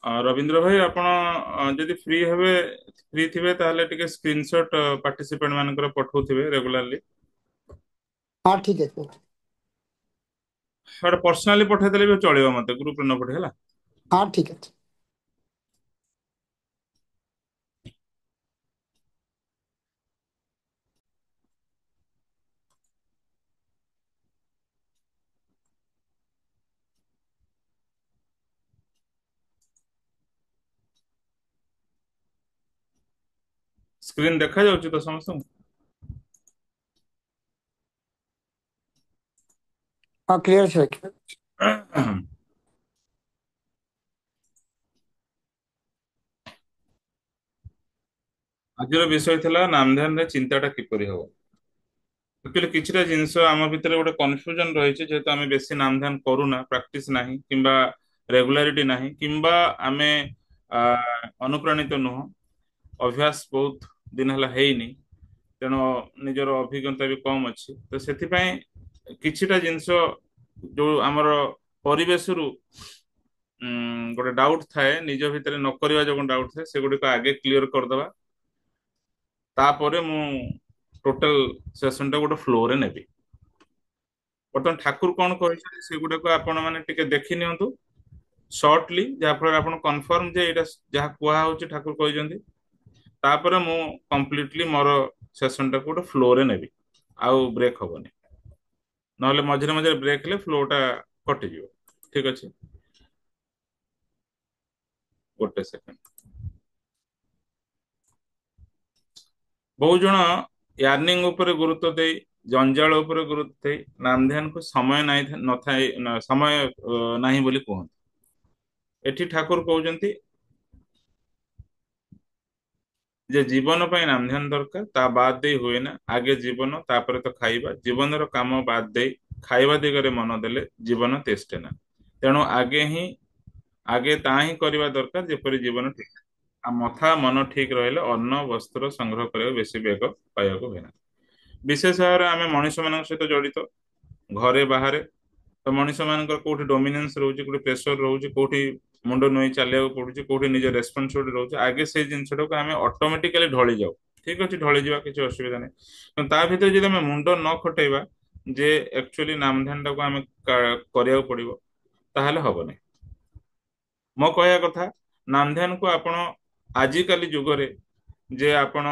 रविंद्र भाई आपण जदि फ्री थिबे ताहले टिके स्क्रीनशॉट पार्टिसिपेंट मानकर पठौथिबे रेगुलरली हाँ ठीक है फिर। हर पर्सनाली पठै देले भी चलिबो मते ग्रुप रे न पठे हला हाँ ठीक है। स्क्रीन देखा जाउची तो समस्त हाँ क्लियर से। आजिर विषय थिला नामध्यान रे चिंताटा किपरि हो एक्चुअली किछिटा जिंस आम भितर गोटे कन्फ्यूजन रही जेहेतु आम बेसी नाम ध्यान करूना प्रैक्टिस नाही किंबा रेगुलारिटी नाही किंबा आमे अनुप्राणित नुह अभ्यास बहुत दिन हला हेइनी तेणु निजर अभिज्ञता भी कम अच्छी तो से किछिटा जिंस जो आमर परिवेश रु गोटे डाउट थाए निज भितर न करवा जो डाउट थाए सेगुड़ी आगे क्लीयर करदवा तापर मु टोटल सेशन टा गोटे फ्लो रे नेबी बर्तमान ठाकुर कौन कहते सेगुड़ा को आपण मैंने टिके देखि नियंतु सर्टली जहाँफल आप कनफर्म जे यहाँ जहाँ कहु ठाकुर कहते तापर मु कंप्लीटली मोर सेशन टा गोटे फ्लो रे नेबी आउ ब्रेक हबनी नहले मझिरे मझिरे ब्रेक हेले फ्लोटा कटिଯିବ ठीक ଅଛି ଗୋଟେ ସେକେंड बहु जन यार्निंग उपरे गुरुत्व दे जंजाल उपरे गुरुत्व दे नाम ध्यान को समय नहीं न थाए समय नहीं बोली कहते एठी ठाकुर कहउजंती जे जीवन ପାଇଁ नाम ध्यान दरकार ता बाद दे हुए ना आगे जीवन तापर तो खाइबा जीवन रो काम बाद दे खाइबा दिगरे मन देले जीवन तेष्टे ना तेणु आगे ता ही करबा दरकार जेपरि जीवन ठीक आ मथा मन ठीक रहले अन्न वस्त्र संग्रह करे बेसी बेग पाइबा को हुए विशेष भाव में आम मनीष मान सहित जड़ित घरे बाहर तो मनीष मान कौटी डोमिनेंस रोचे कौटी प्रेसर रोचे कौटी मुंड नुई चलिया पड़ुଛି कौटी निज रेस्पॉन्सिबिलिटी रोचे आगे से जिनसटा को आम ऑटोमेटिकली ढली जाऊ ठीक अच्छे ढली जा किसी असुविधा नहीं ता भीतर जब आम मुंड न खटेबा जे एक्चुअली नाम ध्यान टाक आम करिया पड़ो ताहले हबनी मो कहया कथा नाम ध्यान को आपण आजिकाली जुगरे जे आपण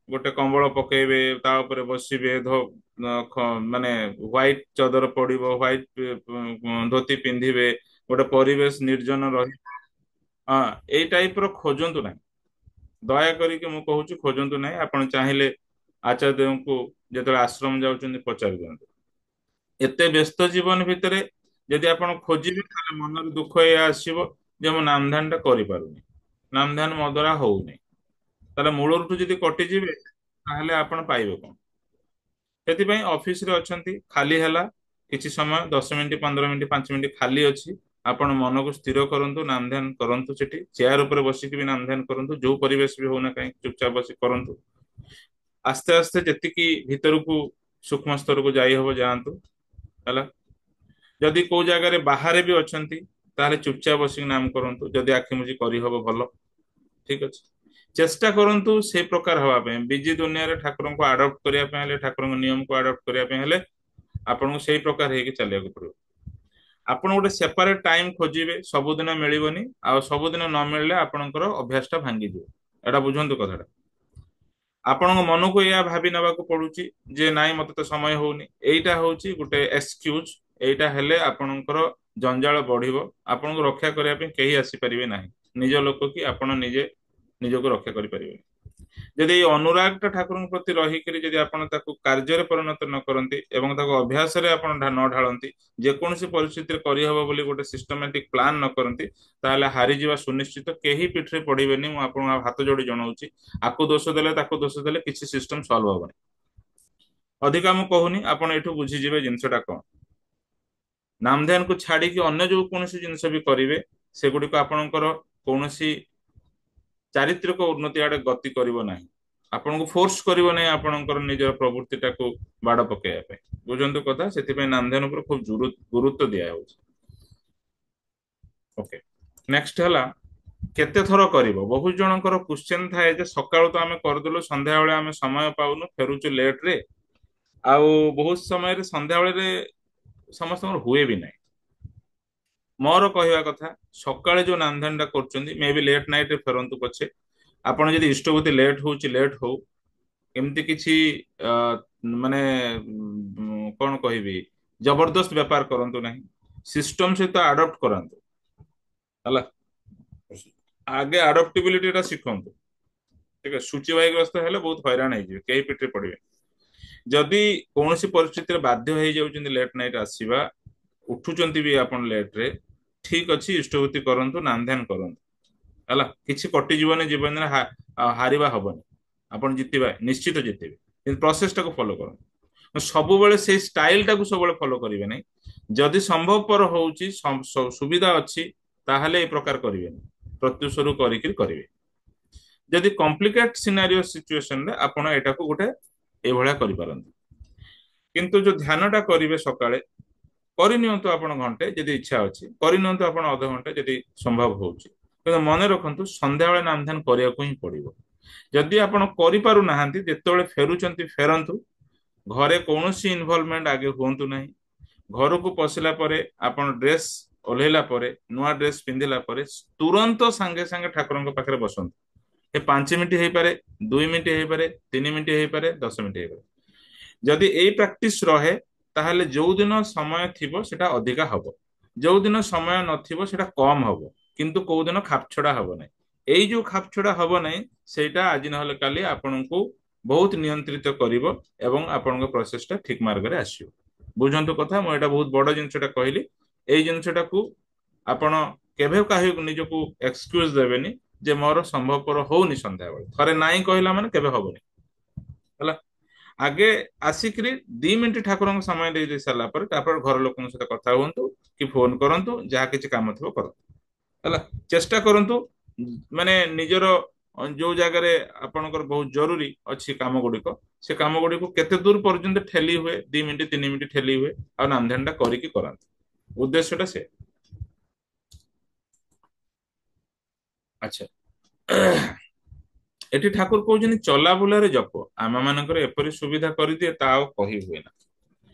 गोटे कंबल पकेबे ता उपरे बसिबे माने व्हाइट चदर पड़िबो व्हाइट धोती पिंधिबे गोटे परिवेश निर्जन रही हाँ एई टाइप रो खोजंतु ना दया करिके मु कहूची खोजंतु नहीं आपण चाहिले आचार्य को जेतले आश्रम जाउचंदी पचारि दियंतु एते व्यस्त जीवन भितरे यदि आपण खोजिबे ताले मनर दुख ए आसीबो जे मो नाम ध्यान टा करि पारुनी नाम ध्यान मो द्वारा होउनी ताले मूलरुटु यदि कटिजिबे ताहले आपण पाइबे कोन ସେଥିପାଇଁ ଅଫିସରେ ଅଛନ୍ତି ଖାଲି ହେଲା କିଛି ସମୟ 10 ମିନିଟ 15 ମିନିଟ 5 ମିନିଟ ଖାଲି ଅଛି ଆପଣ ମନକୁ ସ୍ଥିର କରନ୍ତୁ ନାମ ଧ୍ୟାନ କରନ୍ତୁ ସେଠି ଚେୟାର ଉପରେ ବସିକି ବି ନାମ ଧ୍ୟାନ କରନ୍ତୁ ଯୋଉ ପରିବେଶ ବି ହଉନା କାହିଁକି ଚୁପଚାପ ବସି କରନ୍ତୁ ଆସ୍ତେ ଆସ୍ତେ ଯେତିକି ଭିତରକୁ ସୂକ୍ଷ୍ମ ସ୍ତରକୁ ଯାଇ ହବ ଯାଆନ୍ତୁ ହେଲା ଯଦି କୋଉ ଜାଗାରେ ବାହାରେ ବି ଅଛନ୍ତି ତାହେଲେ ଚୁପଚାପ ବସିକି ନାମ କରନ୍ତୁ ଯଦି ଆଖି ମୁଜି କରିହବ ଭଲ ଠିକ ଅଛି ଚେଷ୍ଟା କରନ୍ତୁ ସେ ପ୍ରକାର ହବା ପାଇଁ ବିଜି ଦୁନିଆରେ ଠାକୁରଙ୍କୁ ଆଡପ୍ଟ କରିବା ପାଇଁ ହେଲେ ଠାକୁରଙ୍କ ନିୟମକୁ ଆଡପ୍ଟ କରିବା ପାଇଁ ହେଲେ ଆପଣଙ୍କୁ ସେଇ ପ୍ରକାର ହେଇକି ଚାଲିବାକୁ ପଡିବ ଆପଣ ଗୋଟେ ସେପାରେଟ ଟାଇମ ଖୋଜିବେ ସବୁଦିନ ମିଳିବନି ଆଉ ସବୁଦିନ ନ ମିଳିଲେ ଆପଣଙ୍କର ଅଭ୍ୟାସ ଟା ଭାଙ୍ଗିଯିବ ଏଟା ବୁଝନ୍ତୁ କଥାଟା ଆପଣଙ୍କ ମନକୁ ଏଇଆ ଭାବି ନେବାକୁ ପଡୁଛି ଯେ ନାଇଁ ମତେ ତ ସମୟ ହଉନି ଏଇଟା ହଉଛି ଗୋଟେ ଏକ୍ସକ୍ୟୁଜ ଏଇଟା ହେଲେ ଆପଣଙ୍କର ଜଞ୍ଜାଳ ବଢିବ ଆପଣଙ୍କୁ ରକ୍ଷା କରିବା ପାଇଁ କେହି ଆସିପାରିବେ ନାହିଁ ନିଜ ଲୋକ କି ଆପଣ ନିଜେ ନିଜକୁ ରକ୍ଷା କରିପାରିବେ ଯଦି ଏଇ ଅନୁରାଗଟା ଠାକୁରଙ୍କ ପ୍ରତି ରହିକରି ଯଦି ଆପଣ ତାକୁ କାର୍ଯ୍ୟରେ ପରିଣତ ନ କରନ୍ତି ଏବଂ ତାକୁ ଅଭ୍ୟାସରେ ଆପଣ ନ ଢାଳନ୍ତି ଯେକୌଣସି ପରିସ୍ଥିତିରେ କରିହବ ବୋଲି ଗୋଟେ ସିଷ୍ଟମାଟିକ ପ୍ଲାନ ନ କରନ୍ତି ତାହେଲେ ହାରିଯିବା ସୁନିଶ୍ଚିତ କେହି ପିଠିରେ ପଡିବେନି ମୁଁ ଆପଣଙ୍କୁ ହାତ ଯୋଡି ଜଣାଉଛି ଆକୁ ଦୋଷ ଦେଲେ ତାକୁ ଦୋଷ ଦେଲେ କିଛି ସିଷ୍ଟମ ସଲ୍ଭ ହବନି ଅଧିକା ମୁଁ କହୁନି ଆପଣ ଏଠୁ ବୁଝିଯିବେ ଜିନିଷଟା କଣ ନାମ ଧ୍ୟାନକୁ ଛାଡିକି ଅନ୍ୟ ଯୋଉ କୌଣସି ଜିନିଷ ବି କରିବେ ସେଗୁଡିକ ଆପଣଙ୍କର କୌଣସି ଚାରିତ୍ରିକ ଉନ୍ନତି ଆଡେ ଗତି କରିବ ନାହିଁ ଆପଣଙ୍କୁ ଫୋର୍ସ କରିବ ନାହିଁ ଆପଣଙ୍କର ନିଜର ପ୍ରବୃତ୍ତିଟାକୁ ବାଡ ପକେଇବା ପାଇଁ ବୁଝନ୍ତୁ କଥା ସେଥିପାଇଁ ନାମ ଧ୍ୟାନ ଉପରେ ଖୁବ ଗୁରୁତ୍ୱ ଦିଆଯାଉଛି ଓକେ ନେକ୍ସଟ ହେଲା କେତେ ଥର କରିବ? ବହୁତ ଜଣଙ୍କର କ୍ୱେଶ୍ଚନ ଥାଏ ଯେ ସକାଳୁ ତ ଆମେ କରିଦେଲୁ, ସନ୍ଧ୍ୟାବେଳେ ଆମେ ସମୟ ପାଉନୁ, ଫେରୁଛୁ ଲେଟ ରେ। ଆଉ ବହୁତ ସମୟରେ ସନ୍ଧ୍ୟାବେଳେ ସମସ୍ତଙ୍କର ହୁଏ ବି ନାହିଁ। ମୋର କହିବା କଥା, ସକାଳେ ଯୋଉ ନାମଧାନ ଟା କରୁଛନ୍ତି, ମେ ବି ଲେଟ୍ ନାଇଟ୍ ରେ ଫେରନ୍ତୁ ପଛେ, ଆପଣ ଯଦି ଇଷ୍ଟବୃତ୍ତି ଲେଟ୍ ହଉଛି ଲେଟ୍ ହଉ, ଏମିତି କିଛି ଅ, ମାନେ କଣ କହିବି, ଜବରଦସ୍ତ ବେପାର କରନ୍ତୁ ନାହିଁ। ସିଷ୍ଟମ ସହିତ ଆଡପ୍ଟ କରାନ୍ତୁ ହେଲା। ଆଗେ ଆଡପ୍ଟିବିଲିଟି ଟା ଶିଖନ୍ତୁ। ଠିକ ଅଛି, ସୂଚୀବାହୀଗ୍ରସ୍ତ ହେଲେ ବହୁତ ହଇରାଣ ହେଇଯିବେ, କେହି ପିଠରେ ପଡିବେ। ଯଦି କୌଣସି ପରିସ୍ଥିତିରେ ବାଧ୍ୟ ହେଇଯାଉଛନ୍ତି ଲେଟ୍ ନାଇଟ୍ ଆସିବା, ଉଠୁଛନ୍ତି ବି ଆପଣ ଲେଟ୍ ରେ, ଠିକ ଅଛି, ଇଷ୍ଟବୃତ୍ତି କରନ୍ତୁ, ନାମ ଧ୍ୟାନ କରନ୍ତୁ ହେଲା। କିଛି କଟିଯିବନି ଜୀବନରେ, ହାରିବା ହବନି। ଆପଣ ଜିତିବା ନିଶ୍ଚିତ ଜିତିବେ, କିନ୍ତୁ ପ୍ରୋସେସ ଟାକୁ ଫଲୋ କରନ୍ତୁ। ସବୁବେଳେ ସେଇ ଷ୍ଟାଇଲ ଟାକୁ ସବୁବେଳେ ଫଲୋ କରିବେ ନାହିଁ। ଯଦି ସମ୍ଭବପର ହଉଛି, ସୁବିଧା ଅଛି, ତାହେଲେ এই ପ୍ରକାର କରିବେନି, ପ୍ରତ୍ୟୁଷରୁ କରିକି କରିବେ। ଯଦି କମ୍ପ୍ଲିକେଟ ସିନାରିଓ ସିଚୁଏସନରେ ଆପଣ ଏଟାକୁ ଗୋଟେ ଏଇଭଳିଆ କରିପାରନ୍ତି। କିନ୍ତୁ ଯୋଉ ଧ୍ୟାନ ଟା କରିବେ ସକାଳେ, କରିନିଅନ୍ତୁ ଆପଣ ଘଣ୍ଟେ ଯଦି ଇଚ୍ଛା ଅଛି, କରିନିଅନ୍ତୁ ଆପଣ ଅଧଘଣ୍ଟେ ଯଦି ସମ୍ଭବ ହଉଛି। କିନ୍ତୁ ମନେ ରଖନ୍ତୁ ସନ୍ଧ୍ୟାବେଳେ ନାମ ଧ୍ୟାନ କରିବାକୁ ହିଁ ପଡିବ। ଯଦି ଆପଣ କରିପାରୁନାହାନ୍ତି, ଯେତେବେଳେ ଫେରୁଛନ୍ତି ଫେରନ୍ତୁ। ଘରେ କୌଣସି ଇନଭଲଭମେଣ୍ଟ ଆଗେ ହୁଅନ୍ତୁ ନାହିଁ। ଘରକୁ ପଶିଲା ପରେ ଆପଣ ଡ୍ରେସ୍ ଓହ୍ଲେଇଲା ପରେ, ନୂଆ ଡ୍ରେସ୍ ପିନ୍ଧିଲା ପରେ ତୁରନ୍ତ ସାଙ୍ଗେ ସାଙ୍ଗେ ଠାକୁରଙ୍କ ପାଖରେ ବସନ୍ତୁ। ଏ 5 ମିନିଟ୍ ହେଇପାରେ, 2 ମିନିଟ୍ ହେଇପାରେ, 3 ମିନିଟ୍ ହେଇପାରେ, 10 ମିନିଟ୍ ହେଇପାରେ। ଯଦି ଏଇ ପ୍ରାକ୍ଟିସ ରହେ, ତାହେଲେ ଯୋଉ ଦିନ ସମୟ ଥିବ ସେଟା ଅଧିକା ହବ, ଯୋଉ ଦିନ ସମୟ ନଥିବ ସେଟା କମ ହବ। କିନ୍ତୁ କୋଉ ଦିନ ଖାପଛଡା ହବ ନାହିଁ। ଏଇ ଯୋଉ ଖାପଛଡା ହବ ନାହିଁ, ସେଇଟା ଆଜି ନହେଲେ କାଲି ଆପଣଙ୍କୁ ବହୁତ ନିୟନ୍ତ୍ରିତ କରିବ ଏବଂ ଆପଣଙ୍କ ପ୍ରୋସେସ ଟା ଠିକ ମାର୍ଗରେ ଆସିବ। ବୁଝନ୍ତୁ କଥା, ମୁଁ ଏଇଟା ବହୁତ ବଡ ଜିନିଷଟା କହିଲି। ଏଇ ଜିନିଷଟାକୁ ଆପଣ କେବେ କାହାକୁ ନିଜକୁ ଏକ୍ସକ୍ୟୁଜ ଦେବେନି ଯେ ମୋର ସମ୍ଭବପର ହଉନି ସନ୍ଧ୍ୟାବେଳେ। ଥରେ ନାଇଁ କହିଲା ମାନେ କେବେ ହବନି ହେଲା। ଆଗେ ଆସିକିରି 2 ମିନିଟ୍ ଠାକୁରଙ୍କ ସମୟ ଦେଇ ଦେଇ ସାରିଲା ପରେ, ତାପରେ ଘର ଲୋକଙ୍କ ସହିତ କଥା ହୁଅନ୍ତୁ କି ଫୋନ କରନ୍ତୁ, ଯାହା କିଛି କାମ ଥିବ କରନ୍ତୁ ହେଲା। ଚେଷ୍ଟା କରନ୍ତୁ ମାନେ ନିଜର ଯୋଉ ଜାଗାରେ ଆପଣଙ୍କର ବହୁତ ଜରୁରୀ ଅଛି କାମ ଗୁଡିକ, ସେ କାମ ଗୁଡିକୁ କେତେ ଦୂର ପର୍ଯ୍ୟନ୍ତ ଠେଲି ହୁଏ, 2 ମିନିଟ୍ 3 ମିନିଟ୍ ଠେଲି ହୁଏ, ଆଉ ନାମଧ୍ୟାନ ଟା କରିକି କରାନ୍ତୁ। ଉଦ୍ଦେଶ୍ୟଟା ସେ। ଆଚ୍ଛା। ଏଠି ଠାକୁର କହୁଛନ୍ତି ଚଲାବୁଲାରେ ଜପ। ଆମ ମାନଙ୍କର ଏପରି ସୁବିଧା କରିଦିଏ, ତା ଆଉ କହି ହୁଏ ନା।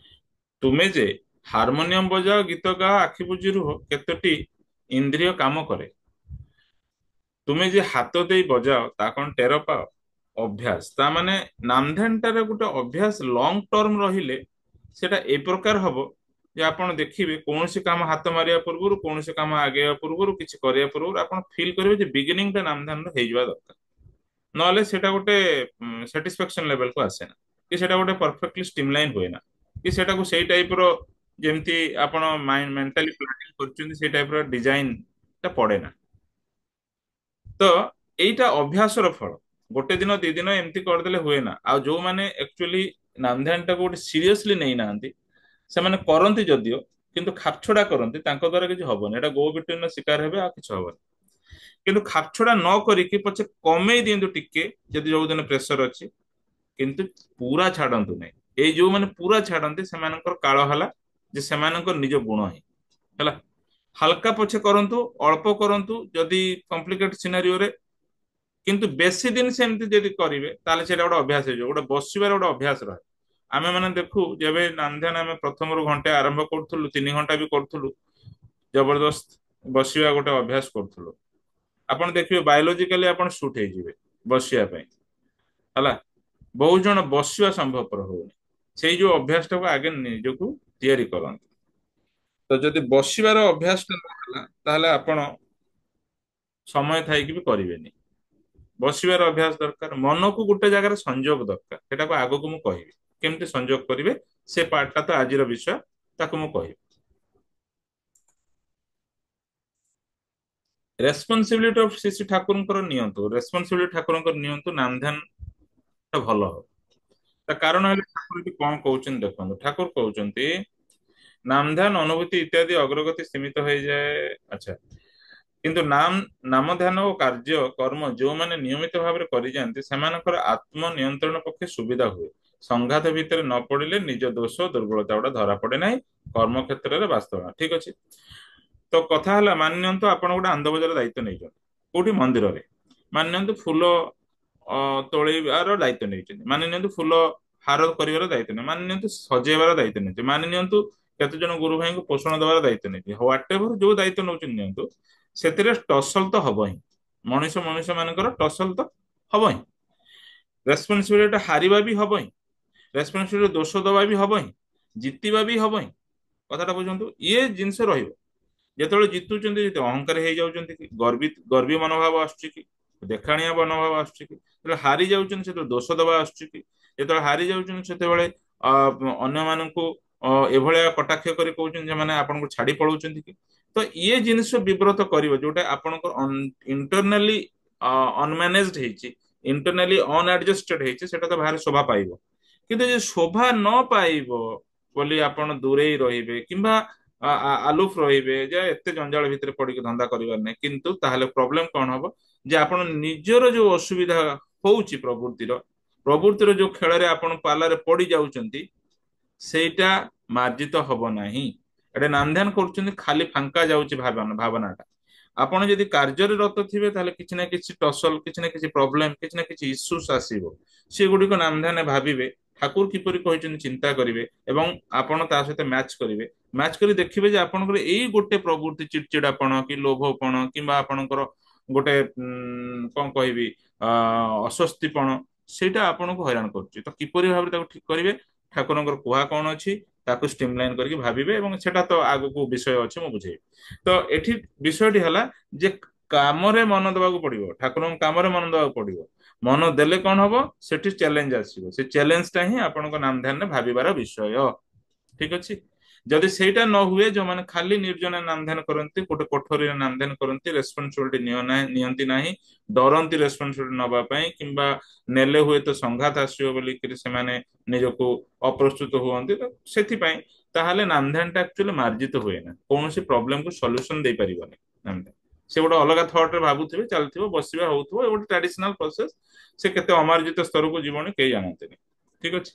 ତୁମେ ଯେ ହାରମୋନିୟମ ବଜାଅ, ଗୀତ ଗାଅ, ଆଖି ବୁଜି ରୁହ, କେତୋଟି ଇନ୍ଦ୍ରିୟ କାମ କରେ। ତୁମେ ଯେ ହାତ ଦେଇ ବଜାଅ, ତା କଣ ଟେର ପାଅ? ଅଭ୍ୟାସ, ତା ମାନେ ନାମଧ୍ୟାନଟାରେ ଗୋଟେ ଅଭ୍ୟାସ ଲଙ୍ଗ ଟର୍ମ ରହିଲେ ସେଟା ଏ ପ୍ରକାର ହବ ଯେ ଆପଣ ଦେଖିବେ କୌଣସି କାମ ହାତ ମାରିବା ପୂର୍ବରୁ, କୌଣସି କାମ ଆଗେଇବା ପୂର୍ବରୁ, କିଛି କରିବା ପୂର୍ବରୁ ଆପଣ ଫିଲ୍ କରିବେ ଯେ ବିଗିନିଂ ଟା ନାମଧ୍ୟାନର ହେଇଯିବା ଦରକାର। ନହେଲେ ସେଟା ଗୋଟେ ସାଟିସ୍ଫାକ୍ସନ ଲେଭେଲକୁ ଆସେ ନା, କି ସେଟା ଗୋଟେ ପରଫେକ୍ଟଲି ଷ୍ଟ୍ରିମଲାଇନ ହୁଏ ନା, କି ସେଟାକୁ ସେଇ ଟାଇପର ଯେମିତି ଆପଣ ମାଇଣ୍ଡ ମେଣ୍ଟାଲି ପ୍ଲାନିଂ କରୁଛନ୍ତି ସେଇ ଟାଇପର ଡିଜାଇନ ଟା ପଡେ ନା। ତ ଏଇଟା ଅଭ୍ୟାସର ଫଳ। ଗୋଟେ ଦିନ ଦି ଦିନ ଏମିତି କରିଦେଲେ ହୁଏ ନା। ଆଉ ଯୋଉମାନେ ଆକ୍ଚୁଆଲି ନାମଧ୍ୟାନ ଟାକୁ ଗୋଟେ ସିରିୟସଲି ନେଇନାହାନ୍ତି, ସେମାନେ କରନ୍ତି ଯଦିଓ, କିନ୍ତୁ ଖାପଛଡା କରନ୍ତି, ତାଙ୍କ ଦ୍ଵାରା କିଛି ହବନି। ଏଟା ଗୋ ବିଟୁଇନ ଶିକାର ହେବେ, ଆଉ କିଛି ହବନି। କିନ୍ତୁ ଖାପଛଡା ନ କରିକି ପଛେ କମେଇ ଦିଅନ୍ତୁ ଟିକେ, ଯଦି ଯୋଉ ଦିନ ପ୍ରେସର ଅଛି, କିନ୍ତୁ ପୁରା ଛାଡନ୍ତୁ ନାହିଁ। ଏଇ ଯୋଉମାନେ ପୁରା ଛାଡନ୍ତି ସେମାନଙ୍କର କାଳ ହେଲା ଯେ ସେମାନଙ୍କର ନିଜ ଗୁଣ ହିଁ ହେଲା। ହାଲକା ପଛେ କରନ୍ତୁ, ଅଳ୍ପ କରନ୍ତୁ ଯଦି କମ୍ପ୍ଲିକେଟ ସିନାରିଓରେ, କିନ୍ତୁ ବେଶୀ ଦିନ ସେମିତି ଯଦି କରିବେ ତାହେଲେ ସେଇଟା ଗୋଟେ ଅଭ୍ୟାସ ହେଇଯିବ। ଗୋଟେ ବସିବାର ଗୋଟେ ଅଭ୍ୟାସ ରହେ। ଆମେ ମାନେ ଦେଖୁ, ଯେବେ ନାମଧ୍ୟାନ ଆମେ ପ୍ରଥମରୁ ଘଣ୍ଟେ ଆରମ୍ଭ କରୁଥିଲୁ, 3 ଘଣ୍ଟା ବି କରୁଥିଲୁ, ଜବରଦସ୍ତ ବସିବା ଗୋଟେ ଅଭ୍ୟାସ କରୁଥିଲୁ। ଆପଣ ଦେଖିବେ ବାୟୋଲୋଜିକାଲି ଆପଣ ସୁଟ୍ ହେଇଯିବେ ବସିବା ପାଇଁ ହେଲା। ବହୁତ ଜଣ ବସିବା ସମ୍ଭବପର ହଉନି। ସେଇ ଯୋଉ ଅଭ୍ୟାସଟାକୁ ଆଗେ ନିଜକୁ ତିଆରି କରନ୍ତୁ। ତ ଯଦି ବସିବାର ଅଭ୍ୟାସଟା ନ ହେଲା, ତାହେଲେ ଆପଣ ସମୟ ଥାଇକି ବି କରିବେନି। ବସିବାର ଅଭ୍ୟାସ ଦରକାର। ମନକୁ ଗୋଟେ ଜାଗାରେ ସଂଯୋଗ ଦରକାର, ସେଟାକୁ ଆଗକୁ ମୁଁ କହିବି କେମିତି ସଂଯୋଗ କରିବେ। ସେ ପାର୍ଟଟା ତ ଆଜିର ବିଷୟ, ତାକୁ ମୁଁ କହିବି। ରେସ୍ପନ୍ସିବିଲିଟି ଅଫ ଶ୍ରୀ ଶ୍ରୀ ଠାକୁରଙ୍କର ନିଅନ୍ତୁ, ରେସ୍ପନ୍ସିବିଲିଟି ଠାକୁରଙ୍କର ନିଅନ୍ତୁ, ନାମଧ୍ୟାନ ଭଲ ହବ। ତା କାରଣ ହେଲେ ଠାକୁର ଏଠି କଣ କହୁଛନ୍ତି ଦେଖନ୍ତୁ। ଠାକୁର କହୁଛନ୍ତି ନାମଧ୍ୟାନ ଅନୁଭୂତି ଇତ୍ୟାଦି ଅଗ୍ରଗତି ସୀମିତ ହେଇଯାଏ। ଆଚ୍ଛା, କିନ୍ତୁ ନାମ ଧ୍ୟାନ ଓ କାର୍ଯ୍ୟ କର୍ମ ଯୋଉମାନେ ନିୟମିତ ଭାବରେ କରିଯାଆନ୍ତି, ସେମାନଙ୍କର ଆତ୍ମ ନିୟନ୍ତ୍ରଣ ପକ୍ଷେ ସୁବିଧା ହୁଏ। ସଂଘାତ ଭିତରେ ନ ପଡିଲେ ନିଜ ଦୋଷ ଦୁର୍ବଳତା ଗୁଡା ଧରା ପଡେ ନାହିଁ, କର୍ମକ୍ଷେତ୍ରରେ ବାସ୍ତବ। ଠିକ ଅଛି। ତ କଥା ହେଲା, ମାନି ନିଅନ୍ତୁ ଆପଣ ଗୋଟେ ଆନନ୍ଦ ବଜାର ଦାୟିତ୍ୱ ନେଇଛନ୍ତି। କୋଉଠି ମନ୍ଦିରରେ ମାନି ନିଅନ୍ତୁ ଫୁଲ ତୋଳିବାର ଦାୟିତ୍ୱ ନେଇଛନ୍ତି, ମାନି ନିଅନ୍ତୁ ଫୁଲ ହାର କରିବାର ଦାୟିତ୍ୱ ନେଇ, ମାନି ନିଅନ୍ତୁ ସଜେଇବାର ଦାୟିତ୍ୱ ନେଇଛି, ମାନି ନିଅନ୍ତୁ କେତେ ଜଣ ଗୁରୁ ଭାଇଙ୍କୁ ପୋଷଣ ଦେବାର ଦାୟିତ୍ୱ ନେଇଛି, ହ୍ୱାଟ ଏଭର ଯୋଉ ଦାୟିତ୍ୱ ନଉଛନ୍ତି ନିଅନ୍ତୁ, ସେଥିରେ ଟସଲ ତ ହବ ହିଁ। ମଣିଷ ମଣିଷ ମାନଙ୍କର ଟସଲ ତ ହବ ହିଁ। ରେସ୍ପନ୍ସିବିଲିଟି ହାରିବା ବି ହବ ହିଁ। ରେସ୍ପନ୍ସିବିଲିଟି ଦୋଷ ଦବା ବି ହବ ହିଁ। ଜିତିବା ବି ହବ ହିଁ। କଥାଟା ବୁଝନ୍ତୁ, ଇଏ ଜିନିଷ ରହିବ। ଯେତେବେଳେ ଜିତୁଛନ୍ତି ଯଦି ଅହଙ୍କାର ହେଇଯାଉଛନ୍ତି କି, ଗର୍ବୀ ମନୋଭାବ ଆସୁଛି କି, ଦେଖାଣିଆ ମନୋଭାବ ଆସୁଛି କି, ଯେତେବେଳେ ହାରି ଯାଉଛନ୍ତି ସେତେବେଳେ ଦୋଷ ଦବା ଆସୁଛି କି, ଯେତେବେଳେ ହାରି ଯାଉଛନ୍ତି ସେତେବେଳେ ଅନ୍ୟମାନଙ୍କୁ ଏଭଳିଆ କଟାକ୍ଷ କରି କହୁଛନ୍ତି ସେମାନେ ଆପଣଙ୍କୁ ଛାଡି ପଳାଉଛନ୍ତି କି। ତ ଇଏ ଜିନିଷ ବିବ୍ରତ କରିବ, ଯୋଉଟା ଆପଣଙ୍କର ଇଣ୍ଟରନାଲି ଅନମ୍ୟାନେଜଡ ହେଇଛି, ଇଣ୍ଟରନାଲି ଅନଆଡଜଷ୍ଟେଡ ହେଇଛି, ସେଟା ତ ବାହାରେ ଶୋଭା ପାଇବ। କିନ୍ତୁ ଯଦି ଶୋଭା ନ ପାଇବ ବୋଲି ଆପଣ ଦୂରେଇ ରହିବେ କିମ୍ବା ଆଲୁଫ ରହିବେ ଯେ ଏତେ ଜଞ୍ଜାଳ ଭିତରେ ପଡିକି ଧନ୍ଦା କରିବାର ନାହିଁ, କିନ୍ତୁ ତାହେଲେ ପ୍ରୋବ୍ଲେମ କଣ ହବ ଯେ ଆପଣ ନିଜର ଯୋଉ ଅସୁବିଧା ହଉଛି ପ୍ରବୃତ୍ତିର ଯୋଉ ଖେଳରେ ଆପଣ ପାଲାରେ ପଡି ଯାଉଛନ୍ତି ସେଇଟା ମାର୍ଜିତ ହବ ନାହିଁ। ଏଟା ନାମଧ୍ୟାନ କରୁଛନ୍ତି ଖାଲି ଫାଙ୍କା ଯାଉଛି ଭାବନାଟା। ଆପଣ ଯଦି କାର୍ଯ୍ୟରେ ରତ ଥିବେ ତାହେଲେ କିଛି ନା କିଛି ଟସଲ, କିଛି ନା କିଛି ପ୍ରୋବ୍ଲେମ, କିଛି ନା କିଛି ଇସ୍ୟୁସ୍ ଆସିବ। ସେଗୁଡିକ ନାମଧ୍ୟାନ ଭାବିବେ, ଠାକୁର କିପରି କହିଛନ୍ତି ଚିନ୍ତା କରିବେ ଏବଂ ଆପଣ ତା ସହିତ ମ୍ୟାଚ୍ କରିବେ। ମ୍ୟାଚ୍ କରି ଦେଖିବେ ଯେ ଆପଣଙ୍କର ଏଇ ଗୋଟେ ପ୍ରବୃତ୍ତି ଚିଡଚିଡାପଣ କି ଲୋଭପଣ କିମ୍ବା ଆପଣଙ୍କର ଗୋଟେ କଣ କହିବି ଅସ୍ୱସ୍ତିପଣ, ସେଇଟା ଆପଣଙ୍କୁ ହଇରାଣ କରୁଛି। ତ କିପରି ଭାବରେ ତାକୁ ଠିକ କରିବେ, ଠାକୁରଙ୍କର କୁହା କଣ ଅଛି ତାକୁ ଷ୍ଟ୍ରିମଲାଇନ କରିକି ଭାବିବେ ଏବଂ ସେଟା ତ ଆଗକୁ ବିଷୟ ଅଛି ମୁଁ ବୁଝେଇବି। ତ ଏଠି ବିଷୟଟି ହେଲା ଯେ କାମରେ ମନ ଦେବାକୁ ପଡିବ, ଠାକୁରଙ୍କ କାମରେ ମନ ଦେବାକୁ ପଡିବ। ମନ ଦେଲେ କଣ ହବ, ସେଠି ଚ୍ୟାଲେଞ୍ଜ ଆସିବ, ସେ ଚ୍ୟାଲେଞ୍ଜଟା ହିଁ ଆପଣଙ୍କ ନାମ ଧ୍ୟାନରେ ଭାବିବାର ବିଷୟ। ଠିକ ଅଛି। ଯଦି ସେଇଟା ନ ହୁଏ, ଯୋଉମାନେ ଖାଲି ନିର୍ଜନ ନାମ ଧ୍ୟାନ କରନ୍ତି, ଗୋଟେ କୋଠରୀରେ ନାମ ଧ୍ୟାନ କରନ୍ତି, ରେସ୍ପନ୍ସିବିଲିଟି ନିଅନ୍ତି ନାହିଁ, ଡରନ୍ତି ରେସ୍ପନ୍ସିବିଲିଟି ନବା ପାଇଁ କିମ୍ବା ନେଲେ ହୁଏତ ସଂଘାତ ଆସିବ ବୋଲିକିରି ସେମାନେ ନିଜକୁ ଅପ୍ରସ୍ତୁତ ହୁଅନ୍ତି, ତ ସେଥିପାଇଁ ତାହେଲେ ନାମଧ୍ୟାନଟା ଆକ୍ଚୁଆଲି ମାର୍ଜିତ ହୁଏ ନା, କୌଣସି ପ୍ରୋବ୍ଲେମକୁ ସଲ୍ୟୁସନ ଦେଇପାରିବନି ନାମଧ୍ୟାନ। ସେ ଗୋଟେ ଅଲଗା ଥଟରେ ଭାବୁଥିବେ, ଚାଲିଥିବ, ବସିବା ହଉଥିବ, ଏ ଗୋଟେ ଟ୍ରାଡିସନାଲ ପ୍ରୋସେସ। ସେ କେତେ ଅମାର୍ଜିତ ସ୍ତରକୁ ଯିବନି କେହି ଜାଣନ୍ତିନି। ଠିକ ଅଛି।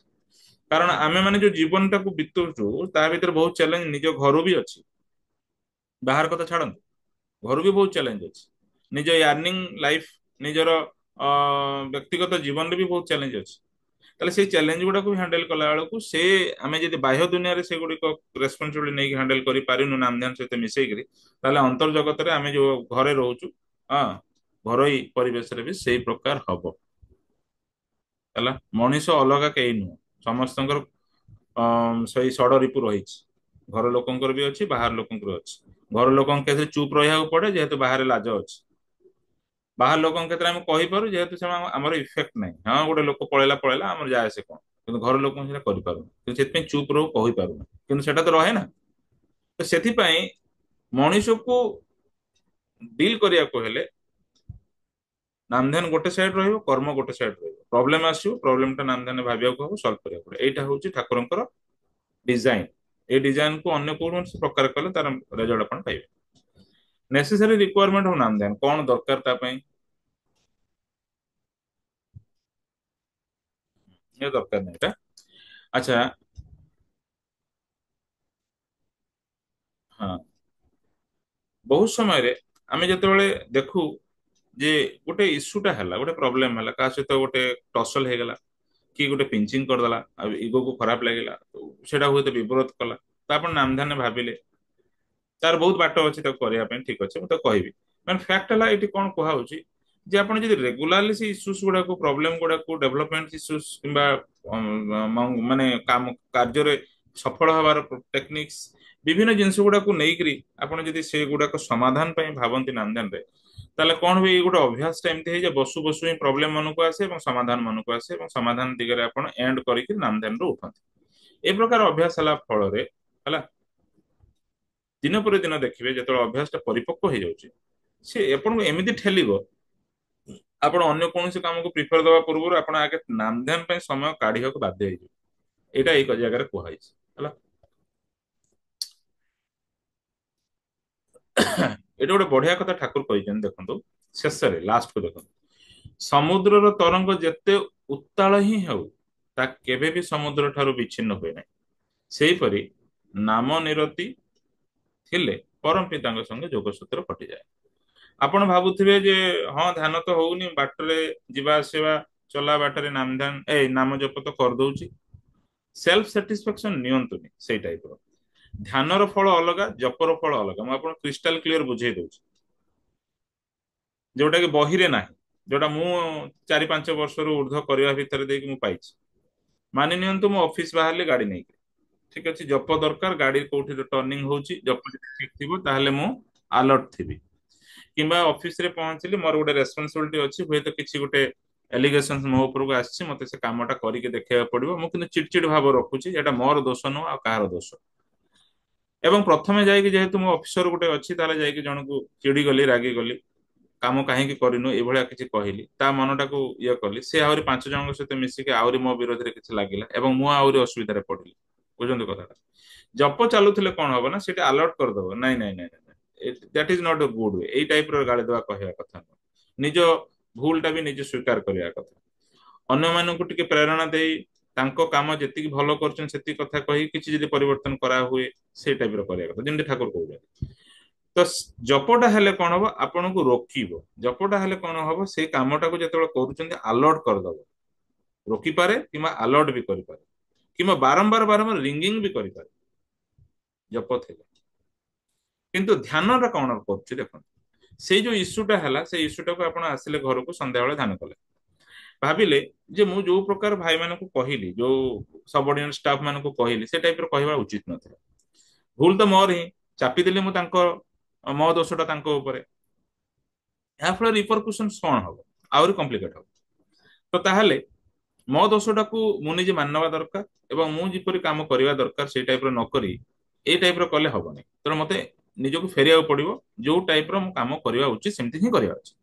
କାରଣ ଆମେ ମାନେ ଯୋଉ ଜୀବନଟାକୁ ବିତଉଛୁ ତା ଭିତରେ ବହୁତ ଚ୍ୟାଲେଞ୍ଜ ନିଜ ଘରୁ ବି ଅଛି। ବାହାର କଥା ଛାଡନ୍ତୁ, ଘରୁ ବି ବହୁତ ଚ୍ୟାଲେଞ୍ଜ ଅଛି। ନିଜ ୟାର୍ନିଂ ଲାଇଫ, ନିଜର ବ୍ୟକ୍ତିଗତ ଜୀବନରେ ବି ବହୁତ ଚ୍ୟାଲେଞ୍ଜ ଅଛି। ତାହେଲେ ସେଇ ଚ୍ୟାଲେଞ୍ଜ ଗୁଡାକୁ ହ୍ୟାଣ୍ଡେଲ କଲା ବେଳକୁ ସେ ଆମେ ଯଦି ବାହ୍ୟ ଦୁନିଆରେ ସେଗୁଡିକ ରେସ୍ପନ୍ସିବିଲିଟି ନେଇକି ହ୍ୟାଣ୍ଡେଲ କରିପାରିନୁ ନାମ ଧ୍ୟାନ ସହିତ ମିଶେଇକିରି, ତାହେଲେ ଅନ୍ତର୍ଜଗତରେ ଆମେ ଯୋଉ ଘରେ ରହୁଛୁ, ହଁ, ଘରୋଇ ପରିବେଶରେ ବି ସେଇ ପ୍ରକାର ହବ। ହେଲା, ମଣିଷ ଅଲଗା କେହି ନୁହଁ, ସମସ୍ତଙ୍କର ସେଇ ଷଡ଼ ରିପୁ ରହିଛି। ଘର ଲୋକଙ୍କର ବି ଅଛି, ବାହାର ଲୋକଙ୍କର ଅଛି। ଘର ଲୋକଙ୍କ କ୍ଷେତ୍ରରେ ଚୁପ୍ ରହିବାକୁ ପଡେ ଯେହେତୁ ବାହାରେ ଲାଜ ଅଛି। ବାହାର ଲୋକଙ୍କ କ୍ଷେତ୍ରରେ ଆମେ କହିପାରୁ ଯେହେତୁ ସେମାନେ ଆମର ଇଫେକ୍ଟ ନାହିଁ। ହଁ, ଗୋଟେ ଲୋକ ପଳେଇଲା ପଳେଇଲା, ଆମର ଯାଏ ଆସେ କଣ। କିନ୍ତୁ ଘର ଲୋକଙ୍କୁ ସେଟା କରିପାରୁନି, କିନ୍ତୁ ସେଥିପାଇଁ ଚୁପ୍ ରହୁ କହିପାରୁନି, କିନ୍ତୁ ସେଟା ତ ରହେ ନା। ତ ସେଥିପାଇଁ ମଣିଷକୁ ଡିଲ୍ କରିବାକୁ ହେଲେ ନାମଧ୍ୟାନ ଗୋଟେ ସାଇଡ୍ ରହିବ, କର୍ମ ଗୋଟେ ସାଇଡ୍ ରହିବ। ପ୍ରୋବ୍ଲେମ ଆସିବ, ପ୍ରୋବ୍ଲେମଟା ନାମଧ୍ୟାନ ଭାବିବାକୁ ହବ, ସଲ୍ଭ କରିବାକୁ ପଡିବ। ଏଇଟା ହଉଛି ଠାକୁରଙ୍କର ଡିଜାଇନ। ଏଇ ଡିଜାଇନକୁ ଅନ୍ୟ କୌଣସି ପ୍ରକାର କଲେ ତାର ରେଜଲ୍ଟ ଆପଣ ପାଇବେ। ନେସେସାରୀ ରିକ୍ୱାରମେଣ୍ଟ ଅଫ ନାମଧ୍ୟାନ, କଣ ଦରକାର ତା ପାଇଁ? ଏ ଦରକାର ନାହିଁ ଏଟା। ଆଚ୍ଛା, ହଁ, ବହୁତ ସମୟରେ ଆମେ ଯେତେବେଳେ ଦେଖୁ ଯେ ଗୋଟେ ଇସ୍ୟୁଟା ହେଲା, ଗୋଟେ ପ୍ରୋବ୍ଲେମ ହେଲା, କାହା ସହିତ ଗୋଟେ ଟସଲ ହେଇଗଲା କି ଗୋଟେ ପିଞ୍ଚିଂ କରିଦେଲା, ଆଉ ଇଗୋକୁ ଖରାପ ଲାଗିଲା, ସେଟା ହୁଏତ ବିବ୍ରତ କଲା, ତ ଆପଣ ନାମଧ୍ୟାନ ଭାବିଲେ ତାର ବହୁତ ବାଟ ଅଛି ତାକୁ କରିବା ପାଇଁ। ଠିକ ଅଛି, ମୁଁ ତ କହିବି। ମାନେ ଫ୍ୟାକ୍ଟ ହେଲା ଏଠି କଣ କୁହାହଉଛି ଯେ ଆପଣ ଯଦି ରେଗୁଲାରଲି ସେ ଇସ୍ୟୁସ୍ ଗୁଡାକୁ, ପ୍ରୋବ୍ଲେମ ଗୁଡାକୁ, ଡେଭଲପମେଣ୍ଟ ଇସ୍ୟୁସ୍ କିମ୍ବା ମାନେ କାମ କାର୍ଯ୍ୟରେ ସଫଳ ହବାର ଟେକ୍ନିକ୍ସ, ବିଭିନ୍ନ ଜିନିଷ ଗୁଡାକୁ ନେଇକରି ଆପଣ ଯଦି ସେଗୁଡାକ ସମାଧାନ ପାଇଁ ଭାବନ୍ତି ନାମଧ୍ୟାନରେ, ତାହେଲେ କଣ ହୁଏ, ଏଇ ଗୋଟେ ଅଭ୍ୟାସଟା ଏମିତି ହେଇଯାଏ, ବସୁ ବସୁ ହିଁ ପ୍ରୋବ୍ଲେମ ମନକୁ ଆସେ ଏବଂ ସମାଧାନ ମନକୁ ଆସେ ଏବଂ ସମାଧାନ ଦିଗରେ ଆପଣ ଏଣ୍ଡ କରିକି ନାମଧ୍ୟାନରୁ ଉଠନ୍ତି। ଏ ପ୍ରକାର ଅଭ୍ୟାସ ହେଲା ଫଳରେ, ହେଲା, ଦିନ ପରେ ଦିନ ଦେଖିବେ ଯେତେବେଳେ ଅଭ୍ୟାସଟା ପରିପକ୍ୱ ହେଇଯାଉଛି, ସେ ଆପଣଙ୍କୁ ଏମିତି ଠେଲିବ, ଆପଣ ଅନ୍ୟ କୌଣସି କାମକୁ ପ୍ରିଫର ଦେବା ପୂର୍ବରୁ ଆପଣ ଆଗେ ନାମଧ୍ୟାନ ପାଇଁ ସମୟ କାଢିବାକୁ ବାଧ୍ୟ ହେଇଯିବେ। ଏଇଟା ଏଇ ଜାଗାରେ କୁହାଯାଇଛି। ହେଲା, ଏଇଟା ଗୋଟେ ବଢିଆ କଥା ଠାକୁର କହିଛନ୍ତି। ଦେଖନ୍ତୁ, ଶେଷରେ ଲାଷ୍ଟକୁ ଦେଖନ୍ତୁ, ସମୁଦ୍ରର ତରଙ୍ଗ ଯେତେ ଉତ୍ତାଳ ହିଁ ହେଉ, ତା କେବେ ବି ସମୁଦ୍ର ଠାରୁ ବିଚ୍ଛିନ୍ନ ହୁଏ ନାହିଁ। ସେହିପରି ନାମ ନିରତି ଥିଲେ ପରମ ପିତାଙ୍କ ସଙ୍ଗେ ଯୋଗସୂତ୍ର କଟିଯାଏ। ଆପଣ ଭାବୁଥିବେ ଯେ ହଁ ଧ୍ୟାନ ତ ହଉନି, ବାଟରେ ଯିବା ଆସିବା ଚଲା ବାଟରେ ନାମ ଜପ ତ କରିଦଉଛି। ସେଲ୍ଫ ସାଟିସ୍ଫାକ୍ସନ ନିଅନ୍ତୁନି ସେଇ ଟାଇପର। ଧ୍ୟାନର ଫଳ ଅଲଗା, ଜପର ଫଳ ଅଲଗା। ମୁଁ ଆପଣ କ୍ରିଷ୍ଟାଲ କ୍ଲିୟର ବୁଝେଇ ଦଉଛି, ଯୋଉଟା କି ବହିରେ ନାହିଁ, ଯୋଉଟା ମୁଁ 4-5 ବର୍ଷରୁ ଉର୍ଦ୍ଧ୍ୱ କରିବା ଭିତରେ ଦେଇକି ମୁଁ ପାଇଛି। ମାନି ନିଅନ୍ତୁ ମୁଁ ଅଫିସ ବାହାରିଲି ଗାଡି ନେଇକି, ଠିକ ଅଛି, ଜପ ଦରକାର, ଗାଡି କୋଉଠି ଟର୍ଣ୍ଣିଂ ହଉଛି, ଜପ ଯଦି ଠିକ ଥିବ ତାହେଲେ ମୁଁ ଆଲର୍ଟ ଥିବି। କିମ୍ବା ଅଫିସରେ ପହଞ୍ଚିଲି, ମୋର ଗୋଟେ ରେସ୍ପନ୍ସିବିଲିଟି ଅଛି, ହୁଏତ କିଛି ଗୋଟେ ଏଲିଗେସନ ମୋ ଉପରକୁ ଆସିଛି, ମତେ ସେ କାମଟା କରିକି ଦେଖେଇବାକୁ ପଡିବ, ମୁଁ କିନ୍ତୁ ଚିଡଚିଡ ଭାବ ରଖୁଛି, ଏଟା ମୋର ଦୋଷ ନୁହଁ ଆଉ କାହାର ଦୋଷ। ଏବଂ ପ୍ରଥମେ ଯାଇକି ଯେହେତୁ ମୋ ଅଫିସର ଗୋଟେ ଅଛି, ତାହେଲେ ଯାଇକି ଜଣକୁ ଚିଡିଗଲି, ରାଗିଗଲି, କାମ କାହିଁକି କରିନୁ ଏଇଭଳିଆ କିଛି କହିଲି, ତା ମନଟାକୁ ଇଏ କଲି, ସେ ଆହୁରି 5 ଜଣଙ୍କ ସହିତ ମିଶିକି ଆହୁରି ମୋ ବିରୋଧରେ କିଛି ଲାଗିଲା ଏବଂ ମୁଁ ଆହୁରି ଅସୁବିଧାରେ ପଡିଲି। ବୁଝନ୍ତୁ କଥାଟା। ଜପ ଚାଲୁଥିଲେ କଣ ହବ ନା, ସେଇଟା ଆଲର୍ଟ କରିଦବ, ନାଇଁ ନାଇଁ ନାଇଁ ନାଇଁ, that is not a good we, ଏଇ ଟାଇପର ଗାଳି ଦେବା କହିବା କଥା ନୁହଁ। ନିଜ ଭୁଲଟା ବି ନିଜେ ସ୍ୱୀକାର କରିବା କଥା। ଅନ୍ୟମାନଙ୍କୁ ଟିକେ ପ୍ରେରଣା ଦେଇ ତାଙ୍କ କାମ ଯେତିକି ଭଲ କରୁଛନ୍ତି ସେତିକି କଥା କହି କିଛି ଯଦି ପରିବର୍ତ୍ତନ କରାହୁଏ, ସେଇ ଟାଇପର କରିବା କଥା, ଯେମିତି ଠାକୁର କହୁଛନ୍ତି। ତ ଜପଟା ହେଲେ କଣ ହବ, ଆପଣଙ୍କୁ ରୋକିବ। ଜପଟା ହେଲେ କଣ ହବ, ସେଇ କାମଟାକୁ ଯେତେବେଳେ କରୁଛନ୍ତି ଆଲର୍ଟ କରିଦବ, ରୋକିପାରେ କିମ୍ବା ଆଲର୍ଟ ବି କରିପାରେ, କିମ୍ବା ବାରମ୍ବାର ବାରମ୍ବାର ରିଙ୍ଗିଂ ବି କରିପାରେ ଜପ ଥିଲେ। କିନ୍ତୁ ଧ୍ୟାନଟା କଣ କରୁଛି ଦେଖନ୍ତୁ, ସେଇ ଯୋଉ ଇସ୍ୟୁଟା ହେଲା, ସେଇ ଇସ୍ୟୁଟାକୁ ଆପଣ ଆସିଲେ ଘରକୁ ସନ୍ଧ୍ୟାବେଳେ ଧ୍ୟାନ କଲେ, ଭାବିଲେ ଯେ ମୁଁ ଯୋଉ ପ୍ରକାର ଭାଇମାନଙ୍କୁ କହିଲି, ଯୋଉ ସବଅର୍ଡିନେଟ ଷ୍ଟାଫ ମାନଙ୍କୁ କହିଲି, ସେ ଟାଇପର କହିବା ଉଚିତ ନଥିଲା। ଭୁଲ ତ ମୋର ହିଁ, ଚାପିଦେଲି ମୁଁ ତାଙ୍କ, ମୋ ଦୋଷଟା ତାଙ୍କ ଉପରେ। ଏହା ଫଳରେ ରିପରକୁସନ କଣ ହବ, ଆହୁରି କମ୍ପ୍ଲିକେଟ ହବ। ତ ତାହେଲେ ମୋ ଦୋଷଟାକୁ ମୁଁ ନିଜେ ମାନି ନେବା ଦରକାର ଏବଂ ମୁଁ ଯେପରି କାମ କରିବା ଦରକାର ସେଇ ଟାଇପର ନ କରି ଏଇ ଟାଇପର କଲେ ହବନି। ତେଣୁ ମତେ ନିଜକୁ ଫେରିବାକୁ ପଡିବ, ଯୋଉ ଟାଇପର ମୁଁ କାମ କରିବା ଉଚିତ ସେମିତି ହିଁ କରିବା ଅଛି।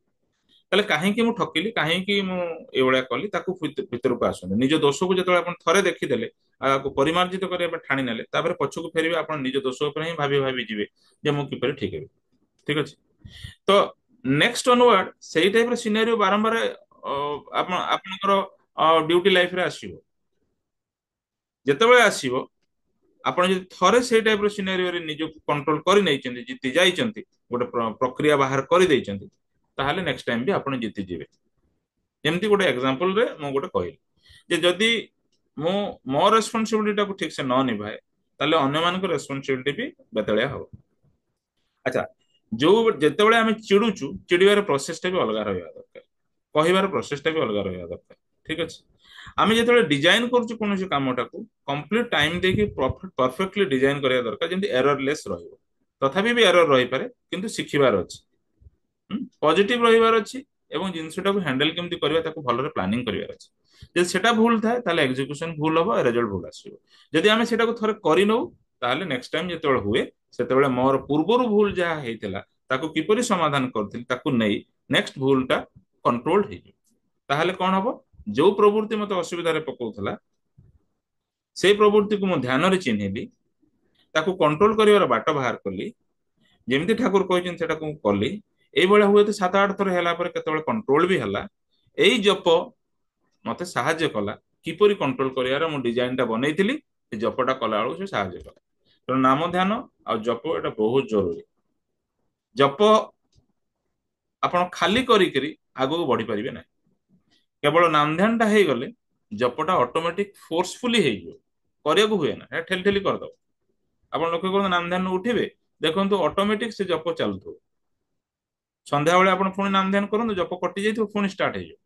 ତାହେଲେ କାହିଁକି ମୁଁ ଠକିଲି, କାହିଁକି ମୁଁ ଏଇଭଳିଆ କଲି, ତାକୁ ଭିତରକୁ ଆସନ୍ତୁ। ନିଜ ଦୋଷକୁ ଯେତେବେଳେ ଆପଣ ଥରେ ଦେଖିଦେଲେ, ଆକୁ ପରିମାର୍ଜିତ କରିବା ପାଇଁ ଠାଣି ନେଲେ, ତାପରେ ପଛକୁ ଫେରିବେ, ଆପଣ ନିଜ ଦୋଷ ଉପରେ ହିଁ ଭାବି ଭାବି ଯିବେ ଯେ ମୁଁ କିପରି ଠିକ ହେବି। ଠିକ ଅଛି। ତ ନେକ୍ସଟ ଅନୱାର୍ଡ ସେଇ ଟାଇପର ସିନାରିଓ ବାରମ୍ବାର ଆପଣଙ୍କର ଡ୍ୟୁଟି ଲାଇଫରେ ଆସିବ। ଯେତେବେଳେ ଆସିବ, ଆପଣ ଯଦି ଥରେ ସେଇ ଟାଇପର ସିନାରିଓରେ ନିଜକୁ କଣ୍ଟ୍ରୋଲ କରି ନେଇଛନ୍ତି, ଜିତି ଯାଇଛନ୍ତି, ଗୋଟେ ପ୍ରକ୍ରିୟା ବାହାର କରିଦେଇଛନ୍ତି, ତାହେଲେ ନେକ୍ସଟ ଟାଇମ ବି ଆପଣ ଜିତିଯିବେ। ଯେମିତି ଗୋଟେ ଏକ୍ସାମ୍ପଲରେ ମୁଁ ଗୋଟେ କହିଲି ଯେ ଯଦି ମୁଁ ମୋ ରେସ୍ପନ୍ସିବିଲିଟିଟାକୁ ଠିକ ସେ ନ ନିଭାଏ, ତାହେଲେ ଅନ୍ୟମାନଙ୍କ ରେସ୍ପନ୍ସିବିଲିଟି ବି ବେତଳିଆ ହବ। ଆଚ୍ଛା, ଯୋଉ ଯେତେବେଳେ ଆମେ ଚିଡୁଛୁ, ଚିଡିବାର ପ୍ରୋସେସଟା ବି ଅଲଗା ରହିବା ଦରକାର, କହିବାର ପ୍ରୋସେସଟା ବି ଅଲଗା ରହିବା ଦରକାର। ଠିକ ଅଛି। ଆମେ ଯେତେବେଳେ ଡିଜାଇନ କରୁଛୁ କୌଣସି କାମଟାକୁ, କମ୍ପ୍ଲିଟ ଟାଇମ ଦେଇକି ପରଫେକ୍ଟଲି ଡିଜାଇନ କରିବା ଦରକାର, ଯେମିତି ଏରରଲେସ୍ ରହିବ। ତଥାପି ବି ଏରର ରହିପାରେ, କିନ୍ତୁ ଶିଖିବାର ଅଛି, ପଜିଟିଭ ରହିବାର ଅଛି, ଏବଂ ଜିନିଷଟାକୁ ହ୍ୟାଣ୍ଡେଲ କେମିତି କରିବା, ତାକୁ ଭଲରେ ପ୍ଲାନିଂ କରିବାର ଅଛି। ଯଦି ସେଟା ଭୁଲ ଥାଏ ତାହେଲେ ଏକ୍ଜିକ୍ୟୁସନ ଭୁଲ ହବ, ରେଜଲ୍ଟ ଭୁଲ ଆସିବ। ଯଦି ଆମେ ସେଟାକୁ ଥରେ କରିନଉ, ତାହେଲେ ନେକ୍ସଟ ଟାଇମ ଯେତେବେଳେ ହୁଏ, ସେତେବେଳେ ମୋର ପୂର୍ବରୁ ଭୁଲ ଯାହା ହେଇଥିଲା ତାକୁ କିପରି ସମାଧାନ କରିଥିଲି ତାକୁ ନେଇ ନେକ୍ସଟ ଭୁଲଟା କଣ୍ଟ୍ରୋଲ ହେଇଯିବ। ତାହେଲେ କଣ ହବ, ଯୋଉ ପ୍ରବୃତ୍ତି ମତେ ଅସୁବିଧାରେ ପକଉଥିଲା, ସେଇ ପ୍ରବୃତ୍ତିକୁ ମୁଁ ଧ୍ୟାନରେ ଚିହ୍ନିଲି, ତାକୁ କଣ୍ଟ୍ରୋଲ କରିବାର ବାଟ ବାହାର କଲି, ଯେମିତି ଠାକୁର କହିଛନ୍ତି ସେଟାକୁ ମୁଁ କଲି। ଏଇଭଳିଆ ହୁଏତ 7-8 ଥର ହେଲା ପରେ କେତେବେଳେ କଣ୍ଟ୍ରୋଲ ବି ହେଲା। ଏଇ ଜପ ମତେ ସାହାଯ୍ୟ କଲା କିପରି କଣ୍ଟ୍ରୋଲ କରିବାର ମୁଁ ଡିଜାଇନଟା ବନେଇଥିଲି, ସେ ଜପଟା କଲା ବେଳକୁ ସେ ସାହାଯ୍ୟ କଲା। ତେଣୁ ନାମ ଧ୍ୟାନ ଆଉ ଜପ ଏଟା ବହୁତ ଜରୁରୀ। ଜପ ଆପଣ ଖାଲି କରିକିରି ଆଗକୁ ବଢି ପାରିବେ ନାହିଁ। କେବଳ ନାମ ଧ୍ୟାନଟା ହେଇଗଲେ ଜପଟା ଅଟୋମେଟିକ ଫୋର୍ସଫୁଲି ହେଇଯିବ, କରିବାକୁ ହୁଏ ନା, ଠେଲି ଠେଲି କରିଦବ। ଆପଣ ଲକ୍ଷ୍ୟ କରନ୍ତୁ, ନାମ ଧ୍ୟାନ ଉଠିବେ, ଦେଖନ୍ତୁ ଅଟୋମେଟିକ ସେ ଜପ ଚାଲୁଥିବ। ସନ୍ଧ୍ୟାବେଳେ ଆପଣ ପୁଣି ନାମ ଧ୍ୟାନ କରନ୍ତୁ, ଜପ କଟି ଯାଇଥିବ, ପୁଣି ଷ୍ଟାର୍ଟ ହେଇଯିବ।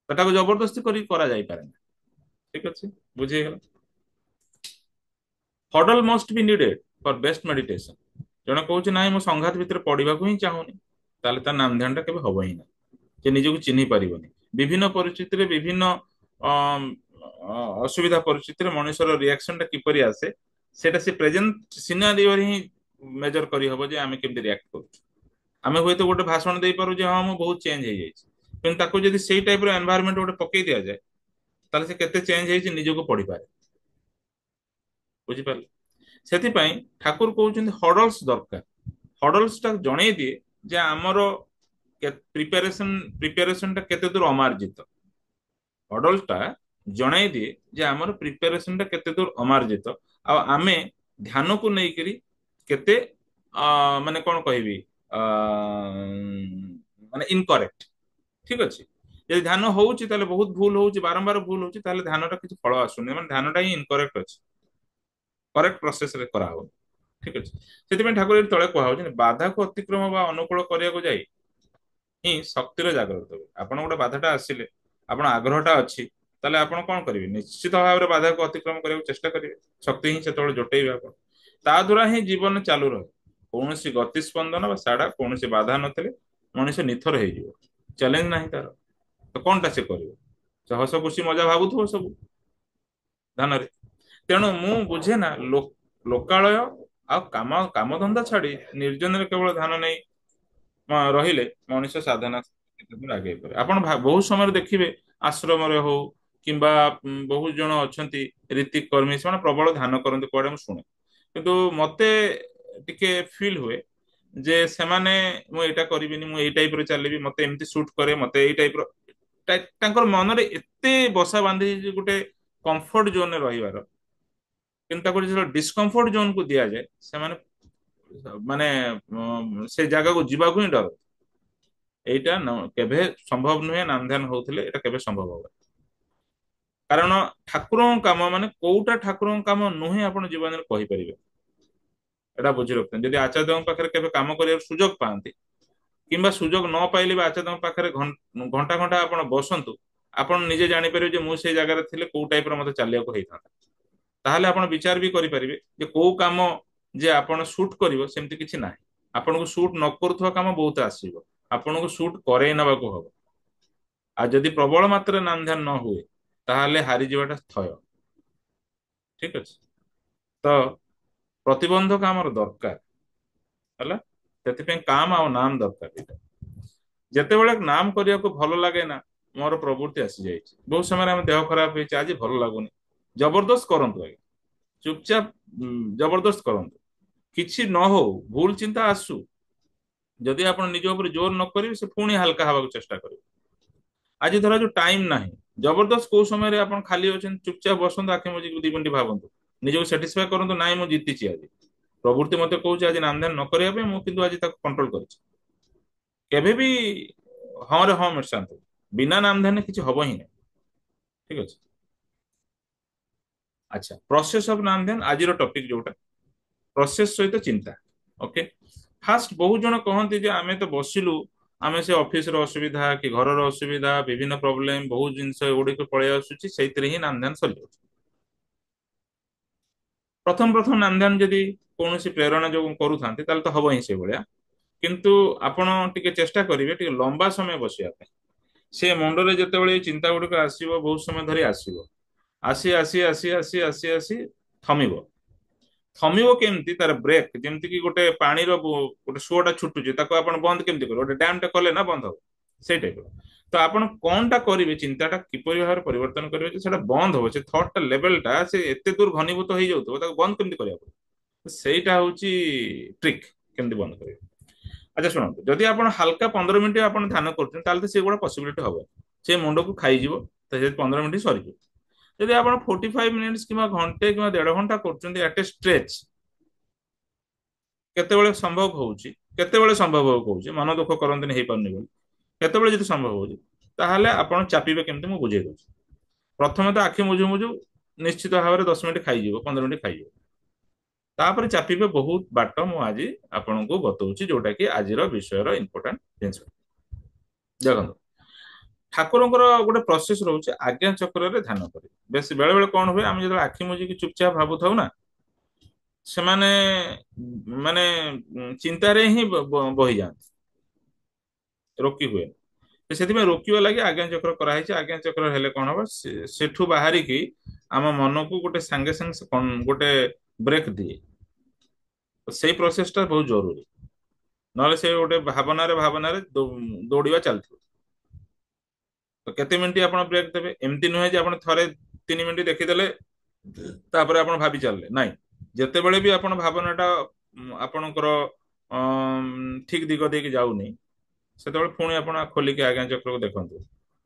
ସେଟାକୁ ଜବରଦସ୍ତି କରି କରାଯାଇପାରେ ନା। ଠିକ ଅଛି, ବୁଝିଗଲା। ହଡଲ ମଷ୍ଟ ବି ନିଡେଡ ଫର ବେଷ୍ଟ ମେଡିଟେସନ। ଜଣେ କହୁଛି ନାଇଁ ମୁଁ ସଂଘାତ ଭିତରେ ପଡିବାକୁ ହିଁ ଚାହୁଁନି, ତାହେଲେ ତା ନାମ ଧ୍ୟାନଟା କେବେ ହବ ହିଁ ନା। ସେ ନିଜକୁ ଚିହ୍ନି ପାରିବନି। ବିଭିନ୍ନ ପରିସ୍ଥିତିରେ ବିଭିନ୍ନ ଅମ, ଅସୁବିଧା ପରିସ୍ଥିତିରେ ମଣିଷର ରିଆକ୍ସନଟା କିପରି ଆସେ, ସେଟା ସେ ପ୍ରେଜେଣ୍ଟ ସିନାରିଓରେ ହିଁ ମେଜର କରିହବ ଯେ ଆମେ କେମିତି ରିଆକ୍ଟ କରୁଛୁ। ଆମେ ହୁଏତ ଗୋଟେ ଭାଷଣ ଦେଇପାରୁ ଯେ ହଁ ମୁଁ ବହୁତ ଚେଞ୍ଜ ହେଇଯାଇଛି, କିନ୍ତୁ ତାକୁ ଯଦି ସେଇ ଟାଇପର ଏନଭାୟରମେଣ୍ଟ ଗୋଟେ ପକେଇ ଦିଆଯାଏ, ତାହେଲେ ସେ କେତେ ଚେଞ୍ଜ ହେଇଛି ନିଜକୁ ପଢିପାରେ। ବୁଝିପାରିଲେ? ସେଥିପାଇଁ ଠାକୁର କହୁଛନ୍ତି ହଡଲ୍ସ ଦରକାର। ହଡଲ୍ସଟା ଜଣେଇ ଦିଏ ଯେ ଆମର ପ୍ରିପାରେସନଟା କେତେ ଦୂର ଅମାର୍ଜିତ। ହଡଲ୍ସଟା ଜଣେଇ ଦିଏ ଯେ ଆମର ପ୍ରିପାରେସନଟା କେତେ ଦୂର ଅମାର୍ଜିତ, ଆଉ ଆମେ ଧ୍ୟାନକୁ ନେଇକରି କେତେ ମାନେ କଣ କହିବି, ମାନେ ଇନକରେକ୍ଟ। ଠିକ ଅଛି। ଯଦି ଧ୍ୟାନ ହଉଛି ତାହେଲେ ବହୁତ ଭୁଲ ହଉଛି, ବାରମ୍ବାର ଭୁଲ ହଉଛି, ତାହେଲେ ଧ୍ୟାନଟା କିଛି ଫଳ ଆସୁନି, ମାନେ ଧ୍ୟାନଟା ହିଁ ଇନକରେକ୍ଟ ଅଛି, କରେକ୍ଟ ପ୍ରୋସେସରେ କରାହବ। ଠିକ ଅଛି। ସେଥିପାଇଁ ଠାକୁର ଏଠି ତଳେ କୁହାହଉଛି ବାଧାକୁ ଅତିକ୍ରମ ବା ଅନୁକୂଳ କରିବାକୁ ଯାଇ ହିଁ ଶକ୍ତିର ଜାଗ୍ରତ ହୁଏ। ଆପଣ ଗୋଟେ ବାଧାଟା ଆସିଲେ, ଆପଣ ଆଗ୍ରହଟା ଅଛି, ତାହେଲେ ଆପଣ କଣ କରିବେ? ନିଶ୍ଚିତ ଭାବରେ ବାଧାକୁ ଅତିକ୍ରମ କରିବାକୁ ଚେଷ୍ଟା କରିବେ। ଶକ୍ତି ହିଁ ସେତେବେଳେ ଜୋଟେଇବେ ଆପଣ। ତା ଦ୍ୱାରା ହିଁ ଜୀବନ ଚାଲୁ ରହେ। କୌଣସି ଗତି ସ୍ପନ୍ଦନ ବା ସାଡା କୌଣସି ବାଧା ନଥିଲେ ମଣିଷ ନିଥର ହେଇଯିବ। ଚ୍ୟାଲେଞ୍ଜ ନାହିଁ ତାର, ତ କଣଟା ସେ କରିବ? ସେ ହସ ଖୁସି ମଜା ଭାବୁଥିବ ସବୁ ଧ୍ୟାନରେ। ତେଣୁ ମୁଁ ବୁଝେ ନା ଲୋକାଳୟ ଆଉ କାମଧନ୍ଦା ଛାଡି ନିର୍ଜନରେ କେବଳ ଧ୍ୟାନ ନେଇ ରହିଲେ ମଣିଷ ସାଧନା କ୍ଷେତ୍ରରେ ଆଗେଇ ପାରେ। ଆପଣ ବହୁତ ସମୟରେ ଦେଖିବେ ଆଶ୍ରମରେ ହଉ କିମ୍ବା ବହୁତ ଜଣ ଅଛନ୍ତି ରୀତିକ କର୍ମୀ, ସେମାନେ ପ୍ରବଳ ଧ୍ୟାନ କରନ୍ତି କୁଆଡେ ମୁଁ ଶୁଣେ। କିନ୍ତୁ ମତେ ଟିକେ ଫିଲ୍ ହୁଏ ଯେ ସେମାନେ ମୁଁ ଏଇଟା କରିବିନି, ମୁଁ ଏଇ ଟାଇପର ଚାଲିବି, ମତେ ଏମିତି ସୁଟ୍ କରେ, ମତେ ଏଇ ଟାଇପର ତାଙ୍କର ମନରେ ଏତେ ବସା ବାନ୍ଧି ଗୋଟେ କମ୍ଫର୍ଟ ଜୋନରେ ରହିବାର। କିନ୍ତୁ ତାକୁ ଯେତେବେଳେ ଡିସକମ୍ଫର୍ଟ ଜୋନକୁ ଦିଆଯାଏ ସେମାନେ ମାନେ ସେ ଜାଗାକୁ ଯିବାକୁ ହିଁ ଡର। ଏଇଟା କେବେ ସମ୍ଭବ ନୁହେଁ। ନାମ ଧ୍ୟାନ ହଉଥିଲେ ଏଇଟା କେବେ ସମ୍ଭବ ହବ। କାରଣ ଠାକୁରଙ୍କ କାମ ମାନେ କୋଉଟା ଠାକୁରଙ୍କ କାମ ନୁହେଁ ଆପଣ ଜୀବନରେ କହିପାରିବେ? ଏଇଟା ବୁଝି ରଖୁଛନ୍ତି। ଯଦି ଆଚାର୍ଯ୍ୟଙ୍କ ପାଖରେ କେବେ କାମ କରିବାର ସୁଯୋଗ ପାଆନ୍ତି କିମ୍ବା ସୁଯୋଗ ନ ପାଇଲେ ବି ଆଚାର୍ଯ୍ୟଙ୍କ ପାଖରେ ଘଣ୍ଟା ଘଣ୍ଟା ଆପଣ ବସନ୍ତୁ, ଆପଣ ନିଜେ ଜାଣିପାରିବେ ଯେ ମୁଁ ସେଇ ଜାଗାରେ ଥିଲେ କୋଉ ଟାଇପର ମତେ ଚାଲିବାକୁ ହେଇଥାନ୍ତା। ତାହେଲେ ଆପଣ ବିଚାର ବି କରିପାରିବେ ଯେ କୋଉ କାମ ଯେ ଆପଣ ସୁଟ୍ କରିବ ସେମିତି କିଛି ନାହିଁ। ଆପଣଙ୍କୁ ସୁଟ୍ ନ କରୁଥିବା କାମ ବହୁତ ଆସିବ, ଆପଣଙ୍କୁ ସୁଟ୍ କରେଇ ନେବାକୁ ହବ। ଆଉ ଯଦି ପ୍ରବଳ ମାତ୍ରାରେ ନାମ ଧ୍ୟାନ ନ ହୁଏ ତାହେଲେ ହାରିଯିବାଟା ଥୟ। ଠିକ ଅଛି। ତ ପ୍ରତିବନ୍ଧକ ଆମର ଦରକାର ହେଲା। ସେଥିପାଇଁ କାମ ଆଉ ନାମ ଦରକାର। ଏଇଟା ଯେତେବେଳେ ନାମ କରିବାକୁ ଭଲ ଲାଗେ ନା, ମୋର ପ୍ରବୃତ୍ତି ଆସିଯାଇଛି। ବହୁତ ସମୟରେ ଆମ ଦେହ ଖରାପ ହେଇଛି, ଆଜି ଭଲ ଲାଗୁନି, ଜବରଦସ୍ତ କରନ୍ତୁ ଆଜ୍ଞା, ଚୁପଚାପ ଜବରଦସ୍ତ କରନ୍ତୁ। କିଛି ନ ହଉ, ଭୁଲ ଚିନ୍ତା ଆସୁ, ଯଦି ଆପଣ ନିଜ ଉପରେ ଜୋର ନ କରିବେ ସେ ପୁଣି ହାଲକା ହେବାକୁ ଚେଷ୍ଟା କରିବେ। ଆଜି ଧର ଯୋଉ ଟାଇମ ନାହିଁ, ଜବରଦସ୍ତ କୋଉ ସମୟରେ ଆପଣ ଖାଲି ଅଛନ୍ତି ଚୁପଚାପ ବସନ୍ତୁ, ଆଖି ମୁଜିକି 2 ମିନିଟ ଭାବନ୍ତୁ, ନିଜକୁ ସାଟିସ୍ଫାଏ କରନ୍ତୁ, ନାଇଁ ମୁଁ ଜିତିଛି ଆଜି। ପ୍ରବୃତ୍ତି ମତେ କହୁଛି ଆଜି ନାମ ଧ୍ୟାନ ନ କରିବା ପାଇଁ, ମୁଁ କିନ୍ତୁ ଆଜି ତାକୁ କଣ୍ଟ୍ରୋଲ କରିଛି। କେବେ ବି ହଁ ରେ ହଁ ମିଶାନ୍ତୁ, ବିନା ନାମ ଧ୍ୟାନରେ କିଛି ହବ ହିଁ ନାହିଁ। ଠିକ ଅଛି। ଆଚ୍ଛା, ପ୍ରୋସେସ ଅଫ ନାମ ଧ୍ୟାନ ଆଜିର ଟପିକ ଯୋଉଟା, ପ୍ରୋସେସ ସହିତ ଚିନ୍ତା। ଓକେ। ଫାଷ୍ଟ ବହୁତ ଜଣ କହନ୍ତି ଯେ ଆମେ ତ ବସିଲୁ, ଆମେ ସେ ଅଫିସର ଅସୁବିଧା କି ଘରର ଅସୁବିଧା, ବିଭିନ୍ନ ପ୍ରୋବ୍ଲେମ, ବହୁତ ଜିନିଷ ଏଗୁଡିକ ପଳେଇ ଆସୁଛି, ସେଇଥିରେ ହିଁ ନାମ ଧ୍ୟାନ ସରିଯାଉଛି। ପ୍ରଥମ ପ୍ରଥମ ନାମ ଧ୍ୟାନ ଯଦି କୌଣସି ପ୍ରେରଣା ଯୋଗୁଁ କରୁଥାନ୍ତି ତାହେଲେ ତ ହବ ହିଁ ସେଇଭଳିଆ। କିନ୍ତୁ ଆପଣ ଟିକେ ଚେଷ୍ଟା କରିବେ ଟିକେ ଲମ୍ବା ସମୟ ବସିବା ପାଇଁ। ସେ ମୁଣ୍ଡରେ ଯେତେବେଳେ ଏଇ ଚିନ୍ତା ଗୁଡିକ ଆସିବ, ବହୁତ ସମୟ ଧରି ଆସିବ, ଆସି ଆସି ଆସି ଆସି ଆସି ଆସି ଥମିବ। ଥମିବ କେମିତି? ତାର ବ୍ରେକ୍, ଯେମିତି କି ଗୋଟେ ପାଣିର ଗୋଟେ ସୁଅଟା ଛୁଟୁଛି, ତାକୁ ଆପଣ ବନ୍ଦ କେମିତି କରିବେ? ଗୋଟେ ଡ୍ୟାମ ଟେ କଲେ ନା ବନ୍ଦ ହବ, ସେଇ ଟାଇପର। ତ ଆପଣ କଣଟା କରିବେ, ଚିନ୍ତାଟା କିପରି ଭାବରେ ପରିବର୍ତ୍ତନ କରିବେ ଯେ ସେଟା ବନ୍ଦ ହବ, ସେ ଥଟ୍ଟା ଲେଭେଲଟା ସେ ଏତେ ଦୂର ଘନୀଭୂତ ହେଇଯାଉଥିବ, ତାକୁ ବନ୍ଦ କେମିତି କରିବାକୁ ପଡିବ? ସେଇଟା ହଉଛି ଟ୍ରିକ୍, କେମିତି ବନ୍ଦ କରିବେ। ଆଚ୍ଛା ଶୁଣନ୍ତୁ, ଯଦି ଆପଣ ହାଲକା 15 ମିନିଟ ଆପଣ ଧ୍ୟାନ କରୁଛନ୍ତି ତାହେଲେ ତ ସେଗୁଡ଼ା ପସିବିଲିଟି ହବ, ସେ ମୁଣ୍ଡକୁ ଖାଇଯିବ, ତ ସେ 15 ମିନିଟ ସରିଯିବ। ଯଦି ଆପଣ 45 ମିନିଟ୍ସ କିମ୍ବା ଘଣ୍ଟେ କିମ୍ବା 1.5 ଘଣ୍ଟା କରୁଛନ୍ତି ଆଟ ଏ ଷ୍ଟ୍ରେଚ୍, କେତେବେଳେ ସମ୍ଭବ ହଉଛି, କେତେବେଳେ ସମ୍ଭବ ହବ କହୁଛି, ମନ ଦୁଃଖ କରନ୍ତୁନି ହେଇପାରୁନି ବୋଲି, କେତେବେଳେ ଯଦି ସମ୍ଭବ ହଉଛି ତାହେଲେ ଆପଣ ଚାପିବେ କେମିତି ମୁଁ ବୁଝେଇ ଦଉଛି। ପ୍ରଥମେ ତ ଆଖି ମୁଜୁ ମୁଜୁ ନିଶ୍ଚିତ ଭାବରେ 10 ମିନିଟ ଖାଇଯିବ, 15 ମିନିଟ ଖାଇଯିବ। ତାପରେ ଚାପିବେ ବହୁତ ବାଟ, ମୁଁ ଆଜି ଆପଣଙ୍କୁ ବତଉଛି ଯୋଉଟା କି ଆଜିର ବିଷୟର ଇମ୍ପୋର୍ଟାଣ୍ଟ ଜିନିଷ। ଦେଖନ୍ତୁ, ଠାକୁରଙ୍କର ଗୋଟେ ପ୍ରୋସେସ ରହୁଛି ଆଜ୍ଞା ଚକ୍ରରେ ଧ୍ୟାନ କରି। ବେଶ ବେଳେ ବେଳେ କଣ ହୁଏ, ଆମେ ଯେତେବେଳେ ଆଖି ମୁଜିକି ଚୁପଚାପ ଭାବୁଥାଉ ନା, ସେମାନେ ମାନେ ଚିନ୍ତାରେ ହିଁ ବହିଯାଆନ୍ତି, ରୋକି ହୁଏ। ସେଥିପାଇଁ ରୋକିବା ଲାଗି ଆଜ୍ଞା ଚକ୍ର କରାହେଇଛି। ଆଜ୍ଞା ଚକ୍ର ହେଲେ କଣ ହବ, ସେଠୁ ବାହାରିକି ଆମ ମନକୁ ଗୋଟେ ସାଙ୍ଗେ ସାଙ୍ଗେ ଗୋଟେ ବ୍ରେକ୍ ଦିଏ। ତ ସେଇ ପ୍ରୋସେସଟା ବହୁତ ଜରୁରୀ, ନହେଲେ ସେ ଗୋଟେ ଭାବନାରେ ଭାବନାରେ ଦୌଡ଼ିବା ଚାଲିଥିବ। ତ କେତେ ମିନିଟ ଆପଣ ବ୍ରେକ୍ ଦେବେ? ଏମିତି ନୁହେଁ ଯେ ଆପଣ ଥରେ 3 ମିନିଟ ଦେଖିଦେଲେ ତାପରେ ଆପଣ ଭାବି ଚାଲିଲେ, ନାଇଁ। ଯେତେବେଳେ ବି ଆପଣ ଭାବନାଟା ଆପଣଙ୍କର ଠିକ ଦିଗ ଦେଇକି ଯାଉନି, ସେତେବେଳେ ପୁଣି ଆପଣ ଖୋଲିକି ଆଜ୍ଞା ଚକ୍ରକୁ ଦେଖନ୍ତୁ,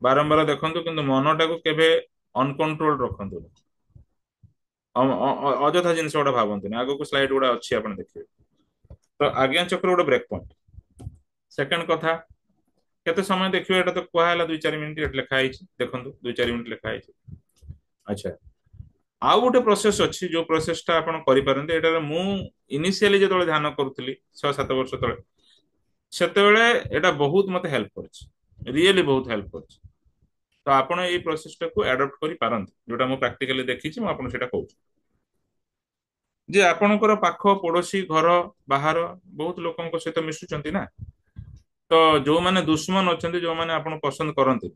ବାରମ୍ବାର ଦେଖନ୍ତୁ, କିନ୍ତୁ ମନଟାକୁ କେବେ ଅନକଣ୍ଟ୍ରୋଲ ରଖନ୍ତୁନି। ଅଯଥା ଜିନିଷ ଗୁଡା ଭାବନ୍ତୁନି। ଆଗକୁ ସ୍ଲାଇଡ୍ ଗୁଡା ଅଛି, ଆପଣ ଦେଖିବେ। ତ ଆଜ୍ଞା ଚକ୍ର ଗୋଟେ ବ୍ରେକ୍ ପଏଣ୍ଟ। ସେକେଣ୍ଡ କଥା, କେତେ ସମୟ ଦେଖିବେ, ଏଟା ତ କୁହାହେଲା 2-4 ମିନିଟ୍, ଏଠି ଲେଖା ହେଇଛି ଦେଖନ୍ତୁ 2-4 ମିନିଟ୍ ଲେଖା ହେଇଛି। ଆଚ୍ଛା, ଆଉ ଗୋଟେ ପ୍ରୋସେସ ଅଛି ଯୋଉ ପ୍ରୋସେସ ଟା ଆପଣ କରିପାରନ୍ତି। ଏଟାରେ ମୁଁ ଇନିସିଆଲି ଯେତେବେଳେ ଧ୍ୟାନ କରୁଥିଲି 6-7 ବର୍ଷ ତଳେ, ସେତେବେଳେ ଏଟା ବହୁତ ମତେ ହେଲ୍ପ କରିଛି, ରିଏଲି ବହୁତ ହେଲ୍ପ କରିଛି। ତ ଆପଣ ଏଇ ପ୍ରୋସେସଟାକୁ ଆଡପ୍ଟ କରିପାରନ୍ତି, ଯୋଉଟା ମୁଁ ପ୍ରାକ୍ଟିକାଲି ଦେଖିଛି, ମୁଁ ଆପଣଙ୍କୁ ସେଇଟା କହୁଛି। ଯେ ଆପଣଙ୍କର ପାଖ ପଡୋଶୀ ଘର ବାହାର ବହୁତ ଲୋକଙ୍କ ସହିତ ମିଶୁଛନ୍ତି ନା, ତ ଯୋଉମାନେ ଦୁଶ୍ମନ ଅଛନ୍ତି, ଯୋଉମାନେ ଆପଣ ପସନ୍ଦ କରନ୍ତି,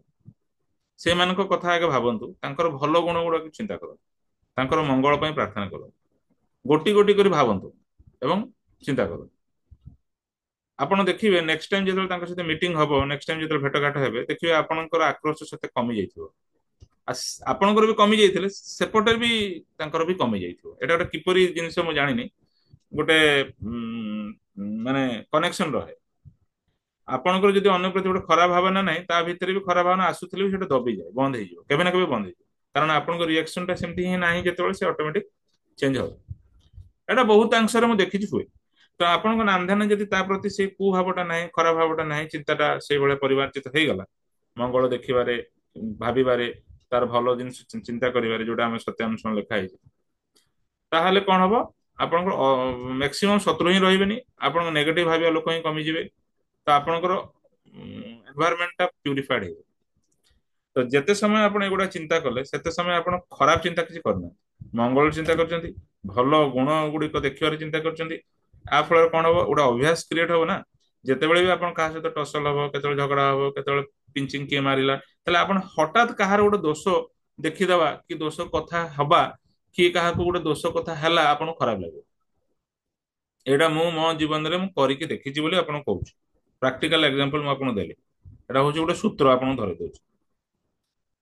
ସେମାନଙ୍କ କଥା ଆଗେ ଭାବନ୍ତୁ, ତାଙ୍କର ଭଲ ଗୁଣ ଗୁଡାକୁ ଚିନ୍ତା କରନ୍ତୁ, ତାଙ୍କର ମଙ୍ଗଳ ପାଇଁ ପ୍ରାର୍ଥନା କରନ୍ତୁ, ଗୋଟି ଗୋଟି କରି ଭାବନ୍ତୁ ଏବଂ ଚିନ୍ତା କରନ୍ତୁ। ଆପଣ ଦେଖିବେ ନେକ୍ସଟ ଟାଇମ ଯେତେବେଳେ ତାଙ୍କ ସହିତ ମିଟିଂ ହବ, ନେକ୍ସଟ ଟାଇମ ଯେତେବେଳେ ଭେଟଘାଟ ହେବେ, ଦେଖିବେ ଆପଣଙ୍କର ଆକ୍ରୋଶ ସେତେ କମି ଯାଇଥିବ। ଆପଣଙ୍କର ବି କମି ଯାଇଥିଲେ, ସେପଟେ ବି ତାଙ୍କର ବି କମି ଯାଇଥିବ। ଏଟା ଗୋଟେ କିପରି ଜିନିଷ ମୁଁ ଜାଣିନି, ଗୋଟେ ମାନେ କନେକ୍ସନ ରହେ। ଆପଣଙ୍କର ଯଦି ଅନ୍ୟ ପ୍ରତି ଗୋଟେ ଖରାପ ଭାବନା ନାହିଁ, ତା ଭିତରେ ବି ଖରାପ ଭାବନା ଆସୁଥିଲେ ବି ସେଟା ଦବିଯାଏ, ବନ୍ଦ ହେଇଯିବ, କେବେ ନା କେବେ ବନ୍ଦ ହେଇଯିବ। କାରଣ ଆପଣଙ୍କ ରିଆକ୍ସନ ଟା ସେମିତି ହିଁ ନାହିଁ, ଯେତେବେଳେ ସେ ଅଟୋମେଟିକ ଚେଞ୍ଜ ହବ। ଏଟା ବହୁତାଂଶରେ ମୁଁ ଦେଖିଛି ହୁଏ। ତ ଆପଣଙ୍କ ନାମଧାନ ଯଦି ତା ପ୍ରତି ସେ କୁଭାବଟା ନାହିଁ, ଖରାପ ଭାବଟା ନାହିଁ, ଚିନ୍ତାଟା ସେଇଭଳିଆ ପରିମାର୍ଜିତ ହେଇଗଲା, ମଙ୍ଗଳ ଦେଖିବାରେ, ଭାବିବାରେ, ତାର ଭଲ ଜିନିଷ ଚିନ୍ତା କରିବାରେ, ଯୋଉଟା ଆମେ ସତ୍ୟାନୁଷ୍ଠାନ ଲେଖା ହେଇଛି, ତାହେଲେ କଣ ହବ? ଆପଣଙ୍କର ମ୍ୟାକ୍ସିମମ୍ ଶତ୍ରୁ ହିଁ ରହିବେନି, ଆପଣଙ୍କ ନେଗେଟିଭ ଭାବିବା ଲୋକ ହିଁ କମିଯିବେ। ତ ଆପଣଙ୍କର ଏନଭାୟରମେଣ୍ଟ ଟା ପ୍ୟୁରିଫାଇଡ ହେଇଯିବ। ତ ଯେତେ ସମୟ ଆପଣ ଏଗୁଡା ଚିନ୍ତା କଲେ, ସେତେ ସମୟ ଆପଣ ଖରାପ ଚିନ୍ତା କିଛି କରୁନାହାନ୍ତି, ମଙ୍ଗଳ ଚିନ୍ତା କରୁଛନ୍ତି, ଭଲ ଗୁଣ ଗୁଡିକ ଦେଖିବାର ଚିନ୍ତା କରୁଛନ୍ତି। ଆ ଫଳରେ କଣ ହବ? ଗୋଟେ ଅଭ୍ୟାସ କ୍ରିଏଟ ହବ ନା। ଯେତେବେଳେ ବି ଆପଣ କାହା ସହିତ ଟସଲ ହବ, କେତେବେଳେ ଝଗଡା ହବ, କେତେବେଳେ ପିଞ୍ଚିଂ କିଏ ମାରିଲା, ତାହେଲେ ଆପଣ ହଠାତ୍ କାହାର ଗୋଟେ ଦୋଷ ଦେଖିଦବା କି ଦୋଷ କଥା ହବା, କିଏ କାହାକୁ ଗୋଟେ ଦୋଷ କଥା ହେଲା, ଆପଣଙ୍କୁ ଖରାପ ଲାଗିବ। ଏଇଟା ମୁଁ ମୋ ଜୀବନରେ ମୁଁ କରିକି ଦେଖିଛି ବୋଲି ଆପଣଙ୍କୁ କହୁଛି। ପ୍ରାକ୍ଟିକାଲ ଏକ୍ସାମ୍ପଲ ମୁଁ ଆପଣଙ୍କୁ ଦେଲି। ଏଟା ହଉଛି ଗୋଟେ ସୂତ୍ର ଆପଣଙ୍କୁ ଧରି ଦଉଛି।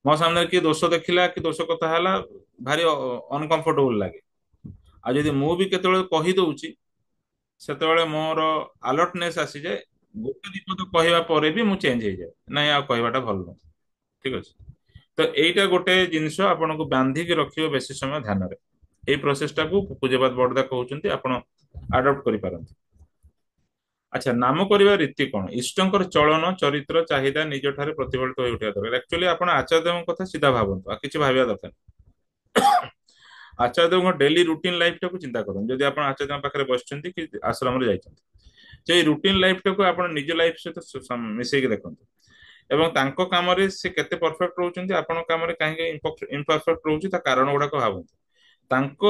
ମୋ ସାମ୍ନାରେ କିଏ ଦୋଷ ଦେଖିଲା କି ଦୋଷ କଥା ହେଲା, ଭାରି ଅନକମ୍ଫର୍ଟେବୁଲ ଲାଗେ। ଆଉ ଯଦି ମୁଁ ବି କେତେବେଳେ କହି ଦଉଛି, ସେତେବେଳେ ମୋର ଆଲର୍ଟନେସ୍ ଆସିଯାଏ। ଗୋଟେ ଦିପଦ କହିବା ପରେ ବି ମୁଁ ଚେଞ୍ଜ ହେଇଯାଏ, ନାଇଁ ଆଉ କହିବାଟା ଭଲ ନୁହଁ। ଠିକ ଅଛି। ତ ଏଇଟା ଗୋଟେ ଜିନିଷ ଆପଣଙ୍କୁ ବାନ୍ଧିକି ରଖିବ ବେଶୀ ସମୟ ଧ୍ୟାନରେ। ଏଇ ପ୍ରୋସେସଟାକୁ ପୂଜ୍ୟପାଦ ବଡ଼ଦା କହୁଛନ୍ତି, ଆପଣ ଆଡପ୍ଟ କରିପାରନ୍ତି। ଆଚ୍ଛା, ନାମ କରିବା ରୀତି କଣ? ଇଷ୍ଟଙ୍କର ଚଳନ, ଚରିତ୍ର, ଚାହିଦା ନିଜ ଠାରେ ପ୍ରତିଫଳିତ ହୋଇ ଉଠିବା ଦରକାର। ଆକ୍ଚୁଆଲି ଆପଣ ଆଚାର୍ଯ୍ୟଙ୍କ କଥା ସିଧା ଭାବନ୍ତୁ, ଆଉ କିଛି ଭାବିବା ଦରକାର ନାହିଁ। ଆଚାର୍ଯ୍ୟଙ୍କ ଡେଲି ରୁଟିନ ଲାଇଫଟାକୁ ଚିନ୍ତା କରନ୍ତୁ। ଯଦି ଆପଣ ଆଚାର୍ଯ୍ୟଙ୍କ ପାଖରେ ବସିଛନ୍ତି କି ଆଶ୍ରମରେ ଯାଇଛନ୍ତି, ଯେ ଏଇ ରୁଟିନ ଲାଇଫଟାକୁ ଆପଣ ନିଜ ଲାଇଫ ସହିତ ମିଶେଇକି ଦେଖନ୍ତୁ, ଏବଂ ତାଙ୍କ କାମରେ ସେ କେତେ ପରଫେକ୍ଟ ରହୁଛନ୍ତି, ଆପଣଙ୍କ କାମରେ କାହିଁକି ଇମ୍ପରଫେକ୍ଟ ରହୁଛି, ତା କାରଣ ଗୁଡାକ ଭାବନ୍ତୁ। ତାଙ୍କ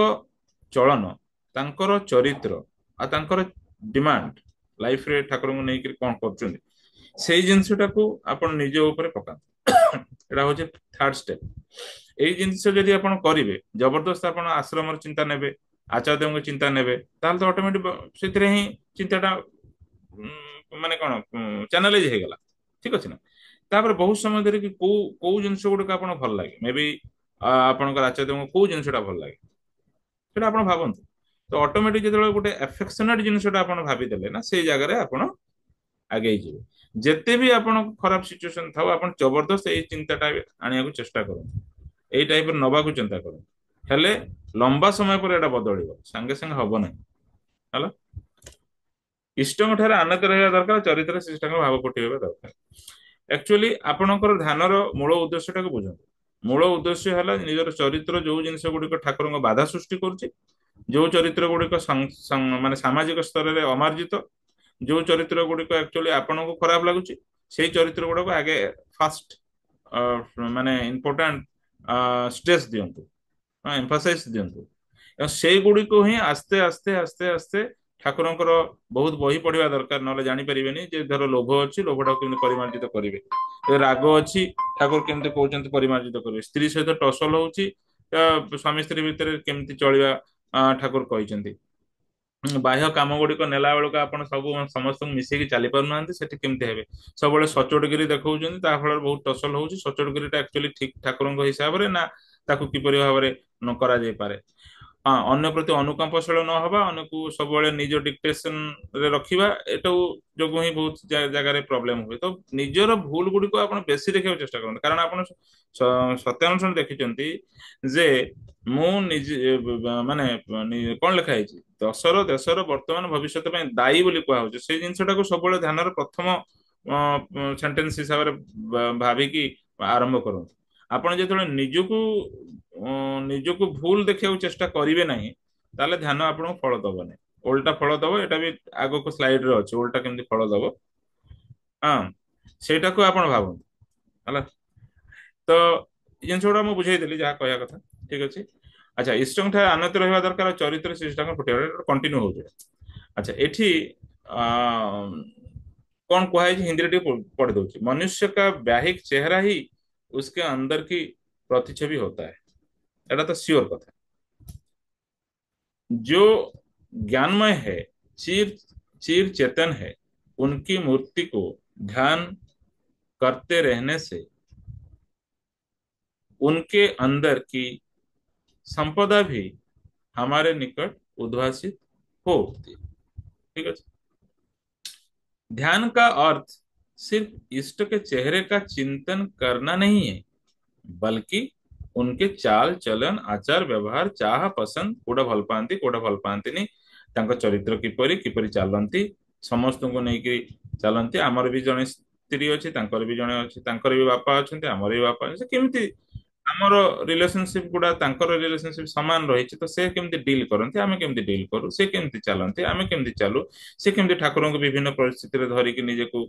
ଚଳନ, ତାଙ୍କର ଚରିତ୍ର, ଆଉ ତାଙ୍କର ଡିମାଣ୍ଡ ଲାଇଫରେ ଠାକୁରଙ୍କୁ ନେଇକି କଣ କରୁଛନ୍ତି, ସେଇ ଜିନିଷଟାକୁ ଆପଣ ନିଜ ଉପରେ ପକାନ୍ତୁ। ଏଟା ହଉଛି ଥାର୍ଡ ଷ୍ଟେପ। ଏଇ ଜିନିଷ ଯଦି ଆପଣ କରିବେ, ଜବରଦସ୍ତ ଆପଣ ଆଶ୍ରମର ଚିନ୍ତା ନେବେ, ଆଚାର୍ଯ୍ୟଙ୍କ ଚିନ୍ତା ନେବେ, ତାହେଲେ ତ ଅଟୋମେଟିକ ସେଥିରେ ହିଁ ଚିନ୍ତାଟା ମାନେ କଣ ଚ୍ୟାନେଲାଇଜ ହେଇଗଲା। ଠିକ ଅଛି ନା? ତାପରେ ବହୁତ ସମୟ ଧରିକି କୋଉ କୋଉ ଜିନିଷ ଗୁଡିକ ଆପଣଙ୍କୁ ଭଲ ଲାଗେ, ମେ ବି ଆପଣଙ୍କର ଆଚାର୍ଯ୍ୟଙ୍କୁ କୋଉ ଜିନିଷଟା ଭଲ ଲାଗେ, ସେଟା ଆପଣ ଭାବନ୍ତୁ। ତ ଅଟୋମେଟିକ ଯେତେବେଳେ ଗୋଟେ ଆଫେକ୍ସନେଟ ଜିନିଷଟା ଆପଣ ଭାବିଦେଲେ ନା, ସେଇ ଜାଗାରେ ଆପଣ ଆଗେଇ ଯିବେ। ଯେତେ ବି ଆପଣ ଖରାପ ସିଚୁଏସନ ଥାଉ, ଆପଣ ଜବରଦସ୍ତ ଏଇ ଚିନ୍ତାଟା ଆଣିବାକୁ ଚେଷ୍ଟା କରନ୍ତୁ, ଏଇ ଟାଇପର ନବାକୁ ଚିନ୍ତା କରନ୍ତୁ। ହେଲେ ଲମ୍ବା ସମୟ ପରେ ଏଟା ବଦଳିବ, ସାଙ୍ଗେ ସାଙ୍ଗେ ହବ ନାହିଁ। ହେଲା? ଇଷ୍ଟଙ୍କ ଠାରେ ଆନତ ରହିବା ଦରକାର, ଚରିତ୍ର ଶ୍ରେଷ୍ଠଙ୍କ ଭାବ କୋଟି ହେବା ଦରକାର। ଆକ୍ଚୁଆଲି ଆପଣଙ୍କର ଧ୍ୟାନର ମୂଳ ଉଦ୍ଦେଶ୍ୟଟାକୁ ବୁଝନ୍ତୁ। ମୂଳ ଉଦ୍ଦେଶ୍ୟ ହେଲା ନିଜର ଚରିତ୍ର, ଯୋଉ ଜିନିଷ ଗୁଡିକ ଠାକୁରଙ୍କ ବାଧା ସୃଷ୍ଟି କରୁଛି, ଯୋଉ ଚରିତ୍ର ଗୁଡିକ ମାନେ ସାମାଜିକ ସ୍ତରରେ ଅମାର୍ଜିତ, ଯୋଉ ଚରିତ୍ର ଗୁଡିକ ଆକ୍ଚୁଆଲି ଆପଣଙ୍କୁ ଖରାପ ଲାଗୁଛି, ସେଇ ଚରିତ୍ର ଗୁଡାକୁ ଆଗେ ଫାଷ୍ଟ ମାନେ ଇମ୍ପୋର୍ଟାଣ୍ଟ ଷ୍ଟ୍ରେସ୍ ଦିଅନ୍ତୁ, ଏମ୍ଫାସାଇଜ ଦିଅନ୍ତୁ। ଏବଂ ସେଇଗୁଡ଼ିକୁ ହିଁ ଆସ୍ତେ ଆସ୍ତେ ଆସ୍ତେ ଆସ୍ତେ ଠାକୁରଙ୍କର ବହୁତ ବହି ପଢିବା ଦରକାର, ନହେଲେ ଜାଣିପାରିବେନି। ଯେ ଧର ଲୋଭ ଅଛି, ଲୋଭଟାକୁ କେମିତି ପରିମାର୍ଜିତ କରିବେ, ଏ ରାଗ ଅଛି, ଠାକୁର କେମିତି କହୁଛନ୍ତି ପରିମାର୍ଜିତ କରିବେ, ସ୍ତ୍ରୀ ସହିତ ଟସଲ ହଉଛି, ସ୍ୱାମୀ ସ୍ତ୍ରୀ ଭିତରେ କେମିତି ଚଳିବା ଠାକୁର କହିଛନ୍ତି। ବାହ୍ୟ କାମ ଗୁଡିକ ନେଲା ବେଳକୁ ଆପଣ ସବୁ ସମସ୍ତଙ୍କୁ ମିଶେଇକି ଚାଲି ପାରୁନାହାନ୍ତି, ସେଠି କେମିତି ହେବେ? ସବୁବେଳେ ସଚୋଟଗିରି ଦେଖାଉଛନ୍ତି, ତା ଫଳରେ ବହୁତ ଟସଲ ହଉଛି। ସଚୋଟଗିରିଟା ଆକ୍ଚୁଆଲି ଠିକ ଠାକୁରଙ୍କ ହିସାବରେ ନା, ତାକୁ କିପରି ଭାବରେ ନ କରାଯାଇପାରେ? ହଁ ଅନ୍ୟ ପ୍ରତି ଅନୁକମ୍ପଶୀଳ ନ ହବା, ଅନ୍ୟକୁ ସବୁବେଳେ ନିଜ ଡିକ୍ଟେସନ ରେ ରଖିବା, ଏଟା ଯୋଗୁଁ ହିଁ ବହୁତ ଜାଗାରେ ପ୍ରୋବ୍ଲେମ ହୁଏ। ତ ନିଜର ଭୁଲ ଗୁଡିକୁ ଆପଣ ବେଶୀ ଦେଖିବାକୁ ଚେଷ୍ଟା କରନ୍ତୁ, କାରଣ ଆପଣ ସତ୍ୟାନୁଷ୍ଠାନ ଦେଖିଛନ୍ତି ଯେ ମୁଁ ନିଜେ ମାନେ କଣ ଲେଖା ହେଇଛି, ଦଶର ଦେଶର ବର୍ତ୍ତମାନ ଭବିଷ୍ୟତ ପାଇଁ ଦାୟୀ ବୋଲି କୁହାହଉଛି। ସେଇ ଜିନିଷଟାକୁ ସବୁବେଳେ ଧ୍ୟାନର ପ୍ରଥମ ସେଣ୍ଟେନ୍ସ ହିସାବରେ ଭାବିକି ଆରମ୍ଭ କରନ୍ତୁ। ଆପଣ ଯେତେବେଳେ ନିଜକୁ ଭୁଲ ଦେଖିବାକୁ ଚେଷ୍ଟା କରିବେ ନାହିଁ, ତାହେଲେ ଧ୍ୟାନ ଆପଣଙ୍କୁ ଫଳ ଦବ ନାହିଁ, ଓଲଟା ଫଳ ଦବ। ଏଟା ବି ଆଗକୁ ସ୍ଲାଇଡରେ ଅଛି, ଓଲଟା କେମିତି ଫଳ ଦବ। ହଁ, ସେଇଟାକୁ ଆପଣ ଭାବନ୍ତୁ ହେଲା। ତ ଏ ଜିନିଷ ଗୁଡା ମୁଁ ବୁଝେଇଦେଲି ଯାହା କହିବା କଥା, ଠିକ ଅଛି। ଆଚ୍ଛା, ଇଷ୍ଟଙ୍କ ଠାରେ ଆନତି ରହିବା ଦରକାର, ଚରିତ୍ର ଶିଷ୍ଟାଙ୍କ ଫୁଟିବା କଣ୍ଟିନ୍ୟୁ ହଉଛି। ଆଚ୍ଛା, ଏଠି ଆ कौन कुहा हिंदी टे पढ़ी दଉଛି, मनुष्य का व्याहिक चेहरा ही उसके अंदर की प्रतिच्छवि होता है। एटा तो श्योर कथा। जो ज्ञानमय है, चिर चिर चेतन है, उनकी मूर्ति को ध्यान करते रहने से उनके अंदर की संपदा भी हमारे निकट उद्भासित हो उठती है। ठीक है। ध्यान का अर्थ सिर्फ इष्ट के चेहरे का चिंतन करना नहीं है, बल्कि उनके चाल चलन आचार व्यवहार चाह पसंद कोड़ा भल पाती कोड़ा भल पाती तांको चरित्र किपरि किपरि चालंती, समस्त को लेकिन चलती। आमर भी जड़े स्त्री अच्छी, भी जड़े अच्छी, भी बापा अच्छा, आमर भी बापा अच्छे, केमती आमर रिलेशनशिप गुड़ा रिलेशनशिप सामान रही, तो से केमती डील करते, आम केमती डील करूँ, से केमती चलते, आम केमती चालू, से केमती ठाकुर को विभिन्न परिस्थिति धरिकी निजेको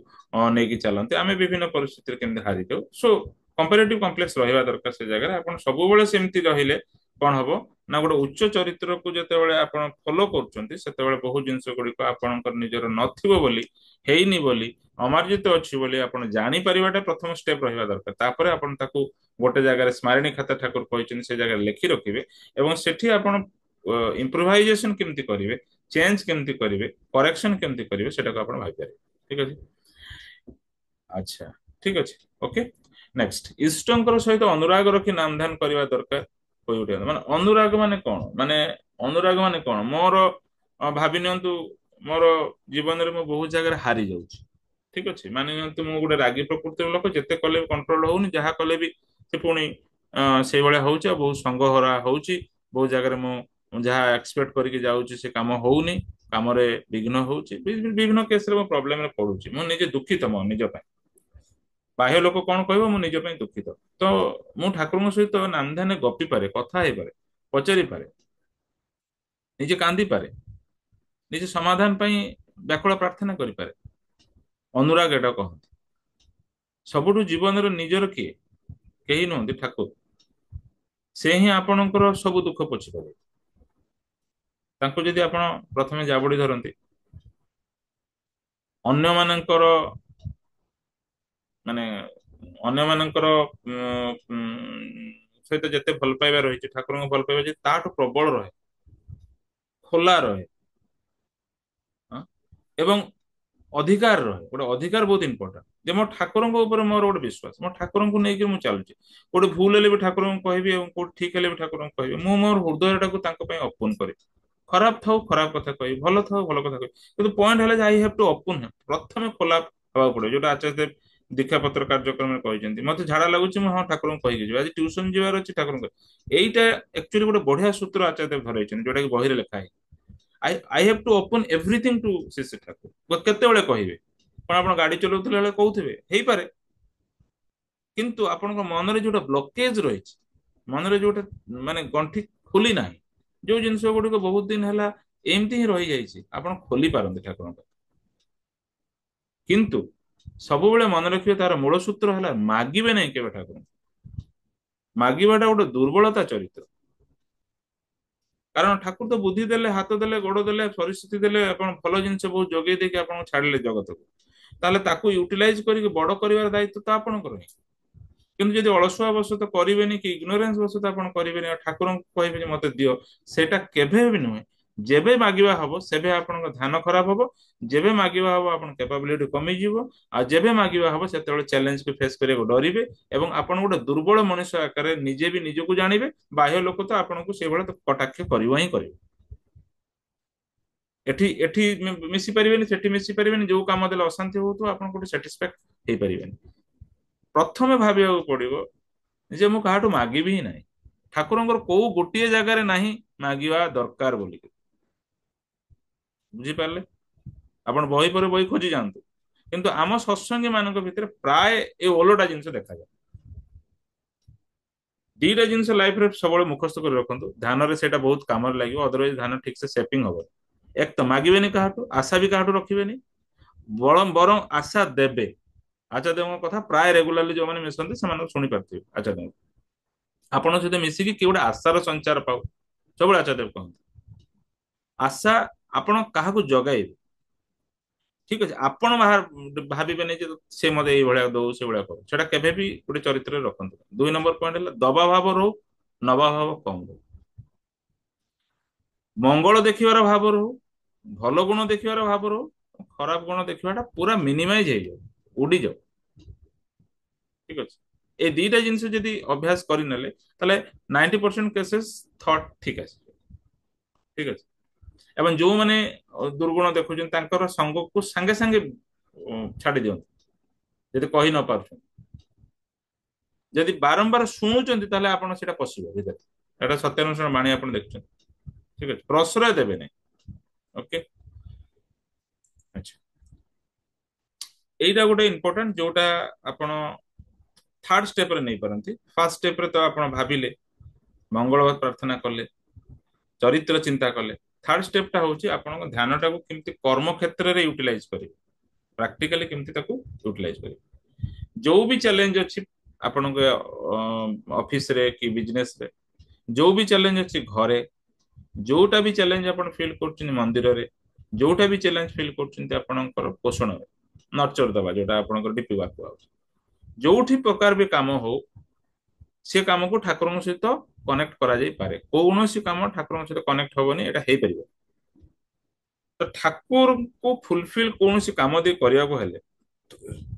नहीं चलते, आम विभिन्न परिस्थिति केमती हारी जाऊ। सो कंपेरेटिव कम्प्लेक्स रहा दरकार से जगह आप सब सेमती रहिले कौन हम ना गोटे उच्च चरित्र को जिते आप फॉलो कर बहुत जिनस गुड़िक आपणकर निजर नथिबो बोली हेनी बोली अमार्जित अच्छी बोली आपन जानी परिवाटा प्रथम स्टेप रहा दरकार। तापर आपन ताकू गोटे जगह स्मारणी खाता ठाकुर कहते से जगह लिखि रखिए और सेठी आपन इम्प्रोवाइजेशन केमती करेंगे, चेंज केमती करेंगे, करेक्शन केमती करेंगे, सेटा को आपन भाई पारे। ठीक अछि। अच्छा, ठीक अच्छे, ओके। नेक्स्ट, इष्टंकर सहित अनुराग रखी नाम ध्यान करने दरकार। कोई गोटे माने अनुराग माने कौन, माने अनुराग माने कौन, मोर भावी नियंतु मोर जीवन में मु बहुत जगह हारी जाऊँ। ठीक अच्छे, माने नियंतु मु गोटे रागी प्रकृतिर लोक, जिते कले कंट्रोल होनी, जहाँ कले भी से पुणी से भाया हो बहुत संगहरा हो, बहुत जगह मु जहाँ एक्सपेक्ट करके जाऊँगी से काम होनी, काम विघ्न हो, विभिन्न केस प्रोब्लेम पड़ुची, मुझे दुखित मो निज बाह्य लोक कौन कह निज दुखित। तो मु ठाकुर सहित नाम ध्यान गपी पारे, कथा हो पारे, पचारि पारे, निजे कांदी पारे, निजे समाधान व्याकुल प्रार्थना करें। अनुराग एटा कहते सबुठु जीवन निजर किए कहीं नुहति, ठाकुर से ही आपणकर सब दुख पोछि पारे। तांको जदि आपण प्रथमे जाबड़ी धरती, अन्य मानकर माने अन्य मानकर सहित जिते भल पाइबा रही, ठाकुर भल पाइबा ताठू प्रबल रहे, खोला रहे, हाँ? एवं अधिकार रहे। गोटे अधिकार बहुत इंपोर्टेंट, जे मो ठाकुर मोर गोटे विश्वास, मो ठाकुर को लेकिन मुझे चलुची, गोटे भूल हेले भी ठाकुर कहबी, ठीक हेले भी ठाकुर कहबी, मु मोर हृदय टाक ओपन करी, खराब था खराब कथा कही, भल था भल कथा कही, कि पॉइंट है आई हैव टू ओपन, प्रथम खोला हवा पड़े। जो आचार्य देव दीक्षा पत्र कार्यक्रम कहते मत झाड़ा लगुच, हाँ ठाकुर कहीकि आज ट्यूशन जीवार अच्छी, ठाकुर यहीटा एक्चुअली गोटे बढ़िया सूत्र आचार्य देव धरई, जोटा कि बही लिखा है, I have to open everything to Shri Thakur. केते कहे कौन आप गाड़ी चलाउथिले कहूथिबे हेई पारे, किंतु आपण मन जो ब्लकेज रही, मन जो माने गंठी खोली ना, जो जिनस गुड़िक बहुत दिन है एमती ही रही जाइए, आप खोली पारती ठाकुर। किंतु सब मन रखिए तार मूल सूत्र है मागिबे नहीं केवे ठाकुर। मागिबाटा गोटे दुर्बलता चरित्र, कारण ठाकुर तो बुद्धि देले, हाथ देले, गोड़ देले, परिस्थिति देले, आप भल जिन बहुत जोगे देके आप छाड़े जगत को, ताले ताकू यूटिलाइज करके बड़ कर दायित्व तो आपणकर ही। किंतु जदि अलसुआ बसत करेनि कि इग्नोरेन्स बसत आप करेनि, ठाकुर कहे मत दियो, सेटा केभे भी नुहे। ଯେବେ ମାଗିବା ହବ ସେବେ ଆପଣଙ୍କ ଧ୍ୟାନ ଖରାପ ହବ, ଯେବେ ମାଗିବା ହବ ଆପଣଙ୍କ କ୍ୟାପାବିଲିଟି କମିଯିବ, ଆଉ ଯେବେ ମାଗିବା ହବ ସେତେବେଳେ ଚ୍ୟାଲେଞ୍ଜକୁ ଫେସ୍ କରିବାକୁ ଡରିବେ ଏବଂ ଆପଣ ଗୋଟେ ଦୁର୍ବଳ ମଣିଷ ଆକାରରେ ନିଜେ ବି ନିଜକୁ ଜାଣିବେ। ବାହ୍ୟ ଲୋକ ତ ଆପଣଙ୍କୁ ସେଇଭଳିଆ କଟାକ୍ଷ କରିବ ହିଁ କରିବ। ଏଠି ଏଠି ମିଶି ପାରିବେନି, ସେଠି ମିଶି ପାରିବେନି, ଯୋଉ କାମ ଦେଲେ ଅଶାନ୍ତି ହଉଥିବ ଆପଣ କୋଉଠି ସାଟିସ୍ଫାକ୍ଟ ହେଇପାରିବେନି। ପ୍ରଥମେ ଭାବିବାକୁ ପଡିବ ଯେ ମୁଁ କାହାଠୁ ମାଗିବି ହିଁ ନାହିଁ। ଠାକୁରଙ୍କର କୋଉ ଗୋଟିଏ ଜାଗାରେ ନାହିଁ ମାଗିବା ଦରକାର ବୋଲି, ବୁଝିପାରିଲେ? ଆପଣ ବହି ପରେ ବହି ଖୋଜି ଯାଆନ୍ତୁ, କିନ୍ତୁ ଆମ ସତ୍ସଙ୍ଗୀ ମାନଙ୍କ ଭିତରେ ପ୍ରାୟ ଏ ଓଲଟା ଜିନିଷ ଦେଖାଯାଏ। ଦିଟା ଜିନିଷ ଲାଇଫରେ ସବୁବେଳେ ମୁଖସ୍ଥ କରି ରଖନ୍ତୁ, ଧ୍ୟାନରେ ସେଇଟା ବହୁତ କାମରେ ଲାଗିବ, ଅଦରୱାଇଜ ଧ୍ୟାନ ଠିକ ସେ ସେଟିଂ ହବ। ଏକ ତ ମାଗିବେନି କାହାଠୁ, ଆଶା ବି କାହାଠୁ ରଖିବେନି, ବରଂ ଆଶା ଦେବେ। ଆଚାର୍ଯ୍ୟଙ୍କ କଥା ପ୍ରାୟ ରେଗୁଲାରଲି ଯୋଉମାନେ ମିଶନ୍ତି ସେମାନଙ୍କୁ ଶୁଣି ପାରୁଥିବେ ଆଚାର୍ଯ୍ୟ। ଆପଣଙ୍କ ସହିତ ମିଶିକି କିଏ ଗୋଟେ ଆଶାର ସଞ୍ଚାର ପାଉ, ସବୁବେଳେ ଆଚାର୍ଯ୍ୟ କହନ୍ତି ଆଶା ଆପଣ କାହାକୁ ଜଗାଇବେ। ଠିକ ଅଛି, ଆପଣ ଭାବିବେନି ଯେ ସେ ମତେ ଏଇଭଳିଆ ଦଉ ସେଇଭଳିଆ କରୁ, ସେଟା କେବେ ବି ଗୋଟେ ଚରିତ୍ରରେ ରଖନ୍ତୁ। 2 ନମ୍ବର ପଏଣ୍ଟ ହେଲା ଦବା ଭାବ ରହୁ, ନବା ଭାବ କମ ରହୁ। ମଙ୍ଗଳ ଦେଖିବାର ଭାବ ରହୁ, ଭଲ ଗୁଣ ଦେଖିବାର ଭାବ ରହୁ, ଖରାପ ଗୁଣ ଦେଖିବାଟା ପୁରା ମିନିମାଇଜ ହେଇଯାଉ, ଉଡିଯାଉ। ଠିକ ଅଛି, এই ଦିଟା ଜିନିଷ ଯଦି ଅଭ୍ୟାସ କରିନେଲେ ତାହେଲେ 90% କେସେସ୍ ଥଟ୍ ଠିକ ଆସିବ। ଠିକ ଅଛି, ଏବଂ ଯୋଉମାନେ ଦୁର୍ଗୁଣ ଦେଖୁଛନ୍ତି ତାଙ୍କର ସଙ୍ଗକୁ ସାଙ୍ଗେ ସାଙ୍ଗେ ଛାଡି ଦିଅନ୍ତୁ ଯଦି କହି ନ ପାରୁଛନ୍ତି। ଯଦି ବାରମ୍ବାର ଶୁଣୁଛନ୍ତି ତାହେଲେ ଆପଣ ସେଇଟା ପଶିବ ଭିତରେ, ଏଟା ସତ୍ୟାନୁଷ୍ଠାନ ବାଣୀ ଆପଣ ଦେଖୁଛନ୍ତି। ଠିକ ଅଛି, ପ୍ରଶ୍ରୟ ଦେବେ ନାହିଁ। ଓକେ, ଆଚ୍ଛା, ଏଇଟା ଗୋଟେ ଇମ୍ପୋର୍ଟାଣ୍ଟ ଯୋଉଟା ଆପଣ ଥାର୍ଡ ଷ୍ଟେପରେ ନେଇପାରନ୍ତି। ଫାର୍ଷ୍ଟ ଷ୍ଟେପରେ ତ ଆପଣ ଭାବିଲେ, ମଙ୍ଗଳବାର ପ୍ରାର୍ଥନା କଲେ, ଚରିତ୍ର ଚିନ୍ତା କଲେ। ଥାର୍ଡ ଷ୍ଟେପଟା ହଉଛି ଆପଣଙ୍କ ଧ୍ୟାନଟାକୁ କେମିତି କର୍ମ କ୍ଷେତ୍ରରେ ୟୁଟିଲାଇଜ କରିବେ, ପ୍ରାକ୍ଟିକାଲି କେମିତି ତାକୁ ୟୁଟିଲାଇଜ କରିବେ। ଯୋଉ ବି ଚ୍ୟାଲେଞ୍ଜ ଅଛି ଆପଣଙ୍କ ଅଫିସରେ କି ବିଜନେସରେ, ଯୋଉ ବି ଚ୍ୟାଲେଞ୍ଜ ଅଛି ଘରେ, ଯୋଉଟା ବି ଚ୍ୟାଲେଞ୍ଜ ଆପଣ ଫିଲ୍ କରୁଛନ୍ତି ମନ୍ଦିରରେ, ଯୋଉଟା ବି ଚ୍ୟାଲେଞ୍ଜ ଫିଲ୍ କରୁଛନ୍ତି ଆପଣଙ୍କର ପୋଷଣରେ, ନର୍ଚର ଦେବା ଯୋଉଟା ଆପଣଙ୍କର ଡିପି ୱାର୍କ କୁହାଯାଉଛି, ଯୋଉଠି ପ୍ରକାର ବି କାମ ହଉ ସେ କାମକୁ ଠାକୁରଙ୍କ ସହିତ କନେକ୍ଟ କରାଯାଇପାରେ। କୌଣସି କାମ ଠାକୁରଙ୍କ ସହିତ କନେକ୍ଟ ହବନି, ଏଟା ହେଇପାରିବ। ତ ଠାକୁରଙ୍କୁ ଫୁଲଫିଲ କୌଣସି କାମ ଦେଇ କରିବାକୁ ହେଲେ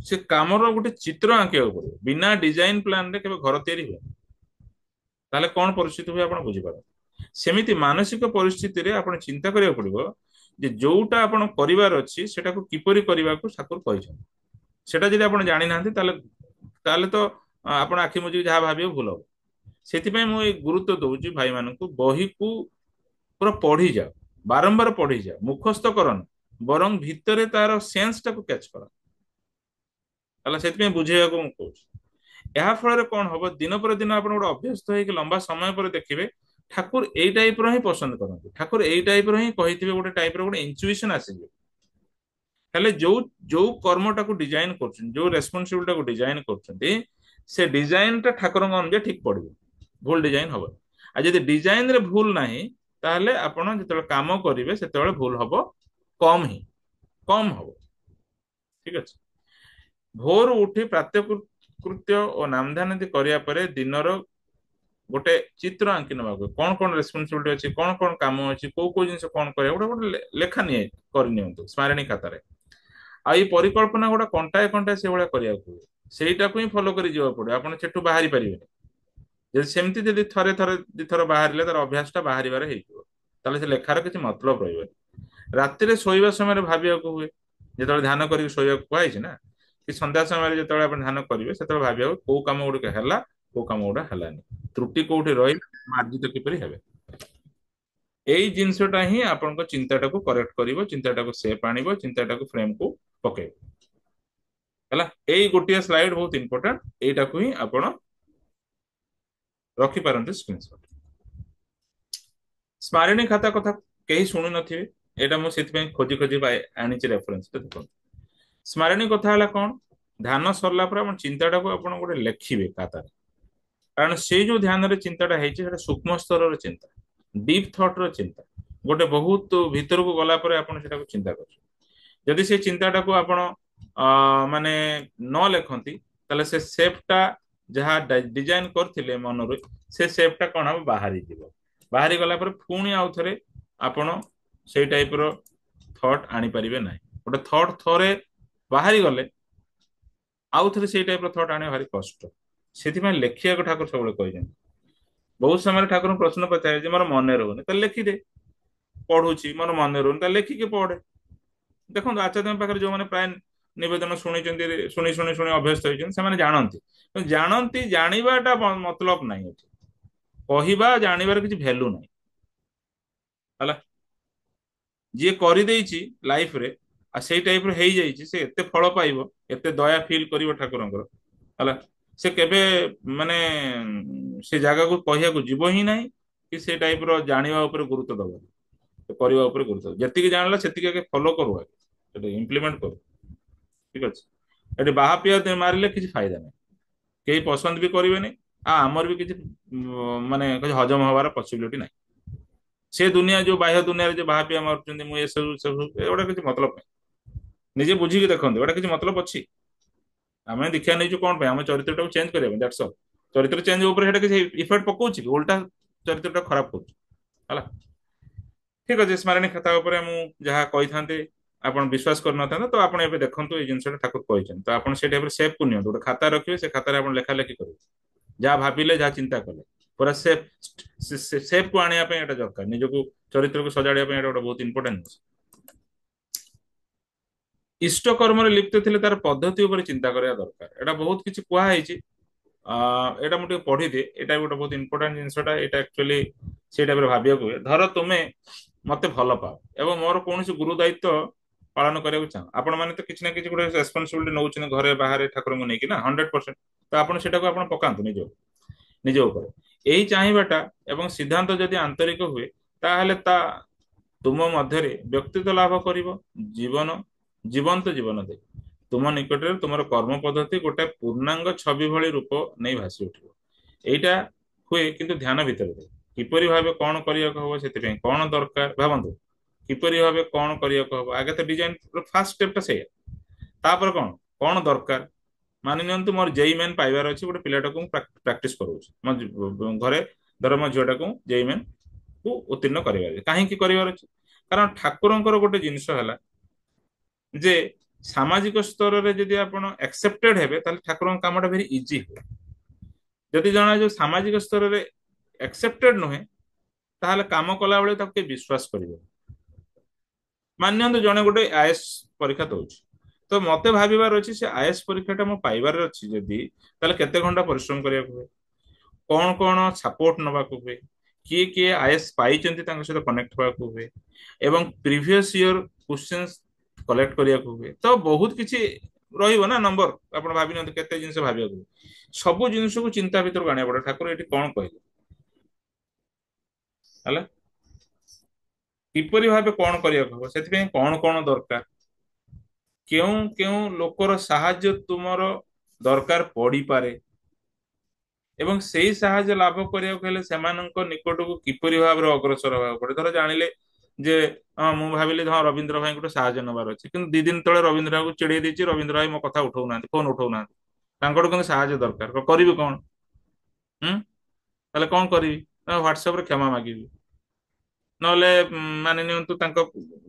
ସେ କାମର ଗୋଟେ ଚିତ୍ର ଆଙ୍କିବାକୁ ପଡିବ। ବିନା ଡିଜାଇନ ପ୍ଲାନରେ କେବେ ଘର ତିଆରି ହୁଏ, ତାହେଲେ କଣ ପରିସ୍ଥିତି ହୁଏ ଆପଣ ବୁଝିପାରନ୍ତି। ସେମିତି ମାନସିକ ପରିସ୍ଥିତିରେ ଆପଣ ଚିନ୍ତା କରିବାକୁ ପଡିବ ଯେ ଯୋଉଟା ଆପଣ କରିବାର ଅଛି ସେଟାକୁ କିପରି କରିବାକୁ ଠାକୁର କହିଛନ୍ତି। ସେଟା ଯଦି ଆପଣ ଜାଣିନାହାନ୍ତି ତାହେଲେ ତାହେଲେ ତ ଆପଣ ଆଖି ମୁଜିକି ଯାହା ଭାବିବେ ଭୁଲ ହବ। ସେଥିପାଇଁ ମୁଁ ଏଇ ଗୁରୁତ୍ୱ ଦଉଛି ଭାଇମାନଙ୍କୁ, ବହିକୁ ପୁରା ପଢିଯାଅ, ବାରମ୍ବାର ପଢିଯାଅ, ମୁଖସ୍ଥ କରନି, ବରଂ ଭିତରେ ତାର ସେନ୍ସ ଟାକୁ କ୍ୟାଚ୍ କର। ହେଲା, ସେଥିପାଇଁ ବୁଝେଇବାକୁ ମୁଁ କହୁଛି। ଏହା ଫଳରେ କଣ ହବ, ଦିନ ପରେ ଦିନ ଆପଣ ଗୋଟେ ଅଭ୍ୟସ୍ତ ହେଇକି ଲମ୍ବା ସମୟ ପରେ ଦେଖିବେ ଠାକୁର ଏଇ ଟାଇପର ହିଁ ପସନ୍ଦ କରନ୍ତି, ଠାକୁର ଏଇ ଟାଇପର ହିଁ କହିଥିବେ, ଗୋଟେ ଟାଇପର ଗୋଟେ ଇନଚୁଇସନ ଆସିଯିବ। ହେଲେ ଯୋଉ ଯୋଉ କର୍ମଟାକୁ ଡିଜାଇନ କରୁଛନ୍ତି, ଯୋଉ ରେସ୍ପନ୍ସିବିଲିଟାକୁ ଡିଜାଇନ କରୁଛନ୍ତି, ସେ ଡିଜାଇନଟା ଠାକୁରଙ୍କ ଅନୁଯାୟୀ ଠିକ ପଡିବ, ଭୁଲ ଡିଜାଇନ ହବ। ଆଉ ଯଦି ଡିଜାଇନରେ ଭୁଲ ନାହିଁ ତାହେଲେ ଆପଣ ଯେତେବେଳେ କାମ କରିବେ ସେତେବେଳେ ଭୁଲ ହବ, କମ ହିଁ କମ ହବ। ଠିକ ଅଛି, ଭୋରୁ ଉଠି ପ୍ରାତଃ କୃତ୍ୟ ଓ ନାମଧ୍ୟାନ କରିବା ପରେ ଦିନର ଗୋଟେ ଚିତ୍ର ଆଙ୍କି ନେବାକୁ, କଣ କଣ ରେସ୍ପନ୍ସିବିଲିଟି ଅଛି, କଣ କଣ କାମ ଅଛି, କୋଉ କୋଉ ଜିନିଷ କଣ କରିବା, ଗୋଟେ ଗୋଟେ ଲେଖା କରିନିଅନ୍ତୁ ସ୍ମାରଣୀ ଖାତାରେ। ଆଉ ଏଇ ପରିକଳ୍ପନା ଗୋଟେ କଣ୍ଟାଏ କଣ୍ଟାଏ ସେଇଭଳିଆ କରିବାକୁ ହୁଏ, ସେଇଟାକୁ ହିଁ ଫଲୋ କରି ଯିବାକୁ ପଡିବ। ଆପଣ ସେଠୁ ବାହାରି ପାରିବେନି। ଯଦି ସେମିତି ଯଦି ଥରେ ଥରେ ଦିଥର ବାହାରିଲେ ତାର ଅଭ୍ୟାସଟା ବାହାରିବାରେ ହେଇଯିବ, ତାହେଲେ ସେ ଲେଖାର କିଛି ମତଲବ ରହିବନି। ରାତିରେ ଶୋଇବା ସମୟରେ ଭାବିବାକୁ ହୁଏ, ଯେତେବେଳେ ଧ୍ୟାନ କରିକି ଶୋଇବାକୁ କୁହାଯାଇଛି ନା, କି ସନ୍ଧ୍ୟା ସମୟରେ ଯେତେବେଳେ ଆପଣ ଧ୍ୟାନ କରିବେ ସେତେବେଳେ ଭାବିବାକୁ କୋଉ କାମ ଗୁଡିକ ହେଲା, କୋଉ କାମ ଗୁଡା ହେଲାନି, ତ୍ରୁଟି କୋଉଠି ରହିଲା, ମାର୍ଜିତ କିପରି ହେବେ। ଏଇ ଜିନିଷଟା ହିଁ ଆପଣଙ୍କ ଚିନ୍ତାଟାକୁ କରେକ୍ଟ କରିବ, ଚିନ୍ତାଟାକୁ ସେପ୍ ଆଣିବ, ଚିନ୍ତାଟାକୁ ଫ୍ରେମକୁ ପକେଇବ। ହେଲା, ଏଇ ଗୋଟିଏ ସ୍ଲାଇଡ ବହୁତ ଇମ୍ପୋର୍ଟାଣ୍ଟ, ଏଇଟାକୁ ହିଁ ଆପଣ ରଖିପାରନ୍ତି ସ୍କ୍ରିନଶଟ। ସ୍ମାରଣୀ ଖାତା କଥା କେହି ଶୁଣି ନଥିବେ, ଏଇଟା ମୁଁ ସେଥିପାଇଁ ଖୋଜି ଖୋଜି ଆଣିଛି ରେଫରେନ୍ସ। ଦେଖନ୍ତୁ, ସ୍ମାରଣୀ କଥା ହେଲା କଣ, ଧ୍ୟାନ ସରିଲା ପରେ ଆପଣ ଚିନ୍ତାଟାକୁ ଆପଣ ଗୋଟେ ଲେଖିବେ ଖାତାରେ, କାରଣ ସେଇ ଯୋଉ ଧ୍ୟାନରେ ଚିନ୍ତାଟା ହେଇଛି ସେଟା ସୂକ୍ଷ୍ମ ସ୍ତରର ଚିନ୍ତା, ଡିପ୍ ଥଟ୍ ର ଚିନ୍ତା, ଗୋଟେ ବହୁତ ଭିତରକୁ ଗଲା ପରେ ଆପଣ ସେଟାକୁ ଚିନ୍ତା କରୁଛନ୍ତି। ଯଦି ସେ ଚିନ୍ତାଟାକୁ ଆପଣ ମାନେ ନ ଲେଖନ୍ତି ତାହେଲେ ସେ ସେପ୍ଟା ଯାହା ଡିଜାଇନ କରିଥିଲେ ମନରୁ, ସେ ସେପ୍ଟା କଣ ହବ, ବାହାରି ଯିବ। ବାହାରି ଗଲା ପରେ ପୁଣି ଆଉ ଥରେ ଆପଣ ସେଇ ଟାଇପର ଥଟ୍ ଆଣିପାରିବେ ନାହିଁ। ଗୋଟେ ଥଟ୍ ଥରେ ବାହାରି ଗଲେ ଆଉ ଥରେ ସେଇ ଟାଇପର ଥଟ୍ ଆଣିବା ଭାରି କଷ୍ଟ। ସେଥିପାଇଁ ଲେଖିବାକୁ ଠାକୁର ସବୁବେଳେ କହିଛନ୍ତି। ବହୁତ ସମୟରେ ଠାକୁରଙ୍କୁ ପ୍ରଶ୍ନ ପଚାରେ ଯେ ମୋର ମନେ ରହୁନି, ତାହେଲେ ଲେଖିଦେ। ପଢୁଛି ମୋର ମନେ ରହୁନି, ତାହେଲେ ଲେଖିକି ପଢେ। ଦେଖନ୍ତୁ ଆଚାର୍ଯ୍ୟଙ୍କ ପାଖରେ ଯୋଉମାନେ ପ୍ରାୟ ନିବେଦନ ଶୁଣିଛନ୍ତି, ଶୁଣି ଶୁଣି ଶୁଣି ଅଭ୍ୟସ୍ତ ହେଇଛନ୍ତି, ସେମାନେ ଜାଣନ୍ତି। କିନ୍ତୁ ଜାଣନ୍ତି, ଜାଣିବାଟା ମତଲବ ନାହିଁ ଏଠି। କହିବା ଜାଣିବାର କିଛି ଭ୍ୟାଲୁ ନାହିଁ ହେଲା। ଯିଏ କରିଦେଇଛି ଲାଇଫରେ ଆଉ ସେଇ ଟାଇପର ହେଇଯାଇଛି, ସେ ଏତେ ଫଳ ପାଇବ, ଏତେ ଦୟା ଫିଲ୍ କରିବ ଠାକୁରଙ୍କର ହେଲା। ସେ କେବେ ମାନେ ସେ ଜାଗାକୁ କହିବାକୁ ଯିବ ହିଁ ନାହିଁ, କି ସେ ଟାଇପର ଜାଣିବା ଉପରେ ଗୁରୁତ୍ୱ ଦବ, କରିବା ଉପରେ ଗୁରୁତ୍ୱ ଦବ। ଯେତିକି ଜାଣିଲା ସେତିକି ଆଗେ ଫଲୋ କରୁ, ଆଗେ ସେଟା ଇମ୍ପ୍ଲିମେଣ୍ଟ କରୁ। ଠିକ ଅଛି। ଏଠି ବାହା ପିଆ ମାରିଲେ କିଛି ଫାଇଦା ନାହିଁ, କେହି ପସନ୍ଦ ବି କରିବେନି। ଆମର ବି କିଛି ମାନେ କିଛି ହଜମ ହବାର ପସିବିଲିଟି ନାହିଁ। ସେ ଦୁନିଆ ଯୋଉ ବାହ୍ୟ ଦୁନିଆରେ ଯୋଉ ବାହା ପିଆ ମାରୁଛନ୍ତି, ମୁଁ ଏସବୁ ସବୁ ଏଗୁଡା କିଛି ମତଲବ ନାହିଁ। ନିଜେ ବୁଝିକି ଦେଖନ୍ତୁ, ଏଗୁଡା କିଛି ମତଲବ ଅଛି? ଆମେ ଦୀକ୍ଷା ନେଇଛୁ କଣ ପାଇଁ? ଆମେ ଚରିତ୍ରଟାକୁ ଚେଞ୍ଜ କରିବା ପାଇଁ, ଦ୍ୟାଟ୍ସ ଅଲ୍। ଚରିତ୍ର ଚେଞ୍ଜ ଉପରେ ସେଟା କିଛି ଇଫେକ୍ଟ ପକଉଛି କି? ଓଲଟା ଚରିତ୍ରଟା ଖରାପ କରୁଛି ହେଲା। ଠିକ ଅଛି, ସ୍ମାରଣୀ ଖାତା ଉପରେ ମୁଁ ଯାହା କହିଥାନ୍ତି ଆପଣ ବିଶ୍ୱାସ କରିନଥାନ୍ତେ, ତ ଆପଣ ଏବେ ଦେଖନ୍ତୁ ଏଇ ଜିନିଷଟା ଠାକୁର କହିଛନ୍ତି। ତ ଆପଣ ସେଇ ଟାଇପର ସେଭ୍ କୁ ନିଅନ୍ତୁ, ଗୋଟେ ଖାତା ରଖିବେ, ସେ ଖାତାରେ ଆପଣ ଲେଖା ଲେଖି କରିବେ, ଯାହା ଭାବିଲେ, ଯାହା ଚିନ୍ତା କଲେ। ପୁରା ସେଫ୍ କୁ ଆଣିବା ପାଇଁ ଏଟା ଦରକାର। ନିଜକୁ, ଚରିତ୍ରକୁ ସଜାଡ଼ିବା ପାଇଁ ଏଟା ଗୋଟେ ବହୁତ ଇମ୍ପୋର୍ଟାଣ୍ଟ। ଇଷ୍ଟ କର୍ମରେ ଲିପ୍ତ ଥିଲେ ତାର ପଦ୍ଧତି ଉପରେ ଚିନ୍ତା କରିବା ଦରକାର। ଏଟା ବହୁତ କିଛି କୁହାହେଇଛି। ଏଇଟା ମୁଁ ଟିକେ ପଢିଦିଏ। ଏଇଟା ଗୋଟେ ବହୁତ ଇମ୍ପୋର୍ଟାଣ୍ଟ ଜିନିଷଟା। ଏଇଟା ଆକ୍ଚୁଆଲି ସେଇ ଟାଇପର ଭାବିବାକୁ ହୁଏ। ଧର ତୁମେ ମତେ ଭଲ ପାଅ ଏବଂ ମୋର କୌଣସି ଗୁରୁ ଦାୟିତ୍ୱ ପାଳନ କରିବାକୁ ଚାହୁଁ, ଆପଣ ମାନେ ତ କିଛି ନା କିଛି ଗୋଟେ ରେସ୍ପନ୍ସିବିଲିଟି ନଉଛନ୍ତି ଘରେ ବାହାରେ ଠାକୁରଙ୍କୁ ନେଇକି ନା, 100%। ତ ଆପଣ ସେଟାକୁ ଆପଣ ପକାନ୍ତୁ ନିଜ ଉପରେ। ଏହି ଚାହିଁବାଟା ଏବଂ ସିଦ୍ଧାନ୍ତ ଯଦି ଆନ୍ତରିକ ହୁଏ, ତାହେଲେ ତୁମ ମଧ୍ୟରେ ବ୍ୟକ୍ତିତ୍ୱ ଲାଭ କରିବ। ଜୀବନ ଜୀବନ୍ତ ଜୀବନ ଦେଇ ତୁମ ନିକଟରେ ତୁମର କର୍ମ ପଦ୍ଧତି ଗୋଟେ ପୂର୍ଣ୍ଣାଙ୍ଗ ଛବି ଭଳି ରୂପ ନେଇ ଭାସି ଉଠିବ। ଏଇଟା ହୁଏ କିନ୍ତୁ ଧ୍ୟାନ ଭିତରେ ଦେଇ। କିପରି ଭାବେ କଣ କରିବାକୁ ହବ, ସେଥିପାଇଁ କଣ ଦରକାର ଭାବନ୍ତୁ। କିପରି ଭାବେ କଣ କରିବାକୁ ହବ, ଆଗେ ତ ଡିଜାଇନ ଫାର୍ଷ୍ଟ ଷ୍ଟେପଟା ସେଇଆ। ତାପରେ କଣ କଣ ଦରକାର। ମାନି ନିଅନ୍ତୁ ମୋର ଜେଇ ମେନ୍ ପାଇବାର ଅଛି, ଗୋଟେ ପିଲାଟାକୁ ମୁଁ ପ୍ରାକ୍ଟିସ କରଉଛି ମୋ ଘରେ। ଧର ମୋ ଝିଅଟାକୁ ଜେଇ ମେନ୍ କୁ ଉତ୍ତୀର୍ଣ୍ଣ କରିବାର ଅଛି। କାହିଁକି କରିବାର ଅଛି? କାରଣ ଠାକୁରଙ୍କର ଗୋଟେ ଜିନିଷ ହେଲା ଯେ ସାମାଜିକ ସ୍ତରରେ ଯଦି ଆପଣ ଆକ୍ସେପ୍ଟେଡ ହେବେ, ତାହେଲେ ଠାକୁରଙ୍କ କାମଟା ଭେରି ଇଜି ହୁଏ। ଯଦି ଜଣେ ଯୋଉ ସାମାଜିକ ସ୍ତରରେ ଆକ୍ସେପ୍ଟେଡ ନୁହେଁ, ତାହେଲେ କାମ କଲାବେଳେ ତାକୁ କେହି ବିଶ୍ୱାସ କରିବେ। ମାନ୍ୟନ୍ତୁ ଜଣେ ଗୋଟେ ଆଇଏଏସ୍ ପରୀକ୍ଷା ଦଉଛି, ତ ମତେ ଭାବିବାର ଅଛି ସେ ଆଇଏଏସ୍ ପରୀକ୍ଷାଟା ମୁଁ ପାଇବାର ଅଛି ଯଦି, ତାହେଲେ କେତେ ଘଣ୍ଟା ପରିଶ୍ରମ କରିବାକୁ ହୁଏ, କଣ କଣ ସପୋର୍ଟ ନେବାକୁ ହୁଏ, କିଏ କିଏ ଆଇଏଏସ୍ ପାଇଛନ୍ତି ତାଙ୍କ ସହିତ କନେକ୍ଟ ହେବାକୁ ହୁଏ, ଏବଂ ପ୍ରିଭିୟସ ଇୟର କ୍ୱେଶ୍ଚନ୍ସ କଲେକ୍ଟ କରିବାକୁ ହୁଏ। ତ ବହୁତ କିଛି ରହିବ ନା ନମ୍ବର। ଆପଣ ଭାବି ନିଅନ୍ତୁ କେତେ ଜିନିଷ ଭାବିବାକୁ ହୁଏ। ସବୁ ଜିନିଷକୁ ଚିନ୍ତା ଭିତରକୁ ଆଣିବାକୁ ପଡେ। ଠାକୁର ଏଠି କଣ କହିଲେ ହେଲା, କିପରି ଭାବେ କଣ କରିବାକୁ ହବ, ସେଥିପାଇଁ କଣ କଣ ଦରକାର, କେଉଁ କେଉଁ ଲୋକର ସାହାଯ୍ୟ ତୁମର ଦରକାର ପଡିପାରେ, ଏବଂ ସେଇ ସାହାଯ୍ୟ ଲାଭ କରିବାକୁ ହେଲେ ସେମାନଙ୍କ ନିକଟକୁ କିପରି ଭାବରେ ଅଗ୍ରସର ହେବାକୁ ପଡେ। ଧର ଜାଣିଲେ ଯେ ହଁ ମୁଁ ଭାବିଲି ହଁ ରବୀନ୍ଦ୍ର ଭାଇଙ୍କଠୁ ସାହାଯ୍ୟ ନେବାର ଅଛି, କିନ୍ତୁ 2 ଦିନ ତଳେ ରବୀନ୍ଦ୍ର ଭାଇଙ୍କୁ ଚିଡେଇ ଦେଇଛି, ରବୀନ୍ଦ୍ର ଭାଇ ମୋ କଥା ଉଠଉନାହାନ୍ତି, ଫୋନ ଉଠଉନାହାନ୍ତି। ତାଙ୍କଠୁ କିନ୍ତୁ ସାହାଯ୍ୟ ଦରକାର, କରିବି କଣ? ହୁଁ ତାହେଲେ କଣ କରିବି? ନା ହ୍ୱାଟ୍ସଆପରେ କ୍ଷମା ମାଗିବି। ନହେଲେ ମାନି ନିଅନ୍ତୁ ତାଙ୍କ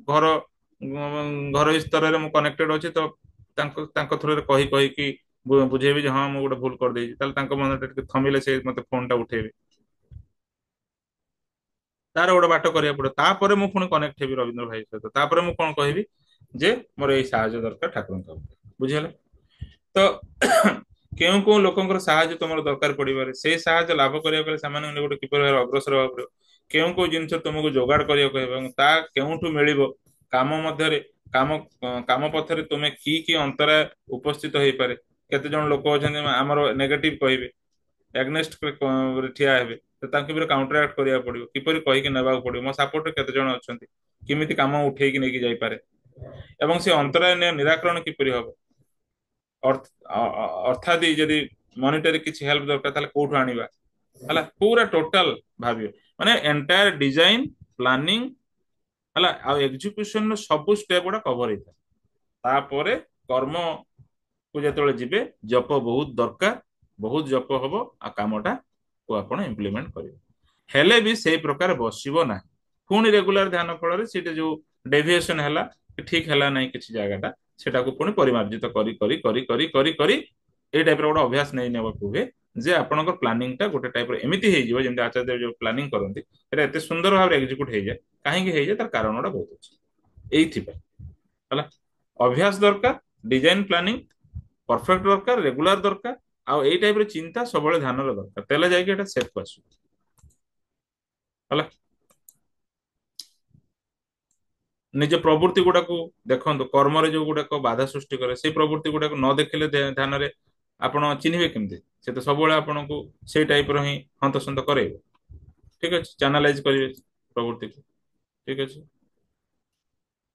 ଘର ଘରୋଇ ସ୍ତରରେ ମୁଁ କନେକ୍ଟେଡ ଅଛି, ତ ତାଙ୍କ ଥ୍ରୁରେ କହିକି ବୁଝେଇବି ଯେ ହଁ ମୁଁ ଗୋଟେ ଭୁଲ କରିଦେଇଛି। ତାହେଲେ ତାଙ୍କ ମନରେ ଟିକେ ଥମିଲେ ସେ ମତେ ଫୋନ ଟା ଉଠେଇବେ। ତାର ଗୋଟେ ବାଟ କରିବାକୁ ପଡିବ। ତାପରେ ମୁଁ ପୁଣି କନେକ୍ଟ ହେବି ରବୀନ୍ଦ୍ର ଭାଇ ସହିତ। ତାପରେ ମୁଁ କଣ କହିବି ଯେ ମୋର ଏଇ ସାହାଯ୍ୟ ଦରକାର ଠାକୁରଙ୍କ। ବୁଝିହେଲା? ତ କେଉଁ କେଉଁ ଲୋକଙ୍କର ସାହାଯ୍ୟ ତମର ଦରକାର ପଡିପାରେ, ସେଇ ସାହାଯ୍ୟ ଲାଭ କରିବାକୁ ହେଲେ ସେମାନଙ୍କ ନିକଟକୁ କିପରି ଭାବରେ ଅଗ୍ରସର ହେବାକୁ ପଡିବ, କେଉଁ କେଉଁ ଜିନିଷ ତୁମକୁ ଯୋଗାଡ଼ କରିବାକୁ ହେବ ଏବଂ ତା କେଉଁଠୁ ମିଳିବ, କାମ ମଧ୍ୟରେ କାମ କାମ ପଥରେ ତୁମେ କି ଅନ୍ତରାୟ ଉପସ୍ଥିତ ହେଇପାରେ। କେତେ ଜଣ ଲୋକ ଅଛନ୍ତି ଆମର ନେଗେଟିଭ କହିବେ, ଏଗନେଷ୍ଟ ଠିଆ ହେବେ, ତ ତାଙ୍କୁ କିପରି କାଉଣ୍ଟର ଆକ୍ଟ କରିବାକୁ ପଡିବ, କିପରି କହିକି ନେବାକୁ ପଡିବ, ମୋ ସାପୋର୍ଟରେ କେତେ ଜଣ ଅଛନ୍ତି, କେମିତି କାମ ଉଠେଇକି ନେଇକି ଯାଇପାରେ, ଏବଂ ସେ ଅନ୍ତରାୟ ନିରାକରଣ କିପରି ହବ। ଅର୍ଥାତ୍ ଯଦି ମନିଟାରୀ କିଛି ହେଲ୍ପ ଦରକାର ତାହେଲେ କୋଉଠୁ ଆଣିବା ହେଲା, ପୁରା ଟୋଟାଲ ଭାବିବ। ମାନେ ଏଣ୍ଟାୟାର ଡିଜାଇନ ପ୍ଲାନିଂ ହେଲା, ଆଉ ଏକ୍ଜିକ୍ୟୁସନ ର ସବୁ ଷ୍ଟେପ ଗୁଡା କଭର ହେଇଥାଏ। ତାପରେ କର୍ମକୁ ଯେତେବେଳେ ଯିବେ, ଜପ ବହୁତ ଦରକାର, ବହୁତ ଜପ ହବ, ଆଉ କାମଟା କୁ ଆପଣ ଇମ୍ପ୍ଲିମେଣ୍ଟ କରିବେ। ହେଲେ ବି ସେଇ ପ୍ରକାର ବସିବ ନାହିଁ। ପୁଣି ରେଗୁଲାର ଧ୍ୟାନ ଫଳରେ ସେଟା ଯୋଉ ଡେଭିଏସନ ହେଲା କି ଠିକ ହେଲା ନାହିଁ କିଛି ଜାଗାଟା, ସେଟାକୁ ପୁଣି ପରିମାର୍ଜିତ କରି କରି କରି କରି କରି କରି ଏଇ ଟାଇପର ଗୋଟେ ଅଭ୍ୟାସ ନେଇ ନେବାକୁ ହୁଏ ଯେ ଆପଣଙ୍କର ପ୍ଲାନିଂଟା ଗୋଟେ ଟାଇପର ଏମିତି ହେଇଯିବ, ଯେମିତି ଆଚାର୍ଯ୍ୟ ଦେବ ଯୋଉ ପ୍ଲାନିଂ କରନ୍ତି ସେଟା ଏତେ ସୁନ୍ଦର ଭାବରେ ଏକ୍ଜିକ୍ୟୁଟ ହେଇଯାଏ। କାହିଁକି ହେଇଯାଏ ତାର କାରଣଟା ବହୁତ ଅଛି ଏଇଥିପାଇଁ। ହେଲା, ଅଭ୍ୟାସ ଦରକାର, ଡିଜାଇନ ପ୍ଲାନିଂ ପରଫେକ୍ଟ ଦରକାର, ରେଗୁଲାର ଦରକାର, ଆଉ ଏଇ ଟାଇପର ଚିନ୍ତା ସବୁବେଳେ ଧ୍ୟାନରେ ଦରକାର, ତେଲେ ଯାଇକି ଏଟା ସେଫକୁ ଆସିବ। ହେଲା, ନିଜ ପ୍ରବୃତ୍ତି ଗୁଡାକୁ ଦେଖନ୍ତୁ, କର୍ମରେ ଯୋଉ ଗୁଡାକ ବାଧା ସୃଷ୍ଟି କରେ ସେଇ ପ୍ରବୃତ୍ତି ଗୁଡାକୁ ନ ଦେଖିଲେ ଧ୍ୟାନରେ ଆପଣ ଚିହ୍ନିବେ କେମିତି? ସେ ତ ସବୁବେଳେ ଆପଣଙ୍କୁ ସେଇ ଟାଇପର ହିଁ ହନ୍ତସନ୍ତ କରେଇବ। ଠିକ ଅଛି, ଚାନାଲାଇଜ କରିବେ ପ୍ରବୃତ୍ତିକୁ। ଠିକ ଅଛି,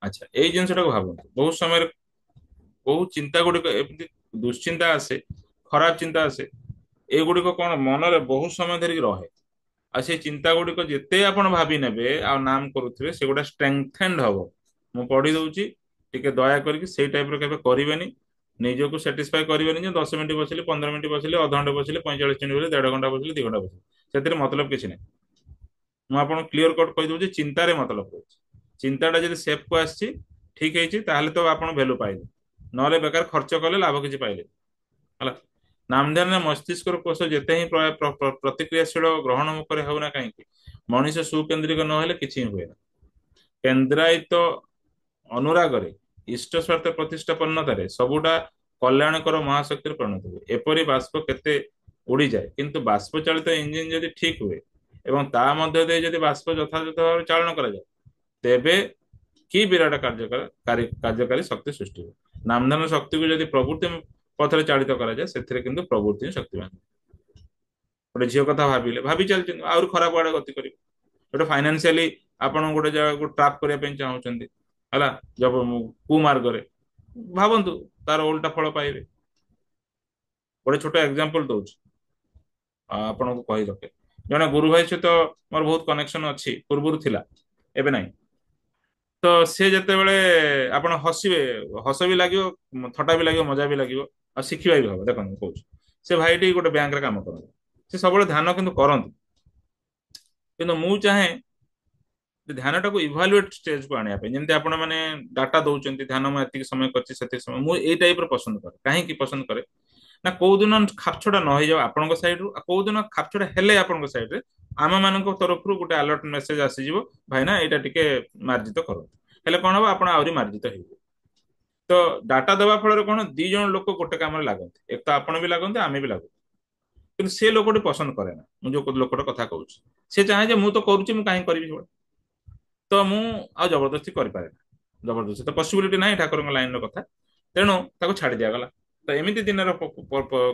ଆଚ୍ଛା ଏଇ ଜିନିଷଟାକୁ ଭାବନ୍ତୁ। ବହୁତ ସମୟରେ ବହୁତ ଚିନ୍ତା ଗୁଡିକ ଏମିତି ଦୁଶ୍ଚିନ୍ତା ଆସେ, ଖରାପ ଚିନ୍ତା ଆସେ, ଏଗୁଡିକ କଣ ମନରେ ବହୁତ ସମୟ ଧରିକି ରହେ। ଆଉ ସେଇ ଚିନ୍ତା ଗୁଡିକ ଯେତେ ଆପଣ ଭାବି ନେବେ ଆଉ ନାମ କରୁଥିବେ ସେଗୁଡା ଷ୍ଟ୍ରେଙ୍ଗଥେଣ୍ଡ ହବ। ମୁଁ ପଢି ଦଉଛି, ଟିକେ ଦୟା କରିକି ସେଇ ଟାଇପର କେବେ କରିବେନି। ନିଜକୁ ସାଟିସ୍ଫାଇ କରିବେନି ଯେ 10 ମିନିଟ ବସିଲି, 15 ମିନିଟ ବସିଲି, ଅଧଘଣ୍ଟେ ବସିଲି, 45 ମିନିଟ ବସିଲି, 1.5 ଘଣ୍ଟା ବସିଲି, 2 ଘଣ୍ଟା ବସିଲି, ସେଥିରେ ମତଲବ କିଛି ନାହିଁ। ମୁଁ ଆପଣଙ୍କୁ କ୍ଲିୟର କଟ୍ କହିଦଉଛି, ଚିନ୍ତାରେ ମତଲବ ରହୁଛି। ଚିନ୍ତାଟା ଯଦି ସେଫକୁ ଆସିଛି, ଠିକ ହେଇଛି, ତାହେଲେ ତ ଆପଣ ଭ୍ୟାଲୁ ପାଇଲେ, ନହେଲେ ବେକାର ଖର୍ଚ୍ଚ କଲେ ଲାଭ କିଛି ପାଇଲେ। ହେଲା, ନାମଧ୍ୟାନରେ ମସ୍ତିଷ୍କର କୋଷ ଯେତେ ହିଁ ପ୍ରତିକ୍ରିୟାଶୀଳ ଗ୍ରହଣ ମୁଖରେ ହେଉନା କାହିଁକି, ମଣିଷ ସୁକେନ୍ଦ୍ରିକ ନହେଲେ କିଛି ହିଁ ହୁଏ ନା। କେନ୍ଦ୍ରାୟିତ ଅନୁରାଗରେ, ଇଷ୍ଟ ସ୍ୱାର୍ଥ ପ୍ରତିଷ୍ଠାପନ୍ନତାରେ ସବୁଟା କଲ୍ୟାଣକର ମହାଶକ୍ତିରେ ପରିଣତ ହୁଏ। ଏପରି ବାଷ୍ପ କେତେ ଉଡିଯାଏ, କିନ୍ତୁ ବାଷ୍ପ ଚାଳିତ ଇଞ୍ଜିନ ଯଦି ଠିକ ହୁଏ ଏବଂ ତା ମଧ୍ୟ ଦେଇ ଯଦି ବାଷ୍ପ ଯଥାଯଥ ଭାବରେ ଚାଳନ କରାଯାଏ, ତେବେ କି ବିରାଟ କାର୍ଯ୍ୟକାରୀ ଶକ୍ତି ସୃଷ୍ଟି ହୁଏ। ନାମଧନ ଶକ୍ତିକୁ ଯଦି ପ୍ରବୃତ୍ତି ପଥରେ ଚାଳିତ କରାଯାଏ, ସେଥିରେ କିନ୍ତୁ ପ୍ରବୃତ୍ତି ହିଁ ଶକ୍ତିମାନ। ଗୋଟେ ଝିଅ କଥା ଭାବିଲେ, ଭାବି ଚାଲିଛନ୍ତି, ଆହୁରି ଖରାପ ଆଡେ ଗତି କରିବେ। ଗୋଟେ ଫାଇନାନ୍ସିଆଲି ଆପଣ ଗୋଟେ ଜାଗାକୁ ଟ୍ରାପ୍ କରିବା ପାଇଁ ଚାହୁଁଛନ୍ତି, ହେଲା, ଜବ କୁମାର୍ଗରେ, ଭାବନ୍ତୁ ତାର ଓଲଟା ଫଳ ପାଇବେ। ଗୋଟେ ଛୋଟ ଏକ୍ସାମ୍ପଲ ଦଉଛି ଆପଣଙ୍କୁ କହି ରଖେ। ଜଣେ ଗୁରୁ ଭାଇ ସହିତ ମୋର ବହୁତ କନେକ୍ସନ ଅଛି, ପୂର୍ବରୁ ଥିଲା, ଏବେ ନାହିଁ। ତ ସେ ଯେତେବେଳେ, ଆପଣ ହସିବେ, ହସ ବି ଲାଗିବ, ଥଟା ବି ଲାଗିବ, ମଜା ବି ଲାଗିବ, ଆଉ ଶିଖିବା ବି ହବ। ଦେଖନ୍ତୁ ମୁଁ କହୁଛି, ସେ ଭାଇଟି ଗୋଟେ ବ୍ୟାଙ୍କରେ କାମ କରନ୍ତି। ସେ ସବୁବେଳେ ଧ୍ୟାନ କିନ୍ତୁ କରନ୍ତି, କିନ୍ତୁ ମୁଁ ଚାହେଁ ଧ୍ୟାନଟାକୁ ଇଭାଲୁଏଟ ଷ୍ଟେଜକୁ ଆଣିବା ପାଇଁ। ଯେମିତି ଆପଣ ମାନେ ଡାଟା ଦଉଛନ୍ତି, ଧ୍ୟାନ ମୁଁ ଏତିକି ସମୟ କରିଛି, ସେତିକି ସମୟ, ମୁଁ ଏଇ ଟାଇପର ପସନ୍ଦ କରେ। କାହିଁକି ପସନ୍ଦ କରେ ନା, କୋଉ ଦିନ ଖାପଛଡା ନ ହେଇଯାଉ ଆପଣଙ୍କ ସାଇଡରୁ, ଆଉ କୋଉ ଦିନ ଖାପଛଡା ହେଲେ ଆପଣଙ୍କ ସାଇଡରେ ଆମ ମାନଙ୍କ ତରଫରୁ ଗୋଟେ ଆଲର୍ଟ ମେସେଜ ଆସିଯିବ, ଭାଇନା ଏଇଟା ଟିକେ ମାର୍ଜିତ କରନ୍ତୁ। ହେଲେ କଣ ହବ, ଆପଣ ଆହୁରି ମାର୍ଜିତ ହେଇଯିବେ। ତ ଡାଟା ଦେବା ଫଳରେ କଣ, ଦି ଜଣ ଲୋକ ଗୋଟେ କାମରେ ଲାଗନ୍ତି, ଏକ ତ ଆପଣ ବି ଲାଗନ୍ତି, ଆମେ ବି ଲାଗୁ। କିନ୍ତୁ ସେ ଲୋକଟି ପସନ୍ଦ କରେ ନା, ମୁଁ ଯୋଉ ଲୋକଟା କଥା କହୁଛି, ସେ ଚାହେଁ ଯେ ମୁଁ ତ କରୁଛି, ମୁଁ କାହିଁକି କରିବି ସେଗୁଡା। ତ ମୁଁ ଆଉ ଜବରଦସ୍ତି କରିପାରେ ନା, ଜବରଦସ୍ତି ତ ପସିବିଲିଟି ନାହିଁ ଠାକୁରଙ୍କ ଲାଇନର କଥା, ତେଣୁ ତାକୁ ଛାଡି ଦିଆଗଲା। ତ ଏମିତି ଦିନର